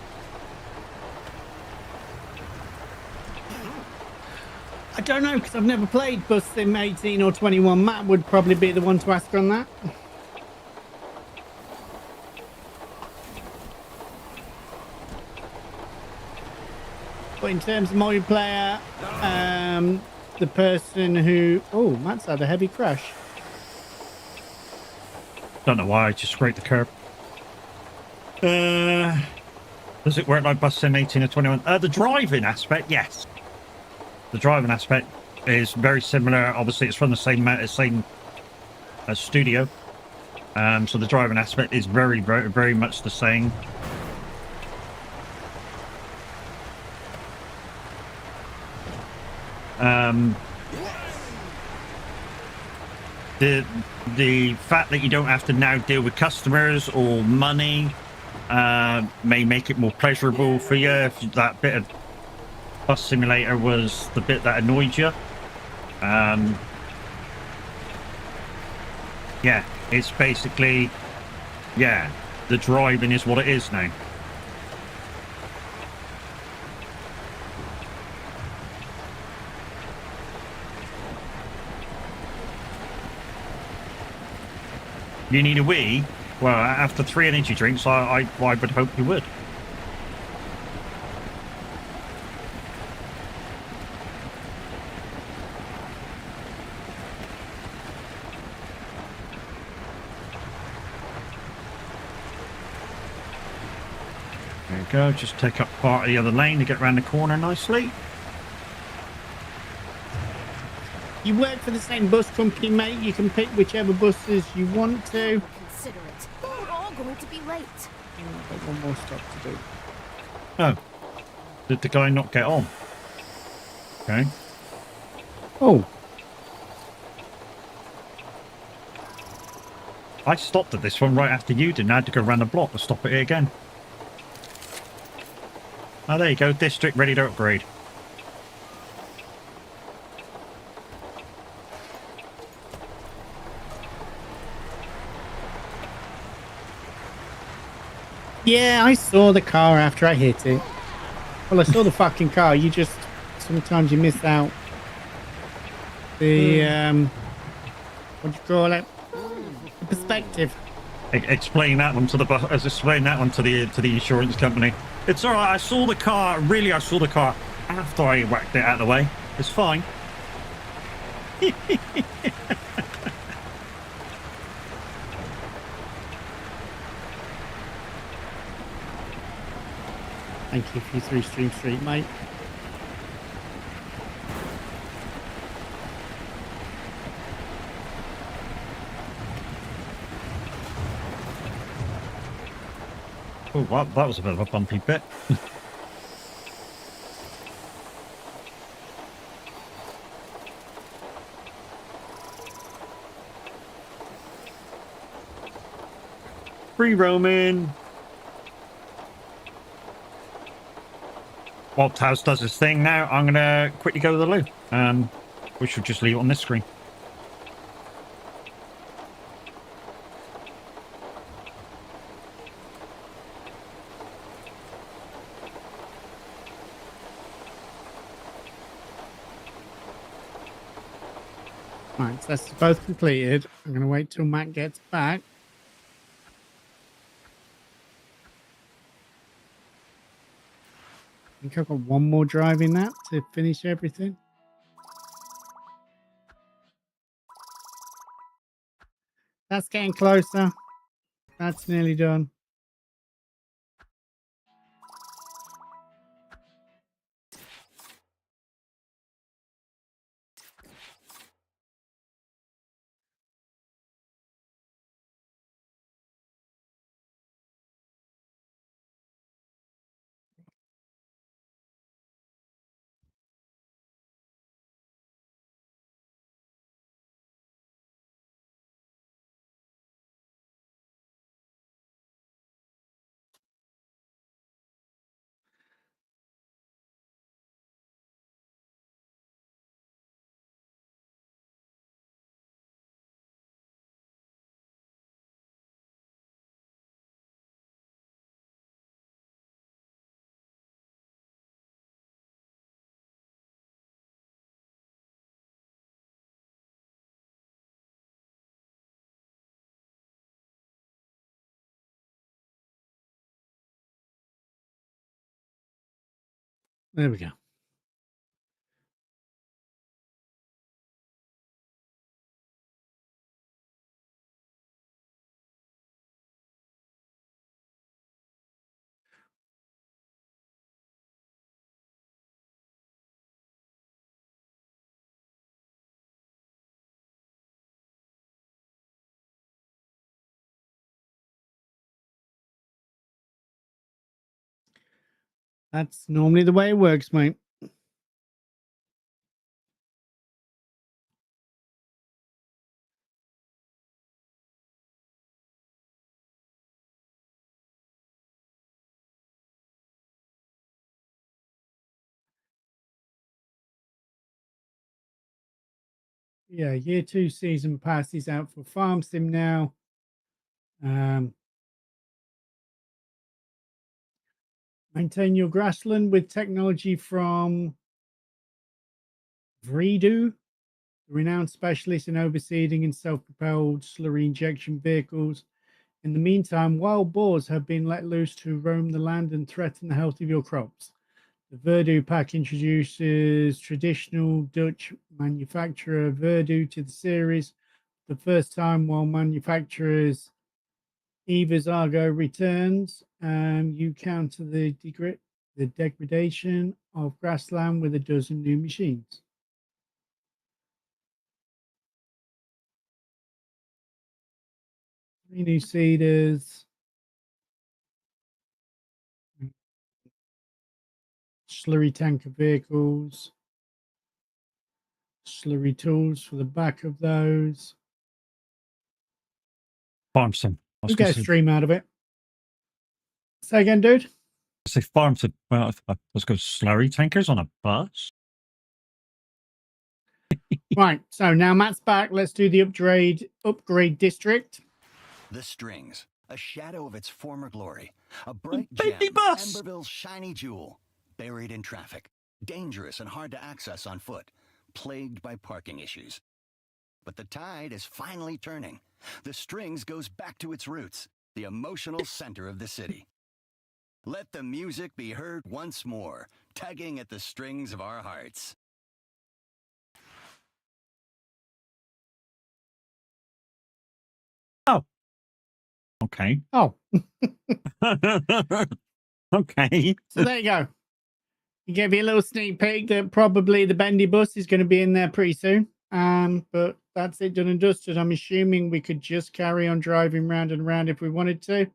Speaker 2: I don't know because I've never played Bus Sim 18 or 21. Matt would probably be the one to ask on that. But in terms of multiplayer, the person who... Oh, Matt's had a heavy crash.
Speaker 1: Don't know why, I just scraped the curb. Does it work like Bus Sim 18 or 21? The driving aspect, yes. The driving aspect is very similar. Obviously, it's from the same studio. So the driving aspect is very, very, very much the same. The fact that you don't have to now deal with customers or money may make it more pleasurable for you. If that bit of Bus Simulator was the bit that annoyed you. Yeah, it's basically, yeah, the driving is what it is now. You need a Wii? Well, after 3 energy drinks, I would hope you would. There you go. Just take up part of the other lane to get around the corner nicely.
Speaker 2: You work for the same bus company, mate. You can pick whichever buses you want to.
Speaker 8: Consider it. We're all going to be late.
Speaker 2: Got one more stop to do.
Speaker 1: Oh. Did the guy not get on? Okay.
Speaker 2: Oh,
Speaker 1: I stopped at this one right after you did, and I had to go around the block to stop it again. Oh, there you go. District ready to upgrade.
Speaker 2: yeah, I saw the car after I hit it. Well, I saw the fucking car. You just sometimes you miss out the what do you call it? The perspective.
Speaker 1: Explain that one to the explain that one to the insurance company. It's all right. I saw the car. Really, I saw the car after I whacked it out of the way. It's fine.
Speaker 2: Thank you for your 3 Stream Street, mate.
Speaker 1: Oh, well, that was a bit of a bumpy bit. Free roaming. While Taz does his thing now, I'm going to quickly go to the loo. We should just leave it on this screen.
Speaker 2: Right, so that's both completed. I'm going to wait till Matt gets back. I think I've got one more drive in that to finish everything. That's getting closer. That's nearly done. There we go. That's normally the way it works, mate. Yeah, year 2 season pass is out for Farm Sim now. Maintain your grassland with technology from Vreedu, renowned specialist in overseeding and self-propelled slurry injection vehicles. In the meantime, wild boars have been let loose to roam the land and threaten the health of your crops. The Verdue pack introduces traditional Dutch manufacturer Verdue to the series. The first time while manufacturers Eva's Argo returns, you counter the degradation of grassland with a dozen new machines. 3 new seeders. Slurry tanker vehicles. Slurry tools for the back of those.
Speaker 1: Farm sim. I was
Speaker 2: We'll
Speaker 1: going
Speaker 2: get
Speaker 1: to
Speaker 2: a stream out of it. Say again, dude.
Speaker 1: say farm sim. Well, let's go slurry tankers on a bus.
Speaker 2: Right, so now Matt's back. Let's do the upgrade district.
Speaker 5: The Strings, a shadow of its former glory, a bright
Speaker 1: Baby
Speaker 5: gem,
Speaker 1: bus!
Speaker 5: Emberville's shiny jewel, buried in traffic, dangerous and hard to access on foot, plagued by parking issues. But the tide is finally turning. The Strings goes back to its roots, the emotional center of the city. Let the music be heard once more, tugging at the strings of our hearts.
Speaker 1: Oh. Okay.
Speaker 2: Oh,
Speaker 1: Okay.
Speaker 2: so there you go. You gave you a little sneak peek that probably the bendy bus is going to be in there pretty soon. But that's it done and dusted. I'm assuming we could just carry on driving round and round if we wanted to.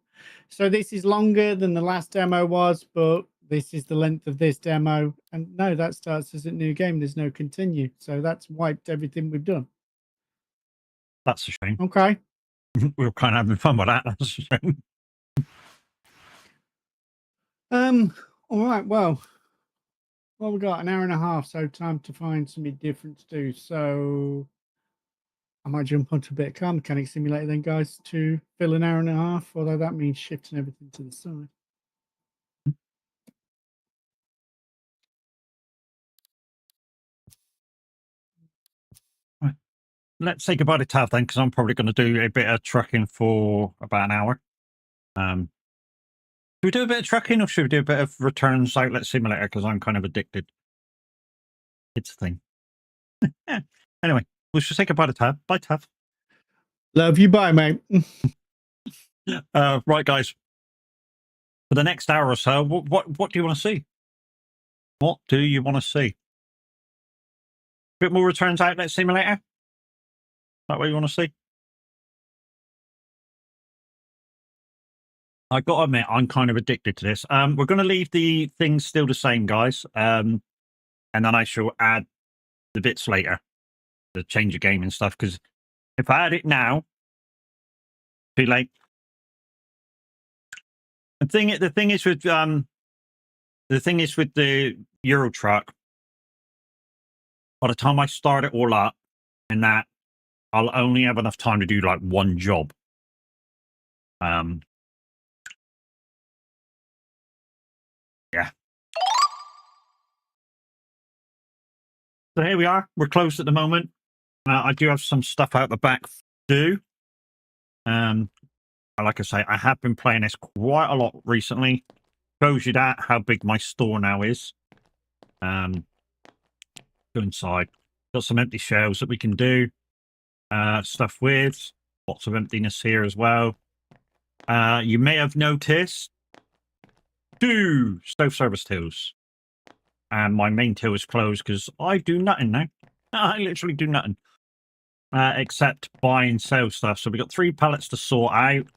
Speaker 2: So this is longer than the last demo was, but this is the length of this demo. And no, that starts as a new game. There's no continue. So that's wiped everything we've done.
Speaker 1: That's a shame.
Speaker 2: Okay.
Speaker 1: We were kind of having fun with that. That's a shame.
Speaker 2: All right. Well, we got an hour and a half, so time to find something different to do. So I might jump onto a bit of Car Mechanic Simulator then, guys, to fill an hour and a half, although that means shifting everything to the side.
Speaker 1: Right. Let's say goodbye to Tav then, because I'm probably going to do a bit of trucking for about an hour. Should we do a bit of trucking or should we do a bit of Returns Outlet Simulator? Because I'm kind of addicted. It's a thing. Yeah. Anyway, we should say goodbye to Tav. Bye, Tav.
Speaker 2: Love you. Bye, mate.
Speaker 1: Right, guys. For the next hour or so, what do you want to see? What do you want to see? Bit more Returns Outlet Simulator? Is that what you want to see? I got to admit, I'm kind of addicted to this. We're going to leave the things still the same, guys. And then I shall add the bits later to change the game and stuff. Because if I add it now, too late. The thing is with the Euro truck. By the time I start it all up, and that I'll only have enough time to do like one job. Yeah. So here we are. We're closed at the moment. I do have some stuff out the back to do. Like I say, I have been playing this quite a lot recently. Shows you that how big my store now is. Go inside. Got some empty shelves that we can do stuff with. Lots of emptiness here as well. You may have noticed 2 stove service tills. And my main till is closed because I do nothing now. I literally do nothing. Except buy and sell stuff. So we've got 3 pallets to sort out.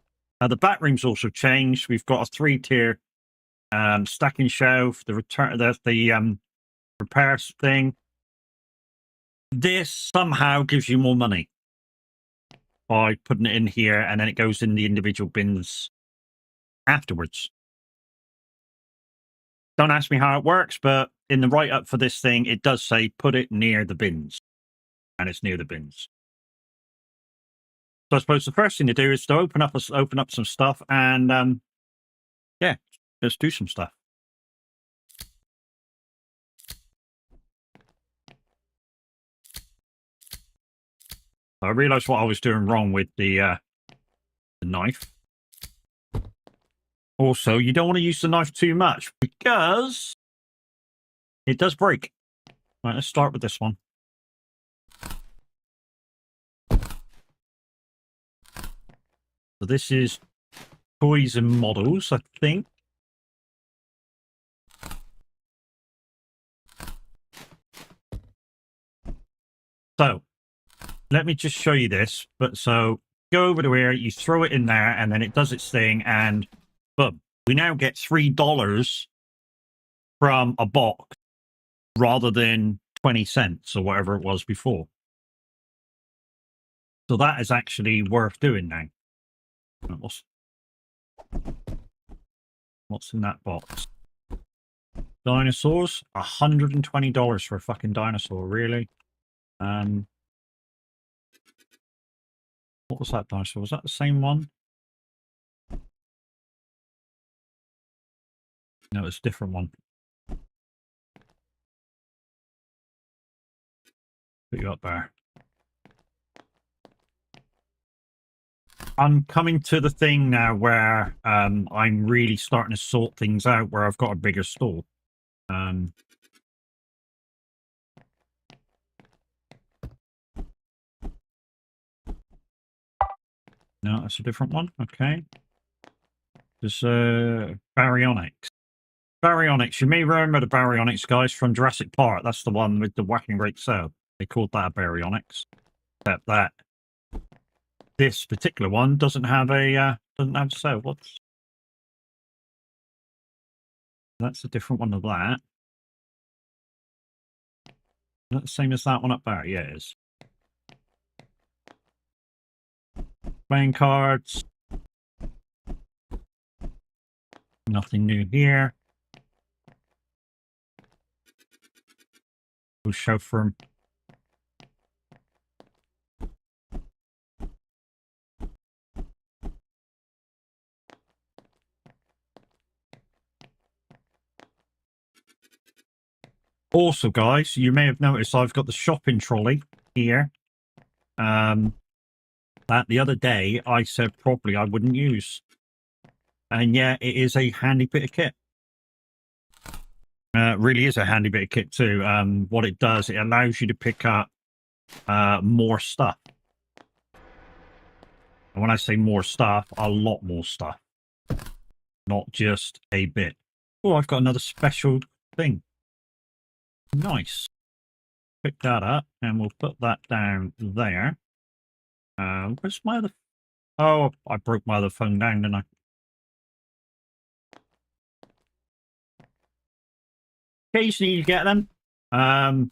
Speaker 1: The back room's also changed. We've got a 3-tier stacking shelf, the repair thing. This somehow gives you more money by putting it in here, and then it goes in the individual bins afterwards. Don't ask me how it works, but in the write-up for this thing, it does say put it near the bins, and it's near the bins. So I suppose the first thing to do is to open up some stuff, and yeah, let's do some stuff. I realised what I was doing wrong with the knife. Also, you don't want to use the knife too much because it does break. Right, let's start with this one. So this is toys and models, I think. So let me just show you this. But so go over to here, you throw it in there, and then it does its thing, and boom. We now get $3 from a box rather than 20 cents or whatever it was before. So that is actually worth doing now. What's in that box? Dinosaurs? $120 for a fucking dinosaur, really? What was that dinosaur? Was that the same one? No, it's a different one. Put you up there. I'm coming to the thing now where I'm really starting to sort things out where I've got a bigger store. No, that's a different one. Okay. There's Baryonyx. Baryonyx. You may remember the Baryonyx guys from Jurassic Park. That's the one with the whacking great cell. They called that a Baryonyx. Except that this particular one doesn't have a cell. What's that's a different one of that. Is that the same as that one up there? Yeah, it is. Playing cards. Nothing new here. We'll show from. Also, guys, you may have noticed I've got the shopping trolley here. That the other day I said probably I wouldn't use. And yeah, it is a handy bit of kit. Really is a handy bit of kit too. What it does, it allows you to pick up more stuff. And when I say more stuff, a lot more stuff. Not just a bit. Oh, I've got another special thing. Nice. Pick that up and we'll put that down there. Where's my other... Oh, I broke my other phone down, didn't I? Occasionally you get them. Put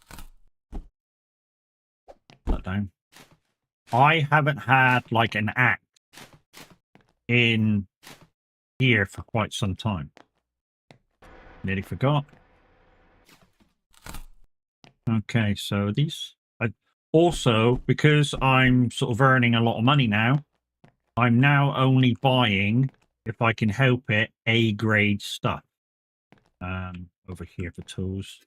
Speaker 1: that down. I haven't had like an act in here for quite some time. Nearly forgot. Okay, so these... Also, because I'm sort of earning a lot of money now, I'm now only buying, if I can help it, A-grade stuff. Over here for tools.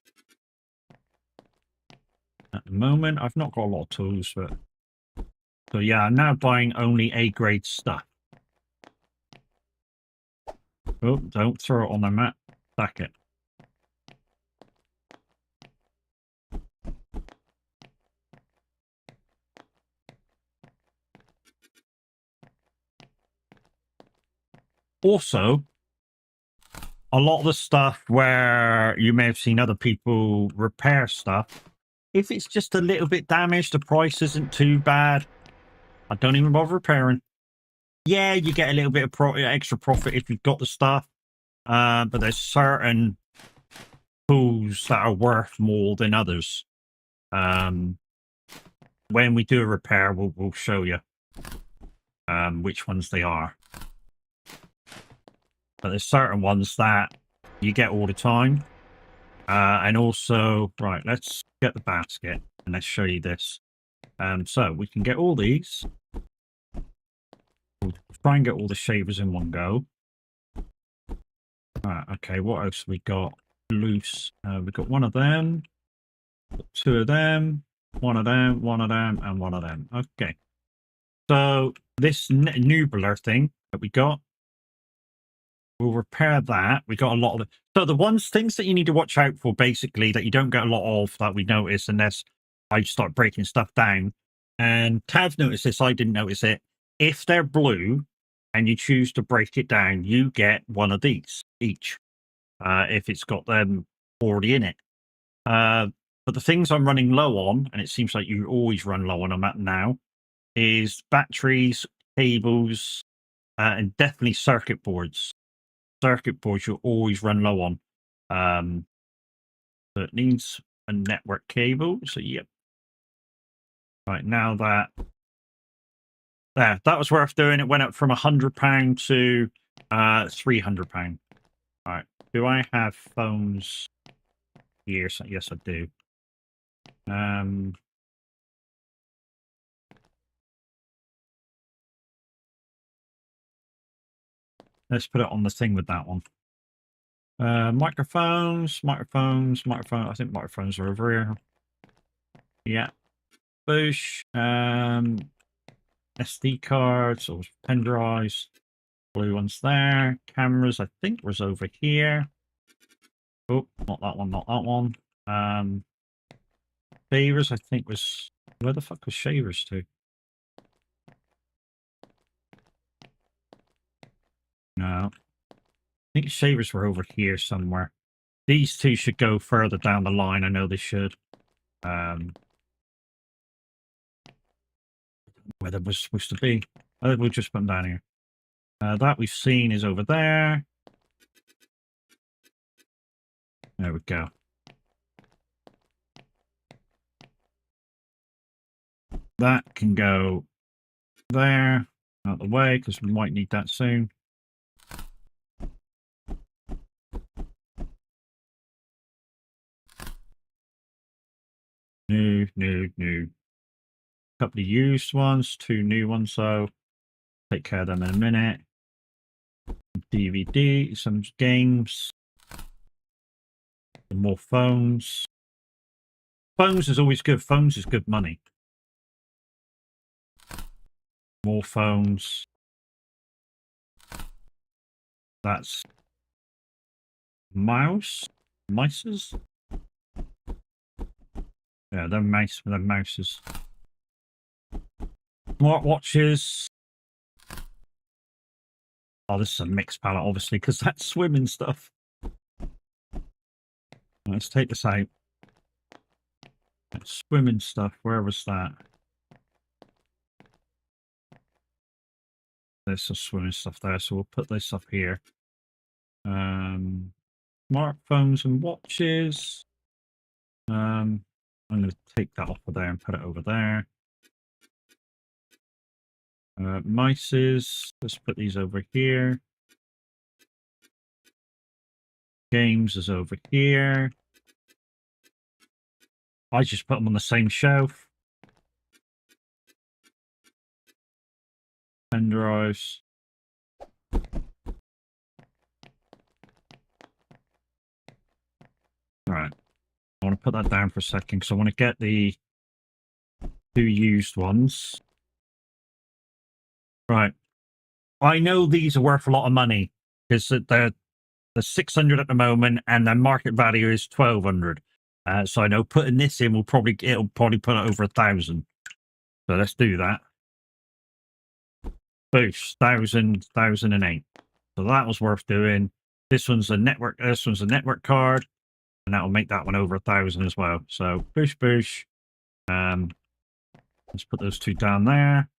Speaker 1: At the moment, I've not got a lot of tools, but... So yeah, I'm now buying only A-grade stuff. Oh, don't throw it on the mat. Stack it. Also, a lot of the stuff where you may have seen other people repair stuff, if it's just a little bit damaged, the price isn't too bad. I don't even bother repairing. Yeah, you get a little bit of extra profit if you've got the stuff. But there's certain tools that are worth more than others. When we do a repair, we'll show you which ones they are. But there's certain ones that you get all the time. And also, right, let's get the basket and let's show you this. So we can get all these. We'll try and get all the shavers in one go. Okay, what else have we got loose? We've got one of them, two of them, one of them, one of them, and one of them. Okay. So this Nubler thing that we got, we'll repair that. We got a lot of it. So the things that you need to watch out for, basically, that you don't get a lot of that we notice unless I start breaking stuff down. And Tav noticed this, I didn't notice it. If they're blue and you choose to break it down, you get one of these each. If it's got them already in it. But the things I'm running low on, and it seems like you always run low on them at now, is batteries, cables, and definitely circuit boards. Circuit boards you'll always run low on. So it needs a network cable. So yep. Right, now that was worth doing. It went up from £100 to £300. All right. Do I have phones here? So, yes, I do. Let's put it on the thing with that one. Microphones. I think microphones are over here. Yeah. Push. SD cards or pen drives. Blue ones there. Cameras, I think, was over here. Oh, not that one. Shavers, I think, was... Where the fuck was shavers to? No. I think shavers were over here somewhere. These two should go further down the line. I know they should. Where they was supposed to be. We'll just put them down here. That we've seen is over there. There we go. That can go there, out the way, because we might need that soon. New. Couple of used ones, 2 new ones, so take care of them in a minute. DVD, some games, some more phones. Phones is always good. Phones is good money. More phones. That's mices. Yeah, they're mouses. Smartwatches. Oh, this is a mixed palette, obviously, because that's swimming stuff. Let's take this out. That's swimming stuff. Where was that? There's some swimming stuff there, so we'll put this up here. Smartphones and watches. I'm going to take that off of there and put it over there. Mices. Let's put these over here. Games is over here. I just put them on the same shelf. Pen drives. Alright. I want to put that down for a second because I want to get the 2 used ones. Right. I know these are worth a lot of money because they're 600 at the moment and their market value is 1,200. So I know putting this in it'll probably put it over 1,000. So let's do that. Boost 1,008. So that was worth doing. This one's a network card, and that will make that one over 1,000 as well. So boosh. Let's put those 2 down there.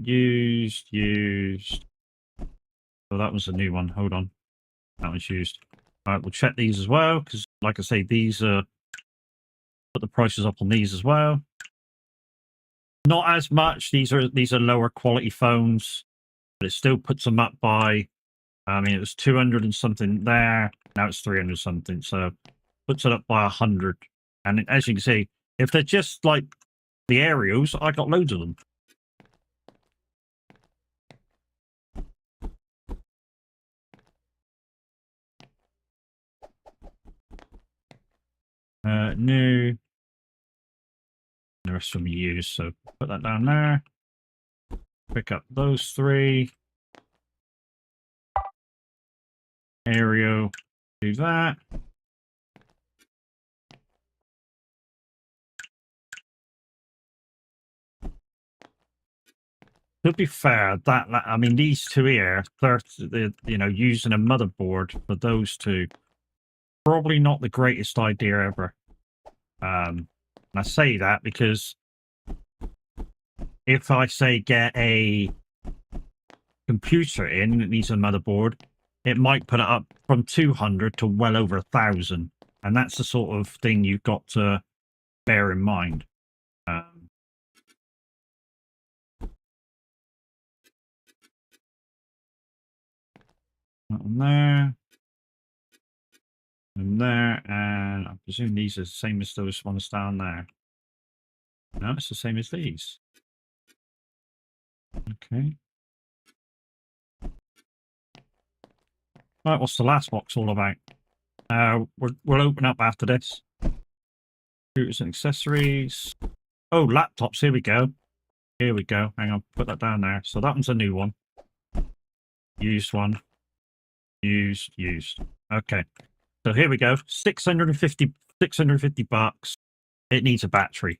Speaker 1: Used. Oh, that was a new one. Hold on. That was used. All right, we'll check these as well, because like I say, these are... Put the prices up on these as well. Not as much. These are lower quality phones, but it still puts them up by... I mean, it was 200 and something there. Now it's 300 something, so puts it up by 100. And as you can see, if they're just like the aerials, I got loads of them. New. The rest of them used, so put that down there. Pick up those 3. Aerial, do that. To be fair, I mean, these two here, using a motherboard for those two, probably not the greatest idea ever. And I say that because if I say get a computer in that needs a motherboard, it might put it up from 200 to well over 1,000, and that's the sort of thing you've got to bear in mind. That one there. And there, and I presume these are the same as those ones down there. No, it's the same as these. Okay. Right, what's the last box all about? We'll open up after this. Computers and accessories. Oh, laptops, here we go. Here we go. Hang on, put that down there. So that one's a new one. Used one. Used. Okay. So here we go. 650 bucks. It needs a battery.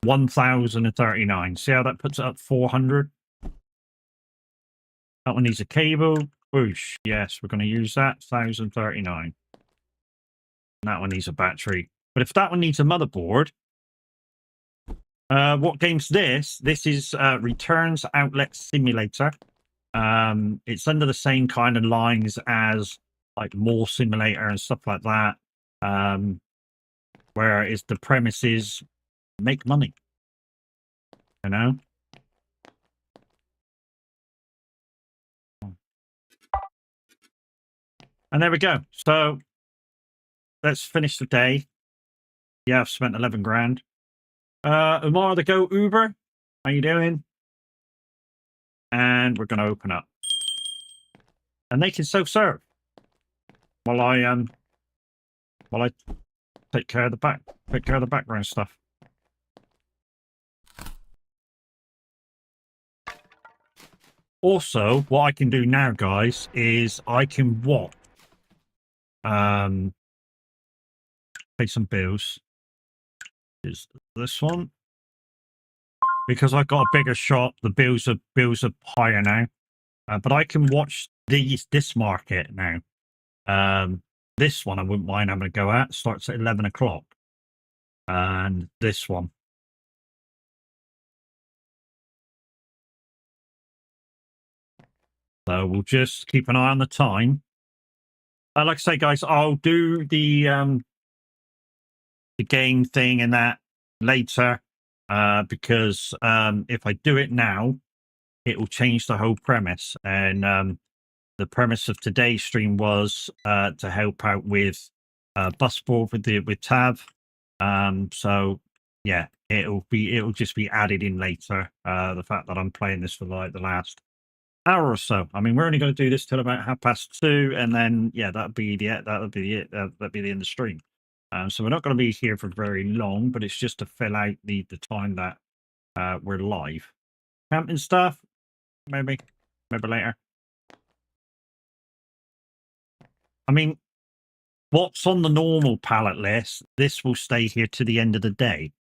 Speaker 1: 1,039. See how that puts it up 400? That one needs a cable. Whoosh. Yes, we're going to use that. 1,039. That one needs a battery. But if that one needs a motherboard, what game's this? This is Returns Outlet Simulator. It's under the same kind of lines as like Mall Simulator and stuff like that. Where it's the premise is make money. You know? And there we go. So let's finish the day. Yeah, I've spent 11 grand. Umar the Go Uber, how you doing? And we're going to open up. And they can self-serve while I take care of the background stuff. Also, what I can do now, guys, is I can watch pay some bills. Is this one? Because I got a bigger shop, the bills are higher now. But I can watch this market now. This one I wouldn't mind having a go at. Starts at 11 o'clock. And this one. So we'll just keep an eye on the time. Like I say, guys, I'll do the game thing and that later. Because if I do it now, it will change the whole premise. And the premise of today's stream was to help out with Busboard with Tav. So yeah, it'll just be added in later. The fact that I'm playing this for like the last hour or so. I mean, we're only going to do this till about 2:30, and then yeah, that'll be the end of the stream. So we're not going to be here for very long, but it's just to fill out the time that we're live. Camping stuff, maybe later. I mean, what's on the normal pallet list, this will stay here to the end of the day.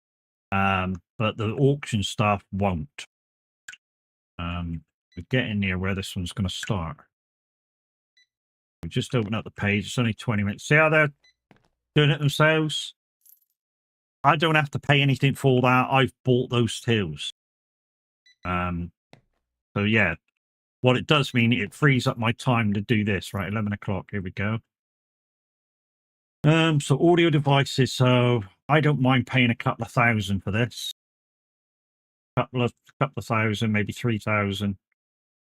Speaker 1: But the auction stuff won't. We're getting near where this one's going to start. We just open up the page. It's only 20 minutes. See how they're doing it themselves? I don't have to pay anything for that. I've bought those tills. So yeah, what it does mean, it frees up my time to do this. Right, 11 o'clock. Here we go. So audio devices. So I don't mind paying a couple of thousand for this. Couple of thousand, maybe 3,000.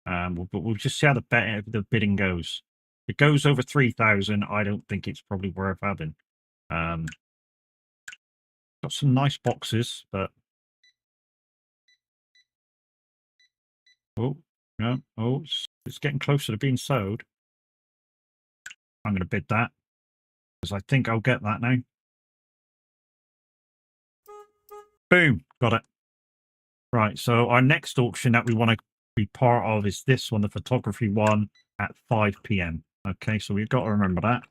Speaker 1: But we'll just see how the bidding goes. If it goes over 3,000, I don't think it's probably worth having. Got some nice boxes, but oh no, it's getting closer to being sold. I'm going to bid that because I think I'll get that now. Boom, got it. Right, so our next auction that we want to be part of is this one, the photography one, at 5 p.m. Okay, so we've got to remember that.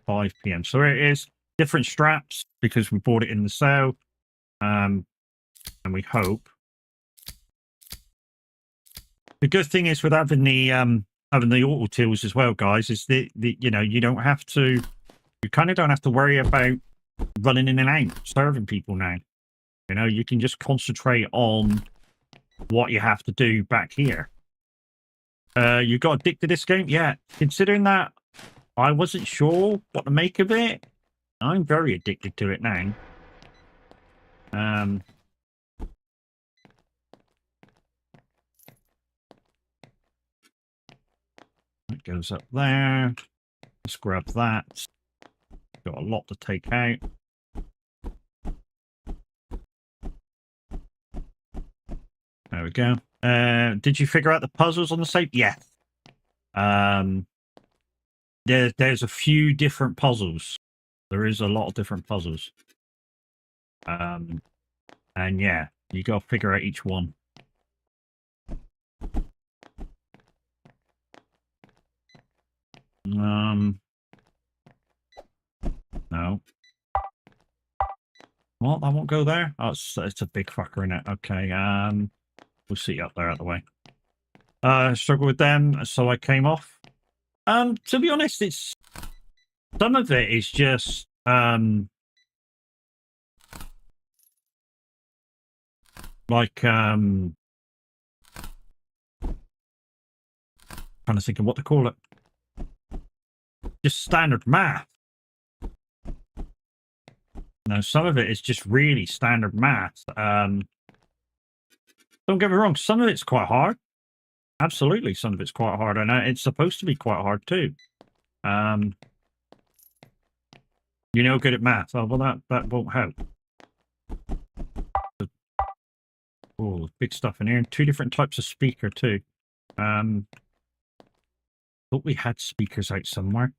Speaker 1: 5 p.m. So it is different straps because we bought it in the sale. And we hope. The good thing is with having the auto tills as well, guys, is that you know, you kind of don't have to worry about running in and out, serving people now. You know, you can just concentrate on what you have to do back here. You got addicted to this game? Yeah. Considering that I wasn't sure what to make of it, I'm very addicted to it now. It goes up there. Let's grab that. Got a lot to take out. There we go. Did you figure out the puzzles on the safe? Yes. There's a few different puzzles. There is a lot of different puzzles. And yeah, you got to figure out each one. No. Well, I won't go there. Oh, it's a big fucker in it. Okay. We'll see you up there out of the way. Struggle with them, so I came off. To be honest, it's some of it is just like trying to think of what to call it. Just standard math. No, some of it is just really standard math. Don't get me wrong, some of it's quite hard. Absolutely, some of it's quite hard, and it's supposed to be quite hard too. You're no good at math. Oh, well, that won't help. Oh, big stuff in here. And 2 different types of speaker too. Thought we had speakers out somewhere.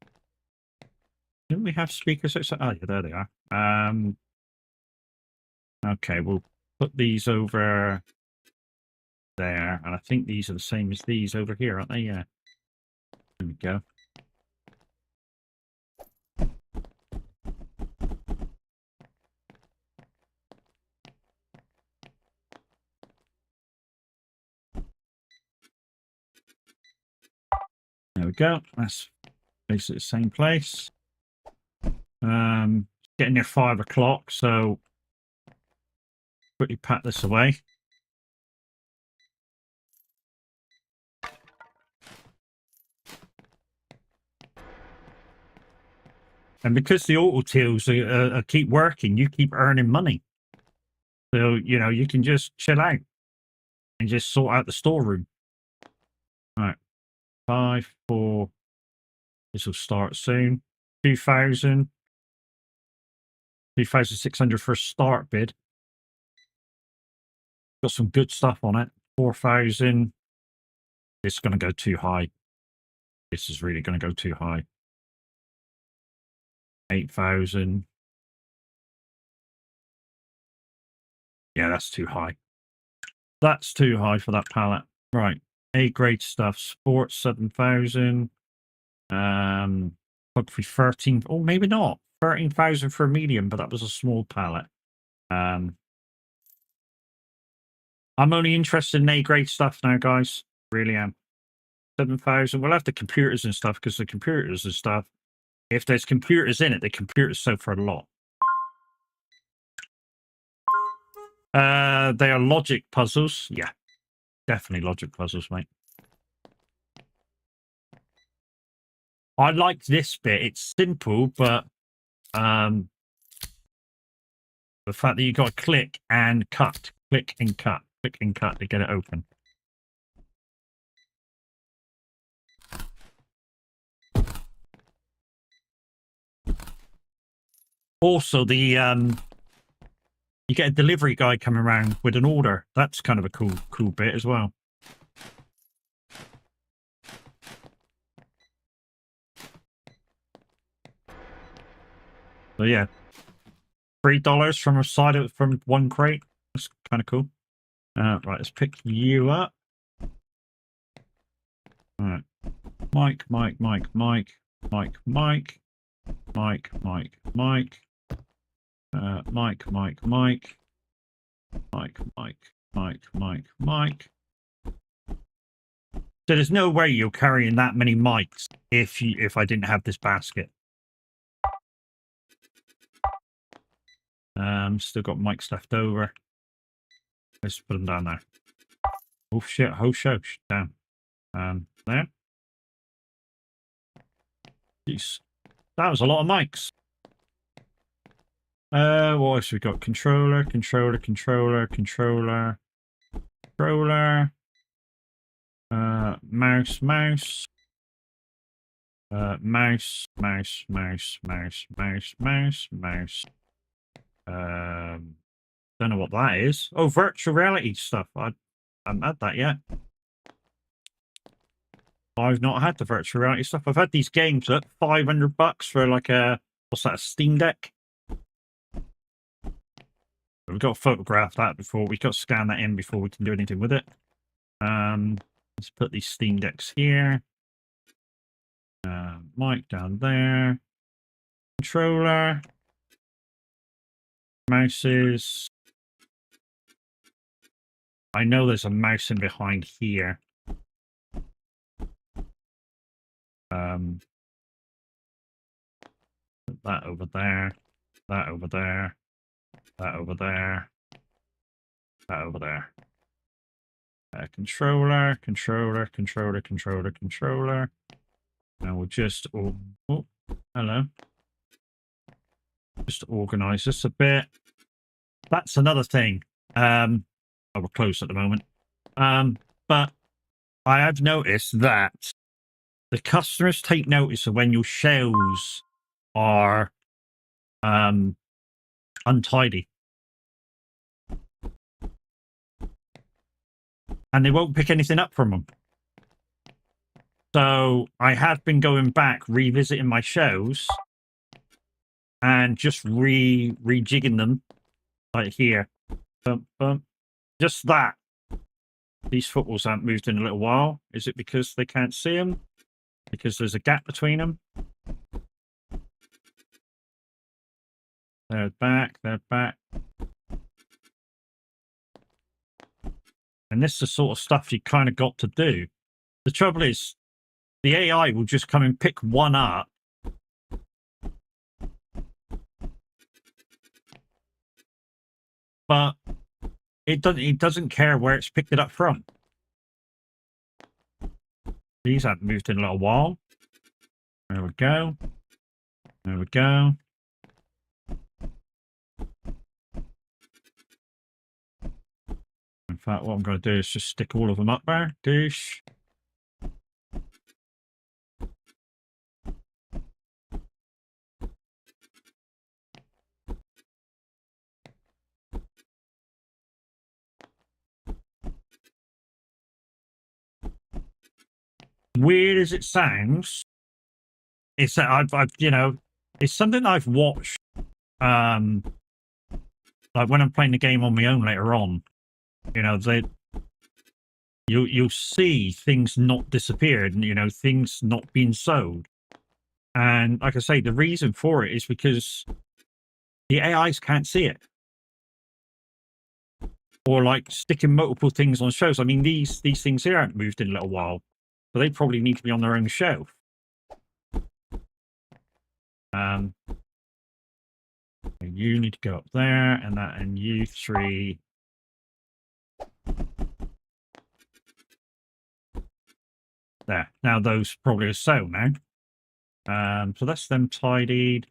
Speaker 1: Didn't we have speakers outside? Oh, yeah, there they are. Okay, we'll put these over there, and I think these are the same as these over here, aren't they? Yeah. There we go. There we go. That's basically the same place. Getting near 5 o'clock, so quickly pack this away. And because the auto tills keep working, you keep earning money. So, you know, you can just chill out and just sort out the storeroom. All right. 5, 4. This will start soon. 2,000. 2,600 for a start bid. Got some good stuff on it. 4,000. It's going to go too high. This is really going to go too high. 8,000. Yeah, that's too high. That's too high for that pallet. Right. A-grade stuff. Sports, 7,000. Photography, 13. Oh, maybe not. 13,000 for a medium, but that was a small pallet. I'm only interested in A-grade stuff now, guys. Really am. 7,000. We'll have the computers and stuff, because the computers and stuff, if there's computers in it, the computers sell for a lot. They are logic puzzles. Yeah, definitely logic puzzles, mate. I like this bit. It's simple, but the fact that you got to click and cut, click and cut, click and cut to get it open. Also, the you get a delivery guy coming around with an order. That's kind of a cool bit as well. So yeah, $3 from one crate. That's kind of cool. Right, let's pick you up. Mike, Mike, Mike, Mike, Mike, Mike, Mike, Mike, Mike, Mike, Mike, Mike, Mike, Mike, Mike, Mike, Mike. So there's no way you're carrying that many mics if I didn't have this basket. Still got mics left over. Let's put them down there. Oh shit, whole show down. There. Jeez. That was a lot of mics. What else we got? Controller, controller, controller, controller, controller. Mouse, mouse. Mouse, mouse, mouse, mouse, mouse, mouse, mouse. Don't know what that is. Oh, virtual reality stuff. I haven't had that yet. I've not had the virtual reality stuff. I've had these games at $500 for like a, what's that, a Steam Deck? We've got to photograph that before, we've got to scan that in before we can do anything with it. Let's put these Steam Decks here. Mic down there. Controller. Mouses. I know there's a mouse in behind here. Put that over there. That over there. That over there. That over there. Controller, controller, controller, controller, controller. Now we'll just, oh, hello. Just organize this a bit. That's another thing. Oh, we're closed at the moment. But I have noticed that the customers take notice of when your shelves are untidy. And they won't pick anything up from them. So I have been going back, revisiting my shelves and just rejigging them like here. Bump, bump. Just that. These footballs haven't moved in a little while. Is it because they can't see them? Because there's a gap between them? They're back, they're back. And this is the sort of stuff you kind of got to do. The trouble is, the AI will just come and pick one up. But it doesn't care where it's picked it up from. These haven't moved in a little while. There we go. There we go. In fact, what I'm going to do is just stick all of them up there. Douche. Weird as it sounds, it's that I've you know, it's something I've watched. Like when I'm playing the game on my own later on, you know, you'll see things not disappeared, and you know, things not being sold. And like I say, the reason for it is because the AIs can't see it. Or like sticking multiple things on shelves. I mean, these things here haven't moved in a little while. But they probably need to be on their own shelf. You need to go up there, and that, and you three. There. Now those probably are so now. So that's them tidied.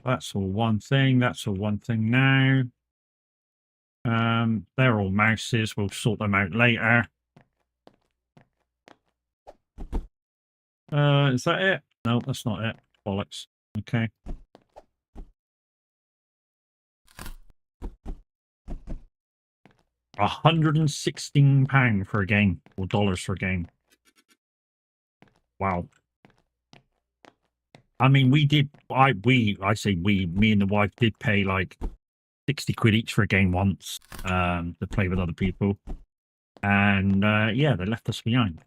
Speaker 1: That's all one thing. That's all one thing now. They're all mouses. We'll sort them out later. Is that it? No, that's not it. Bollocks. Okay. £116 for a game, or dollars for a game. Wow. I mean, we did. I say we. Me and the wife did pay like 60 quid each for a game once to play with other people, and yeah, they left us behind.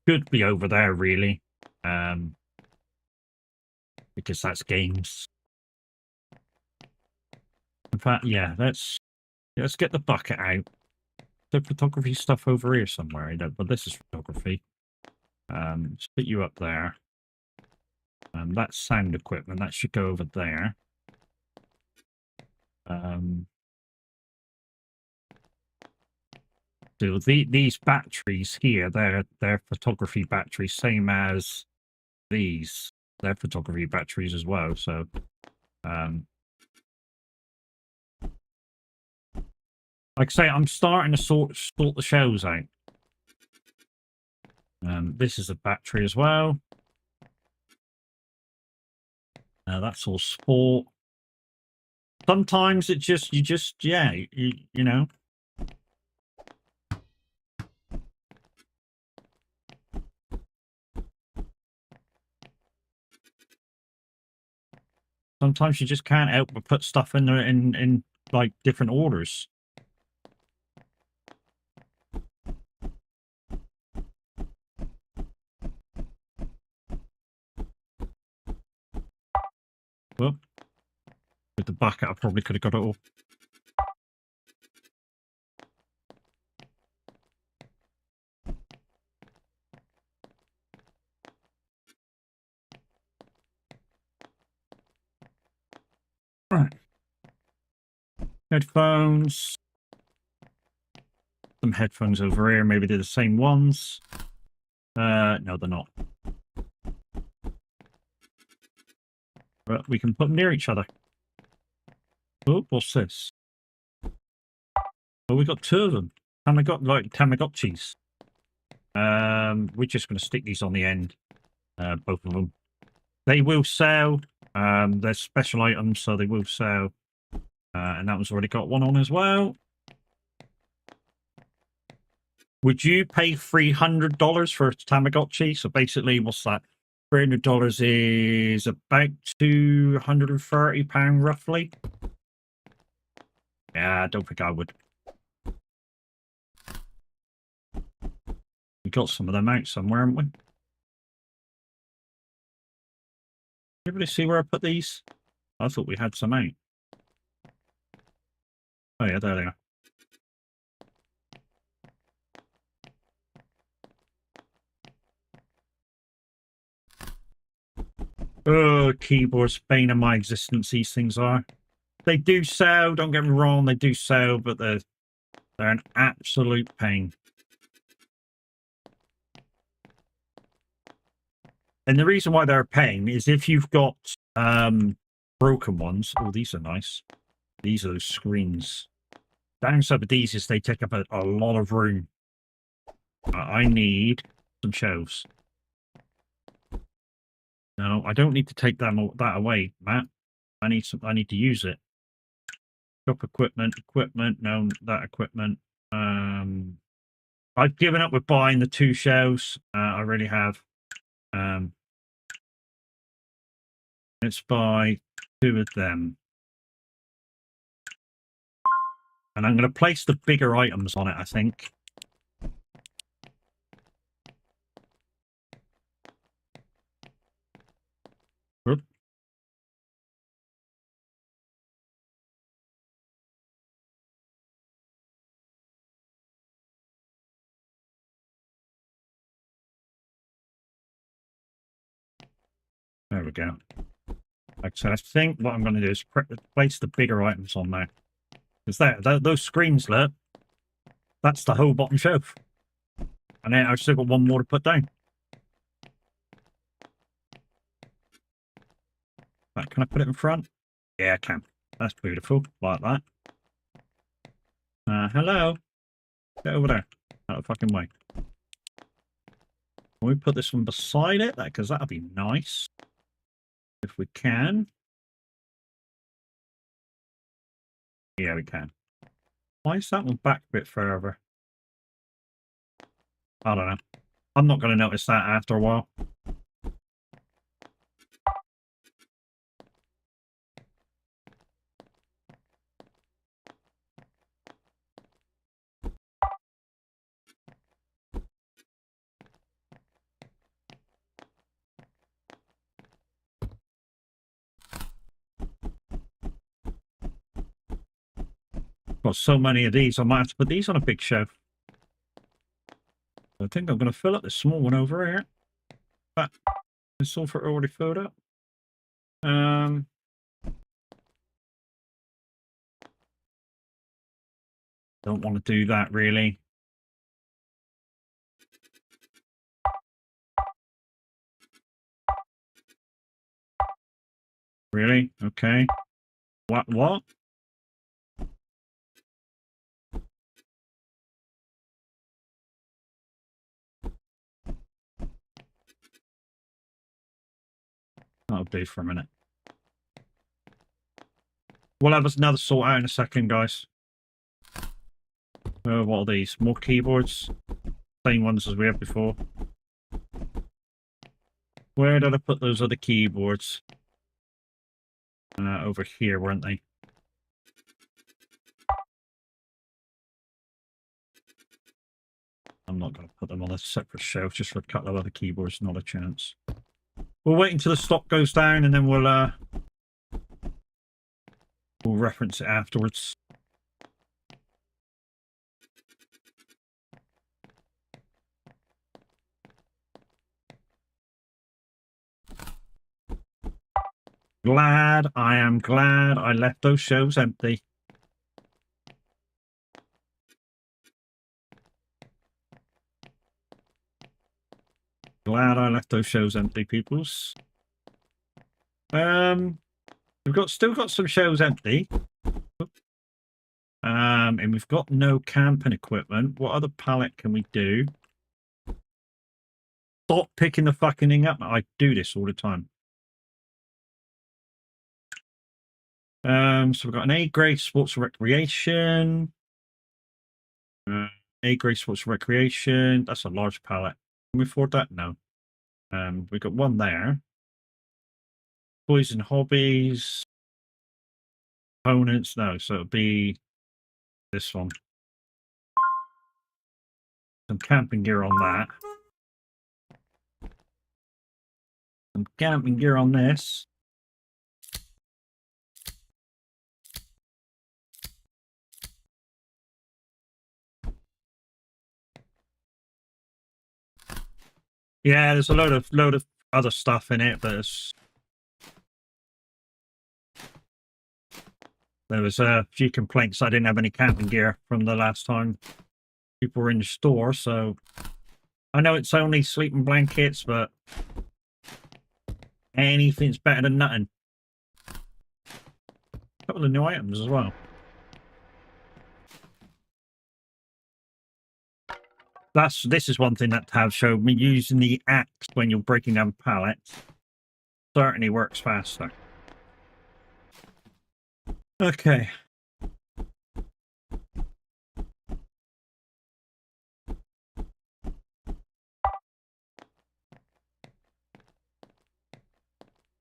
Speaker 1: Could be over there really, because that's games. In fact, yeah, let's get the bucket out. The photography stuff over here somewhere. I don't, but this is photography. Split you up there. That's sound equipment. That should go over there. So these batteries here, they're photography batteries, same as these. They're photography batteries as well. So, like I say, I'm starting to sort the shells out. This is a battery as well. That's all sport. Sometimes it just, yeah, you know. Sometimes you just can't help but put stuff in there in like different orders. Well, with the bucket, I probably could have got it all. Right. Headphones. Some headphones over here. Maybe they're the same ones. No, they're not. But we can put them near each other. Oh, what's this? Oh, we got two of them. And I got like Tamagotchis. We're just going to stick these on the end. Both of them. They will sell. They're special items, so they will sell. And that one's already got one on as well. Would you pay $300 for a Tamagotchi? So basically, what's that? $300 is about £230 roughly. Yeah, I don't think I would. We got some of them out somewhere, haven't we? Everybody see where I put these? I thought we had some out. Oh yeah, there they are. Oh, keyboards, bane of my existence, these things are. They do sell, don't get me wrong, they do sell, but they're an absolute pain. And the reason why they're a pain is if you've got broken ones. Oh, these are nice. These are those screens. Downside with these is they take up a lot of room. I need some shelves. No, I don't need to take that away, Matt. I need to use it. Shop equipment. No, that equipment. I've given up with buying the 2 shelves. I really have. Let's buy 2 of them. And I'm going to place the bigger items on it, I think. Oop. There we go. Like I said, I think what I'm going to do is place the bigger items on there. Because those screens, look, that's the whole bottom shelf. And then I've still got one more to put down. Right, can I put it in front? Yeah, I can. That's beautiful, like that. Hello. Get over there. Out of the fucking way. Can we put this one beside it? Because that'll be nice. If we can. Yeah, we can. Why is that one back a bit further? I don't know. I'm not going to notice that after a while. Got so many of these, I might have to put these on a big shelf. I think I'm going to fill up the small one over here. But is sulfur already filled up? Don't want to do that, really. Really? Okay. What? That'll do for a minute. We'll have another sort out in a second, guys. What are these? More keyboards? Same ones as we had before. Where did I put those other keyboards? Over here, weren't they? I'm not going to put them on a separate shelf just for a couple of other keyboards. Not a chance. We'll wait until the stock goes down and then we'll reference it afterwards. I am glad I left those shelves empty. Glad I left those shelves empty, peoples. We've still got some shelves empty. And we've got no camping equipment. What other pallet can we do? Stop picking the fucking thing up. I do this all the time. So we've got an A grade sports recreation. A grade sports recreation. That's a large pallet. Can we afford that? No. We've got one there. Toys and hobbies. Components. No, so it'll be this one. Some camping gear on that. Some camping gear on this. Yeah, there's a load of other stuff in it, but there was a few complaints I didn't have any camping gear from the last time people were in the store, so I know it's only sleeping blankets, but anything's better than nothing. A couple of new items as well. This is one thing that Tav showed me. Using the axe when you're breaking down pallets certainly works faster. Okay.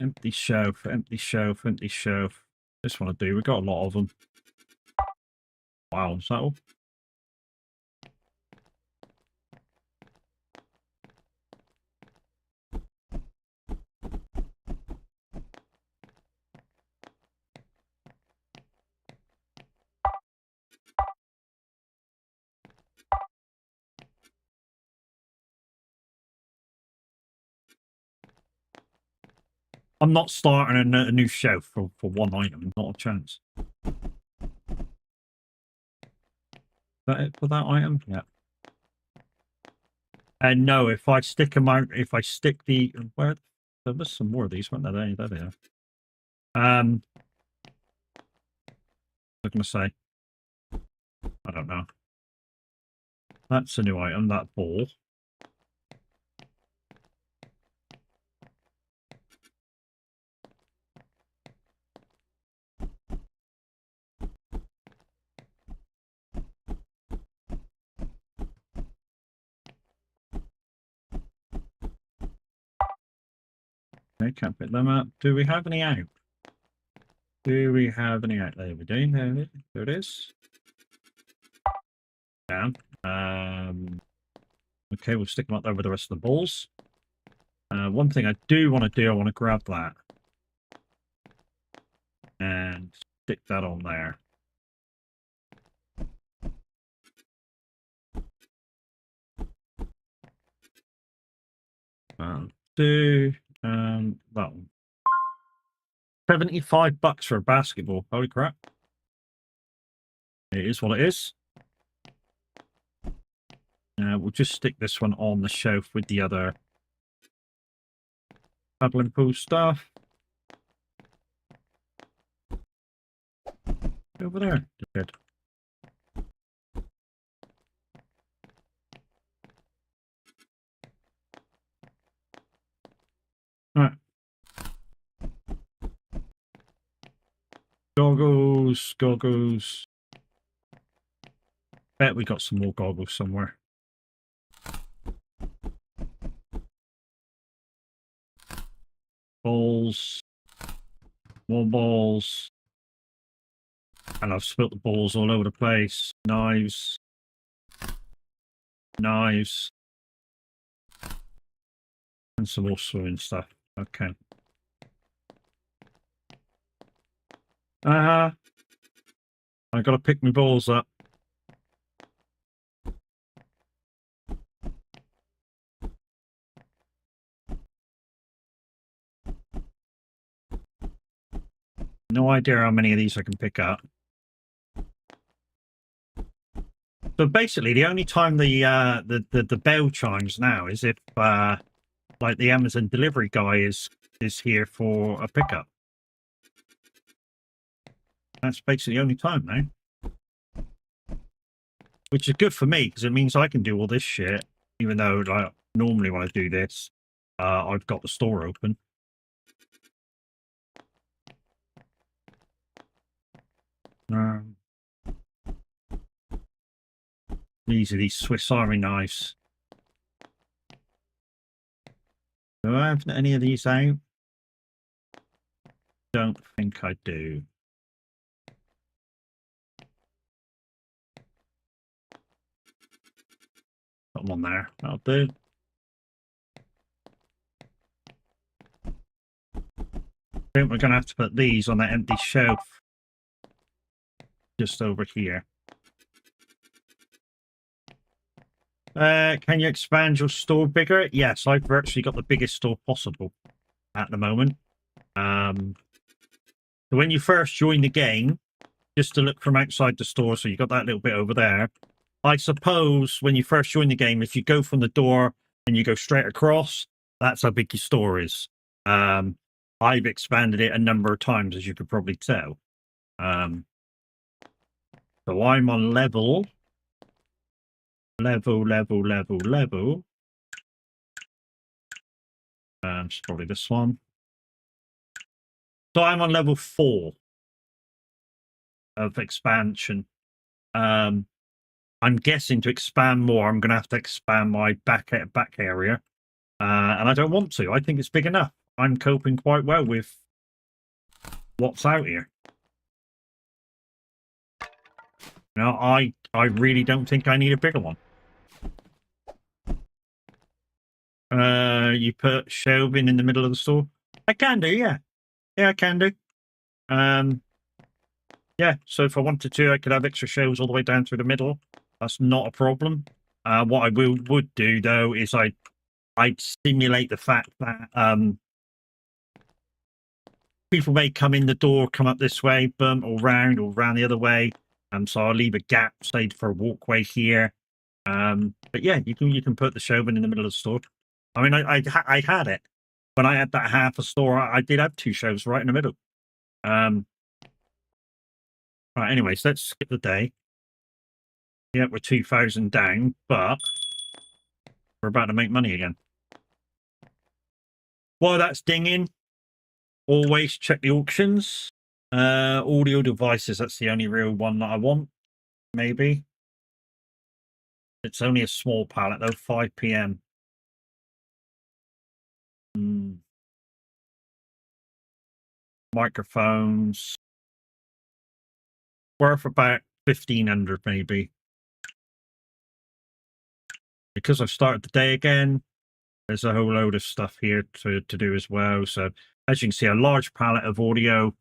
Speaker 1: Empty shelf, empty shelf, empty shelf. This one I do. We've got a lot of them. Wow, is that all? I'm not starting a new shelf for one item. Not a chance. Is that it for that item? Yeah. And no, if I stick the where there was some more of these, weren't there? There they are. I'm gonna say, I don't know. That's a new item. That ball. Okay, can't pick them up. Do we have any out? Do we have any out? There we do. There it is. Down. Okay, we'll stick them up there with the rest of the balls. One thing I do want to do, I want to grab that and stick that on there. Do that one. $75 for a basketball. Holy crap. It is what it is. We'll just stick this one on the shelf with the other paddling pool stuff. Over there. Good. Alright. Goggles. Bet we got some more goggles somewhere. Balls. More balls. And I've spilt the balls all over the place. Knives. And some more swimming stuff. Okay. I gotta pick my balls up. No idea how many of these I can pick up. So basically, the only time the bell chimes now is if like the Amazon delivery guy is here for a pickup. That's basically the only time now, which is good for me because it means I can do all this shit. Even though, like, normally when I do this, I've got the store open. These are these Swiss Army knives. Do I have any of these out? Don't think I do. Put them on there. That'll do. I think we're going to have to put these on that empty shelf just over here. Can you expand your store bigger? Yes, I've virtually got the biggest store possible at the moment. So when you first join the game, just to look from outside the store, so you got that little bit over there. I suppose when you first join the game, if you go from the door and you go straight across, that's how big your store is. I've expanded it a number of times, as you could probably tell. So I'm on level. It's probably this one. So I'm on level 4 of expansion. I'm guessing to expand more, I'm going to have to expand my back area. And I don't want to. I think it's big enough. I'm coping quite well with what's out here. You know, I really don't think I need a bigger one. You put shelving in the middle of the store? I can do, yeah. Yeah, I can do. Yeah, so if I wanted to, I could have extra shelves all the way down through the middle. That's not a problem. What I would do, though, is I'd simulate the fact that people may come in the door, come up this way, boom, or round the other way. So I'll leave a gap, say, for a walkway here. But yeah, you can put the shelving in the middle of the store. I mean, I had it when I had that half a store. I did have 2 shelves right in the middle. Right. Anyways, let's skip the day. Yeah, we're 2,000 down, but we're about to make money again. While that's dinging, always check the auctions. Audio devices, that's the only real one that I want. Maybe. It's only a small pallet though, 5 PM. microphones. Worth about 1,500 maybe. Because I've started the day again, there's a whole load of stuff here to do as well. So as you can see, a large palette of audio,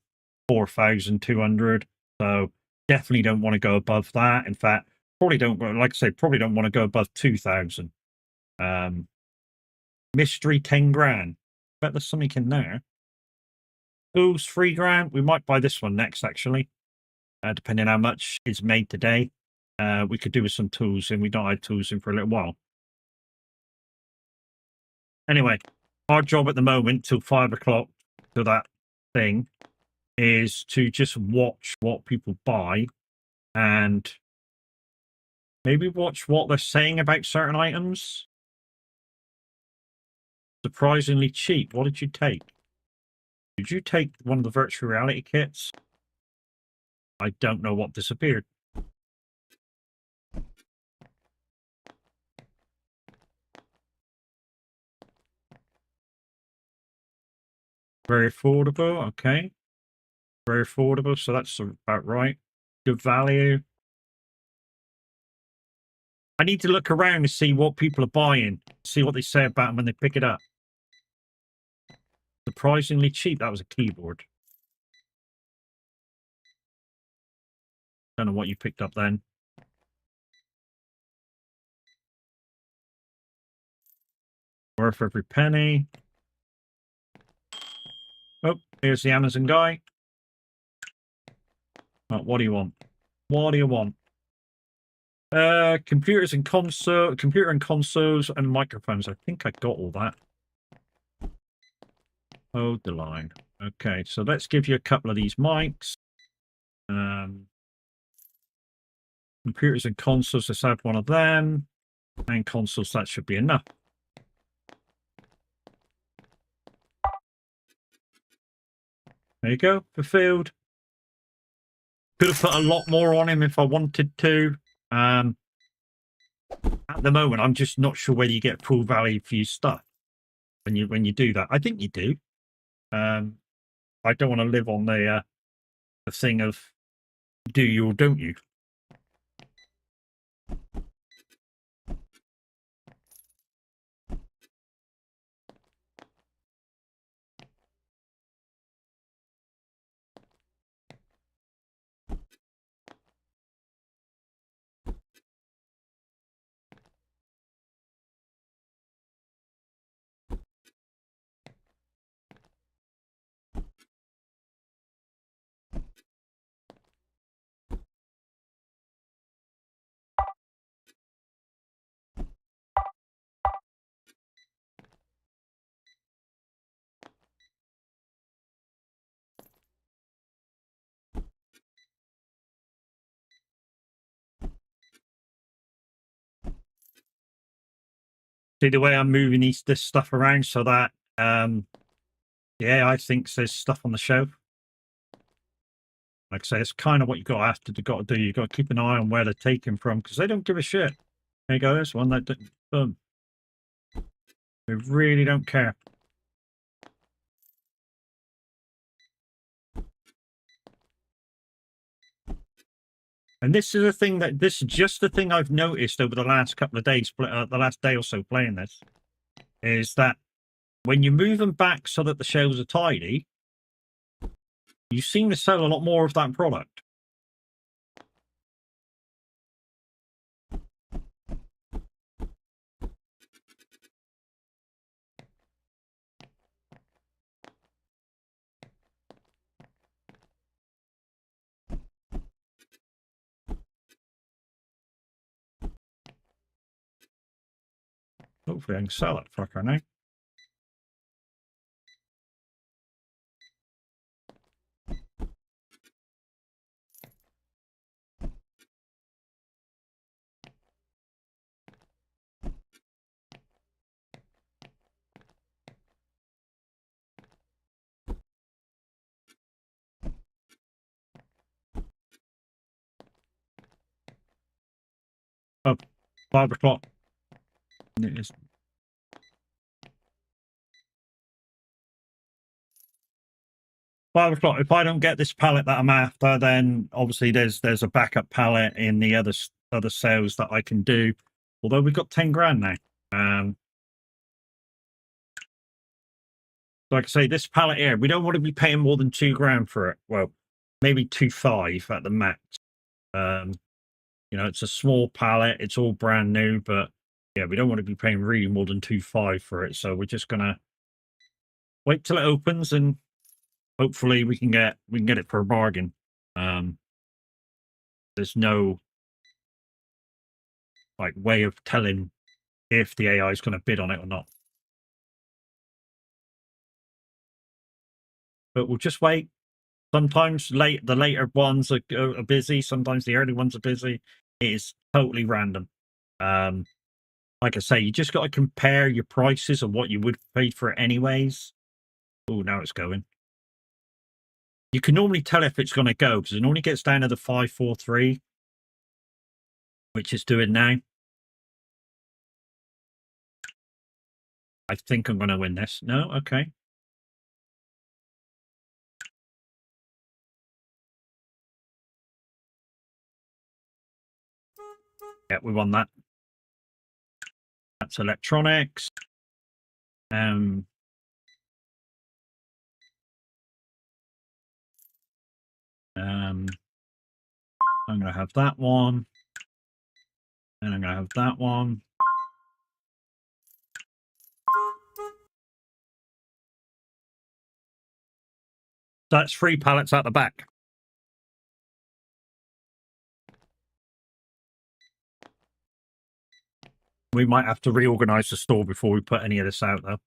Speaker 1: 4,200. So definitely don't want to go above that. In fact, probably don't, like I say, probably don't want to go above 2,000. Mystery 10 grand. Bet there's something in there. Tools 3 grand. We might buy this one next, actually, depending how much is made today. We could do with some tools, and we don't have tools in for a little while. Anyway, our job at the moment till 5 o'clock to that thing is to just watch what people buy and maybe watch what they're saying about certain items. Surprisingly cheap. What did you take? Did you take one of the virtual reality kits? I don't know what disappeared. Very affordable, okay. Very affordable, so that's about right. Good value. I need to look around to see what people are buying, see what they say about them when they pick it up. Surprisingly cheap. That was a keyboard. Don't know what you picked up then. Worth every penny. Oh, here's the Amazon guy. Oh, what do you want? What do you want? Computer and consoles and microphones. I think I got all that. Hold the line. Okay, so let's give you a couple of these mics. Computers and consoles, let's have one of them. And consoles, that should be enough. There you go, fulfilled. Could have put a lot more on him if I wanted to. At the moment, I'm just not sure whether you get full value for your stuff when you do that. I think you do. I don't want to live on the thing of do you or don't you. See the way I'm moving this stuff around so that yeah, I think there's stuff on the shelf. Like I say, it's kind of what you got to do. You got to keep an eye on where they're taken from because they don't give a shit. There you go. There's one that boom. They really don't care. And this is just the thing I've noticed over the last couple of days, the last day or so playing this, is that when you move them back so that the shelves are tidy, you seem to sell a lot more of that product. Hopefully I can sell it, fucker, now. Oh, 5 o'clock. It is. 5 o'clock. If I don't get this pallet that I'm after, then obviously there's a backup pallet in the other sales that I can do. Although we've got 10 grand now. Like I say, this pallet here, we don't want to be paying more than 2 grand for it. Well, maybe 2.5 at the max. You know, it's a small pallet. It's all brand new, but yeah, we don't want to be paying really more than 2.5 for it. So we're just gonna wait till it opens, and hopefully we can get it for a bargain. There's no like way of telling if the AI is going to bid on it or not. But we'll just wait. Sometimes the later ones are busy. Sometimes the early ones are busy. It is totally random. Like I say, you just got to compare your prices of what you would pay for it anyways. Oh, now it's going. You can normally tell if it's going to go because it normally gets down to the 543, which it's doing now. I think I'm going to win this. No? Okay. Yeah, we won that. That's electronics. I'm going to have that one. And I'm going to have that one. That's 3 pallets at the back. We might have to reorganize the store before we put any of this out, though.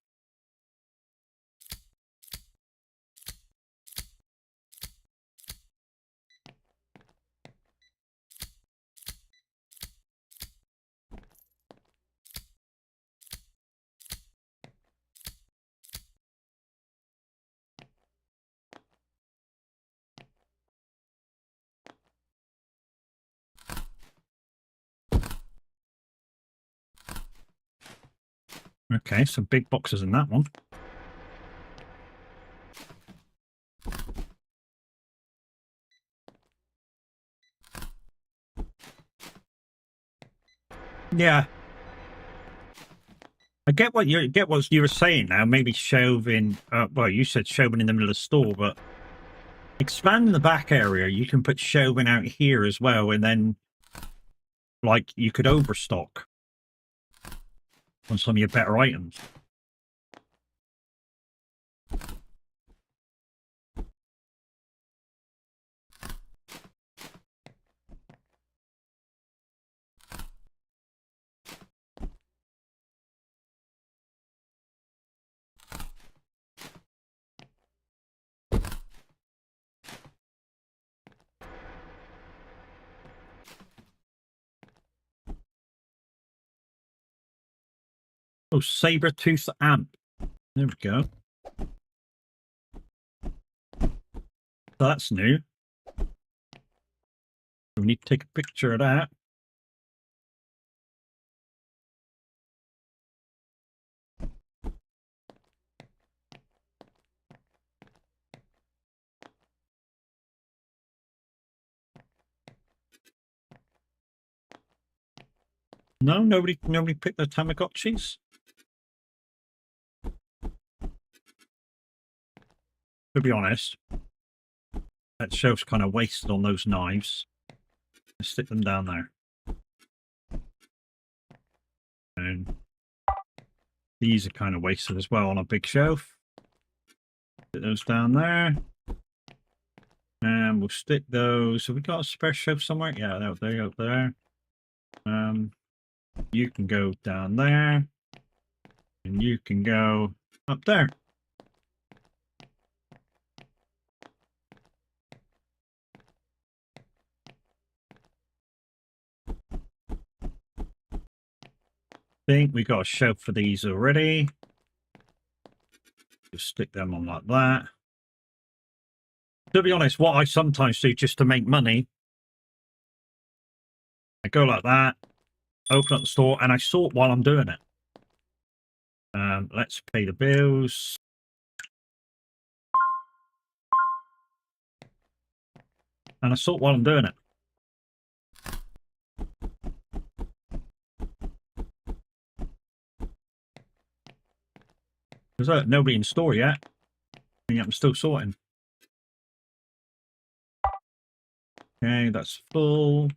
Speaker 1: Okay, some big boxes in that one. Yeah. I get what you were saying now. Maybe shelving. Well, you said shelving in the middle of the store, but expanding the back area, you can put shelving out here as well, and then like you could overstock on some of your better items. Oh, saber-tooth amp. There we go. So that's new. We need to take a picture of that. No, nobody picked the Tamagotchis. To be honest, that shelf's kind of wasted on those knives. Let's stick them down there. And these are kind of wasted as well on a big shelf. Put those down there. And we'll stick those. Have we got a spare shelf somewhere? Yeah, they go there. You can go down there. And you can go up there. Think we got a shelf for these already. Just stick them on like that. To be honest, what I sometimes do just to make money, I go like that, open up the store, and I sort while I'm doing it. Let's pay the bills. And I saw it while I'm doing it. There's nobody in store yet. And yet I'm still sorting. Okay, that's full.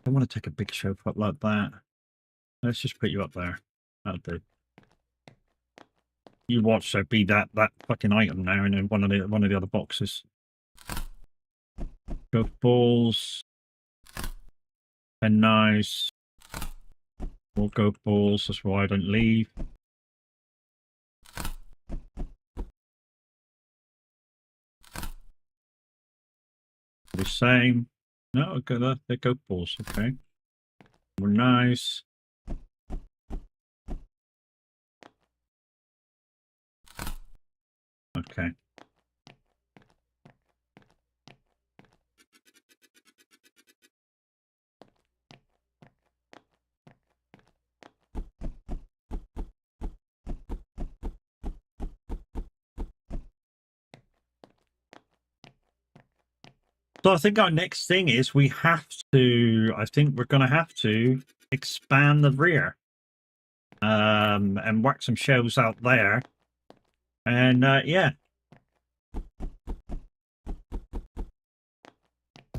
Speaker 1: I want to take a big shelf up like that. Let's just put you up there. That'll do. You watch there be that fucking item now in one of the other boxes. Go balls. And nice. More go balls. That's why I don't leave. The same. No, okay, they're go balls. Okay. More nice. Okay. So I think our next thing is I think we're going to have to expand the rear. And whack some shelves out there. And yeah.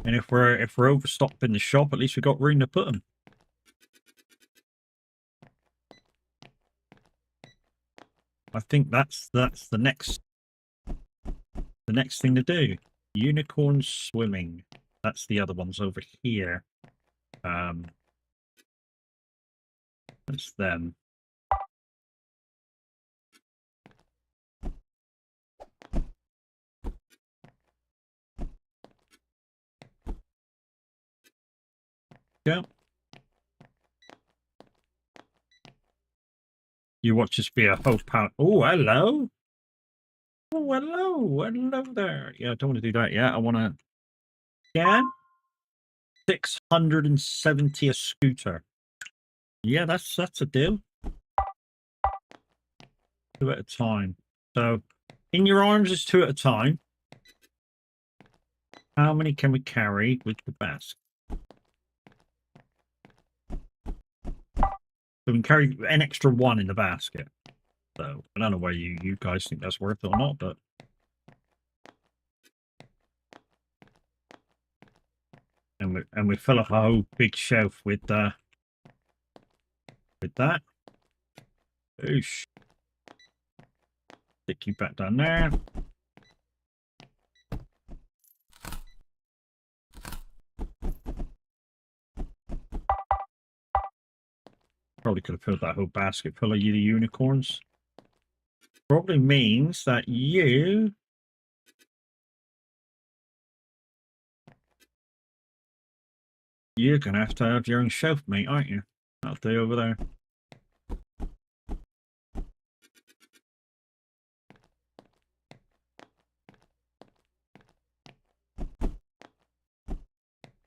Speaker 1: And if we're overstocked in the shop, at least we've got room to put them. I think that's the next thing to do. Unicorn swimming. That's the other ones over here. That's them. Yeah. You watch this be a whole pound. Oh, hello. Oh, hello. Hello there. Yeah, I don't want to do that yet. I want to scan. 670 a scooter. Yeah, that's a deal. 2 at a time. So in your arms is 2 at a time. How many can we carry with the basket? So we can carry an extra 1 in the basket. So I don't know whether you guys think that's worth it or not, but and we fill up a whole big shelf with that. Oosh. Stick you back down there. Probably could have filled that whole basket full of the unicorns. Probably means that you're gonna have to have your own shelf, mate, aren't you? That'll do over there.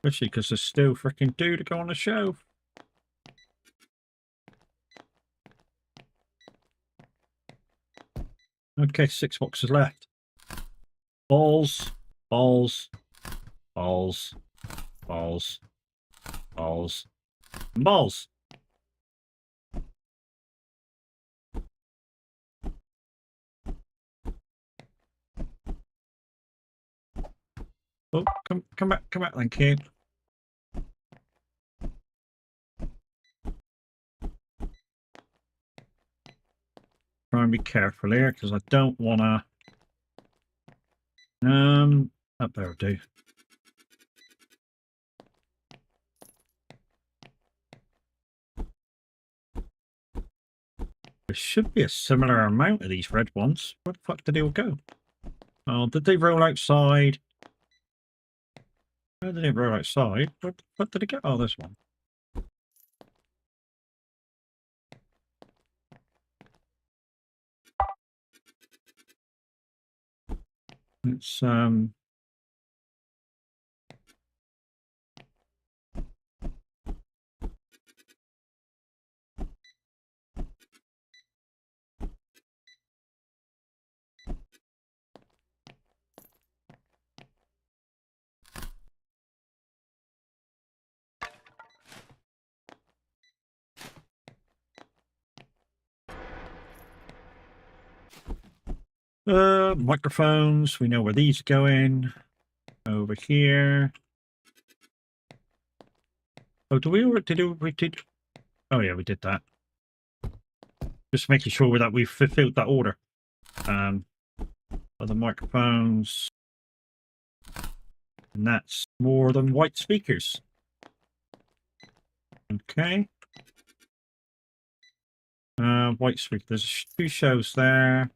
Speaker 1: Especially because there's still freaking due to go on the shelf. Okay, 6 boxes left. Balls, balls, balls, balls, balls, and balls. Oh, come back then, kid. Try and be careful here because I don't want to. That better do. There should be a similar amount of these red ones. Where the fuck did they all go? Oh, did they roll outside? Where did they roll outside? What did it get? Oh, this one. It's Microphones. We know where these are going. Over here. Oh, did we did? Oh yeah, we did that. Just making sure that we've fulfilled that order. Other microphones. And that's more than white speakers. Okay. White speaker. There's 2 shows there.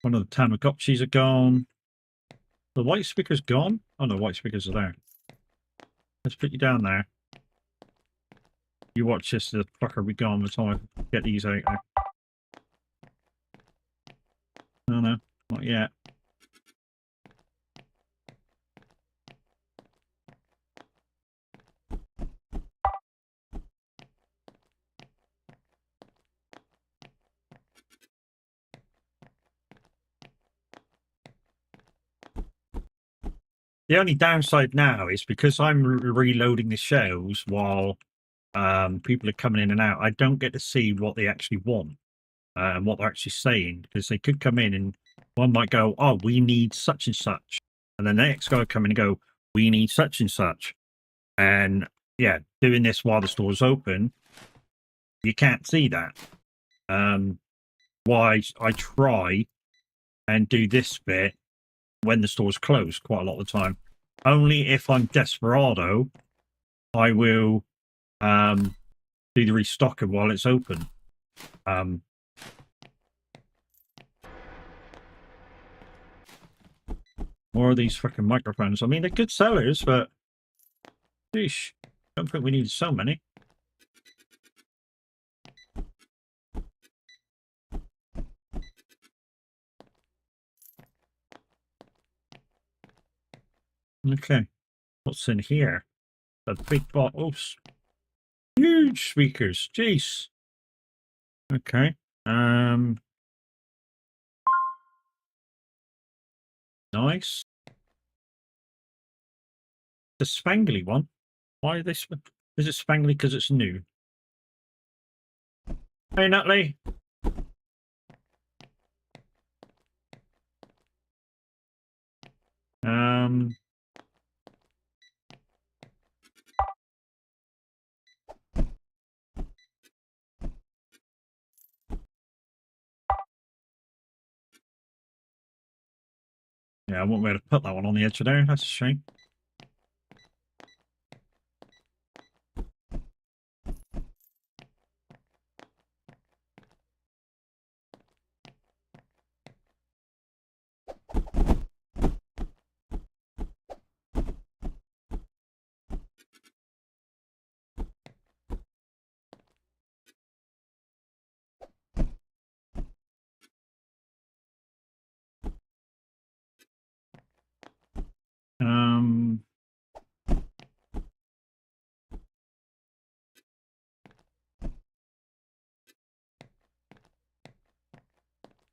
Speaker 1: One of the Tamagotchis are gone. The white speaker's gone? Oh no, white speakers are there. Let's put you down there. You watch this, the fucker be gone by the time I get these out there. No, no, not yet. The only downside now is because I'm reloading the shows while people are coming in and out, I don't get to see what they actually want and what they're actually saying, because they could come in and one might go, oh, we need such and such. And then the next guy will come in and go, we need such and such. And yeah, doing this while the store's open, you can't see that. Why I try and do this bit when the store's closed quite a lot of the time. Only if I'm desperado, I will do the restocking while it's open. More of these fucking microphones. I mean, they're good sellers, but sheesh, don't think we need so many. Okay, what's in here? A big bottles, huge speakers. Jeez. Okay. Nice. The spangly one. Why are they? Is it spangly because it's new? Hey, Nutley. Yeah, I won't be able to put that one on the edge of there. That's a shame.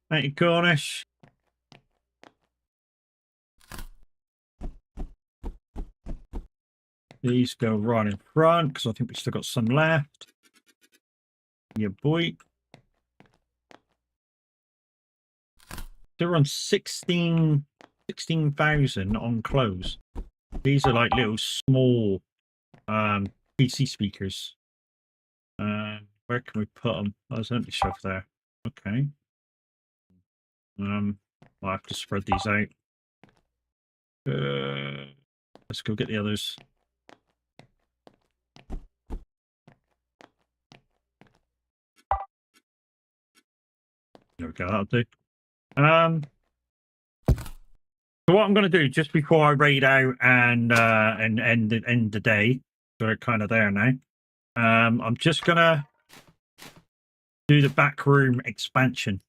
Speaker 1: Thank you, Cornish. These go right in front because I think we've still got some left. Yeah, boy. They're on 16,000 on close. These are like little small PC speakers. Where can we put them? Oh, there's an empty shelf there. Okay. I'll have to spread these out. Let's go get the others. There we go, that'll do. So what I'm going to do just before I raid out and end the day, so we're kind of there now. I'm just going to do the back room expansion.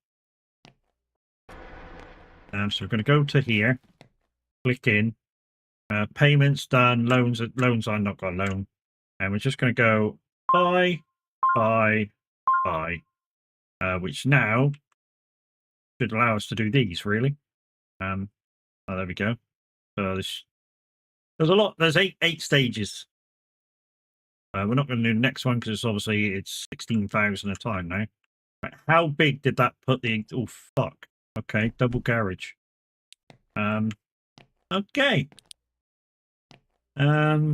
Speaker 1: So we're going to go to here, click in, payments done, loans I'm not got a loan, and we're just going to go buy, which now should allow us to do these really. Oh, there we go. So there's a lot. There's eight stages. We're not going to do the next one because obviously it's 16,000 a time now. Right, how big did that put the? Oh fuck! Okay, double garage. Okay. I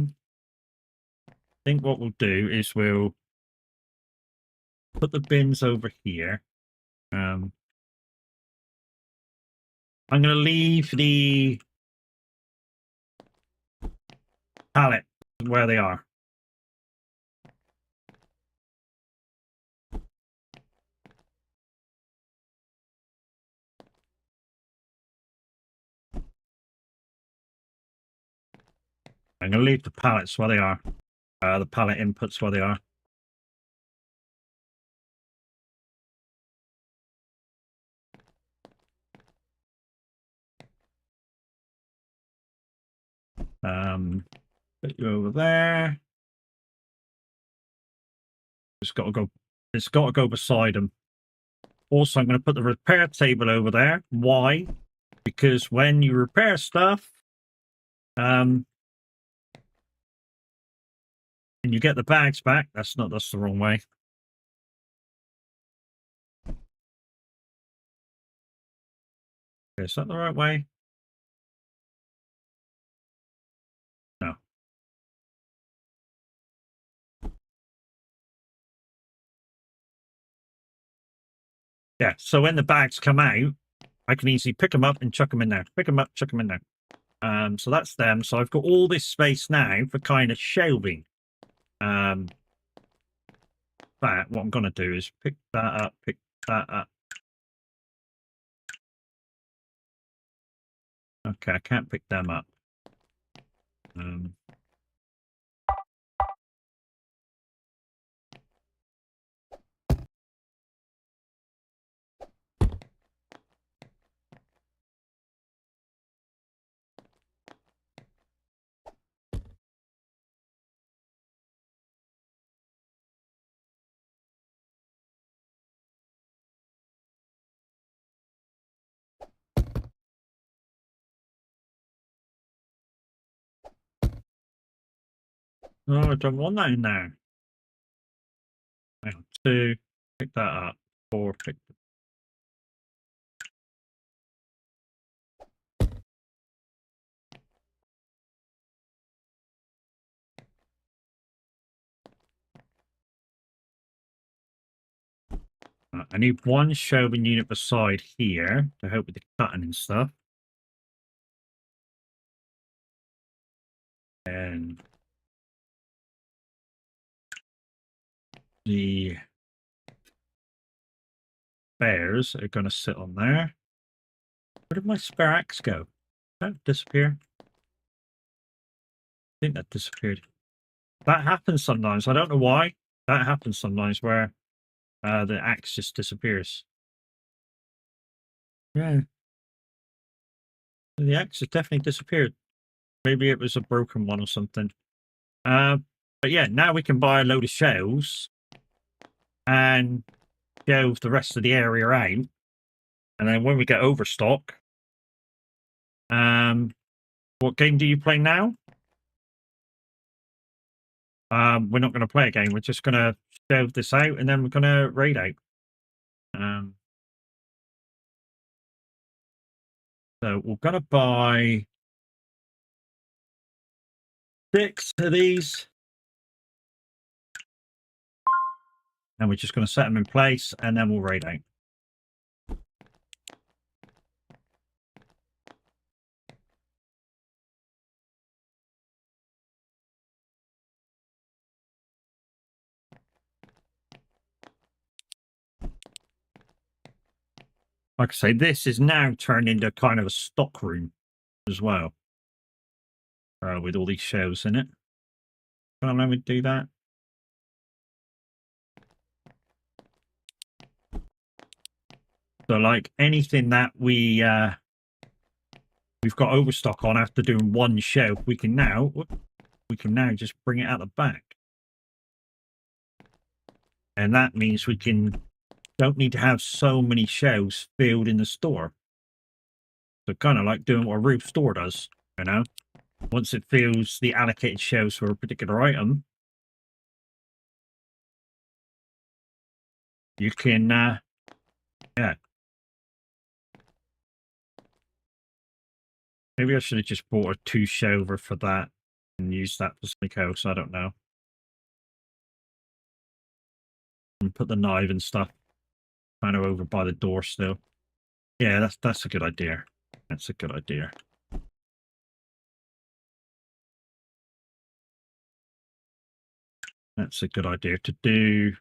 Speaker 1: think what we'll do is we'll put the bins over here. I'm going to leave the pallet where they are. I'm going to leave the pallets where they are. The pallet inputs where they are. Put you over there. It's got to go. It's got to go beside them. Also, I'm going to put the repair table over there. Why? Because when you repair stuff, and you get the bags back. That's the wrong way. Okay, is that the right way? No. Yeah, so when the bags come out, I can easily pick them up and chuck them in there. Pick them up, chuck them in there. So that's them. So I've got all this space now for kind of shelving. But what I'm going to do is pick that up, pick that up. Okay, I can't pick them up. Oh, I don't want that in there. Hang on, 2, pick that up. 4, pick. I need one shelving unit beside here to help with the cutting and stuff. And the spares are going to sit on there. Where did my spare axe go? Did that disappear? I think that disappeared. That happens sometimes. I don't know why. That happens sometimes where the axe just disappears. Yeah. The axe has definitely disappeared. Maybe it was a broken one or something. But yeah, now we can buy a load of shells and shelve the rest of the area out. And then when we get overstock, what game do you play now? We're not going to play a game. We're just going to shelve this out and then we're going to raid out. So we're going to buy 6 of these. And we're just going to set them in place and then we'll raid out. Like I say, this is now turned into kind of a stock room as well. With all these shelves in it. Can I let me do that? So like anything that we've got overstock on after doing one shelf, we can now just bring it out the back. And that means we don't need to have so many shelves filled in the store. So kind of like doing what a roof store does, you know? Once it fills the allocated shelves for a particular item, you can, yeah. Maybe I should have just bought a 2 shelver for that and used that for something else. I don't know. And put the knife and stuff kind of over by the door still. Yeah, that's a good idea. That's a good idea. That's a good idea to do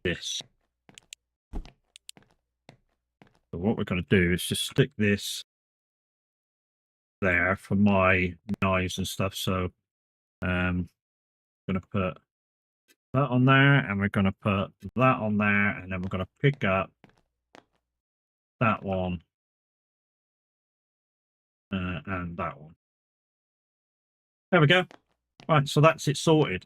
Speaker 1: this. So what we're going to do is just stick this there for my knives and stuff. So I'm going to put that on there, and we're going to put that on there, and then we're going to pick up that one and that one. There we go. Right, so that's it sorted.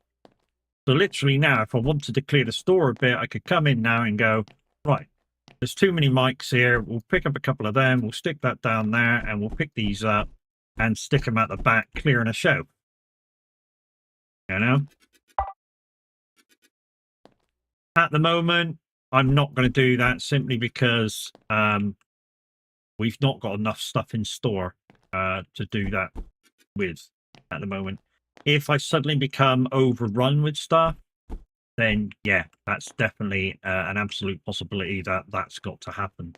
Speaker 1: So literally now, if I wanted to clear the store a bit, I could come in now and go, right, there's too many mics here. We'll pick up a couple of them. We'll stick that down there, and we'll pick these up and stick them at the back, clearing a show. You know? At the moment, I'm not going to do that simply because we've not got enough stuff in store to do that with at the moment. If I suddenly become overrun with stuff, then yeah, that's definitely an absolute possibility that's got to happen.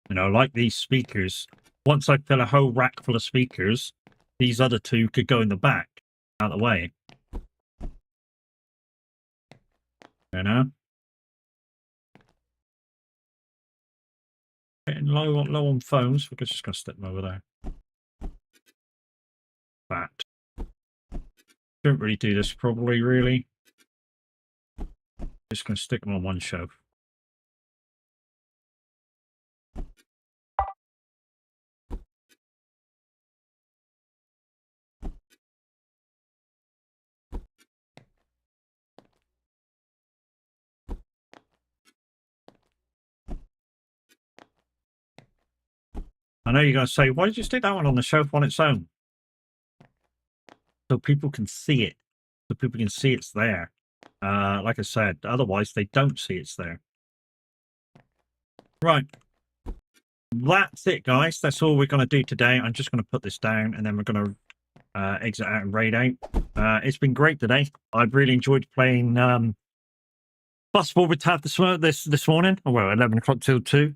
Speaker 1: You know, like these speakers, once I fill a whole rack full of speakers, these other 2 could go in the back, out of the way. You know? Getting low on phones. We're just going to stick them over there. That. Don't really do this probably, really. Just going to stick them on one shelf. I know you're going to say, why did you stick that one on the shelf on its own? So people can see it. So people can see it's there. Like I said, otherwise they don't see it's there. Right. That's it, guys. That's all we're going to do today. I'm just going to put this down, and then we're going to exit out and raid out. It's been great today. I've really enjoyed playing Plus Forward Tab this morning. Oh, well, 11 o'clock till 2,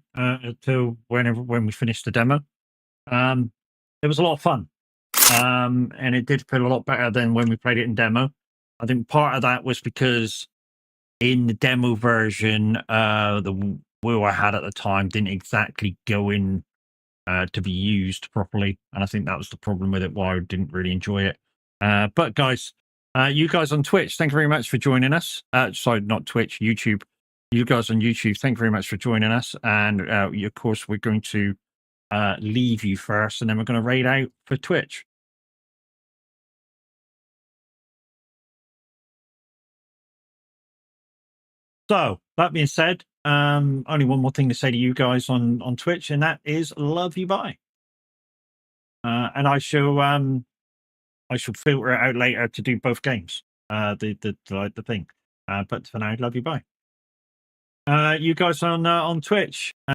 Speaker 1: till when we finished the demo. It was a lot of fun. And it did feel a lot better than when we played it in demo. I think part of that was because in the demo version, the wheel I had at the time didn't exactly go in to be used properly. And I think that was the problem with it, why I didn't really enjoy it. But guys, you guys on Twitch, thank you very much for joining us. Sorry, not Twitch, YouTube. You guys on YouTube, thank you very much for joining us. And of course, we're going to leave you first, and then we're going to raid out for Twitch. So that being said, only one more thing to say to you guys on Twitch, and that is love you, bye. And I shall filter it out later to do both games. The thing. But for now, love you, bye. You guys on Twitch.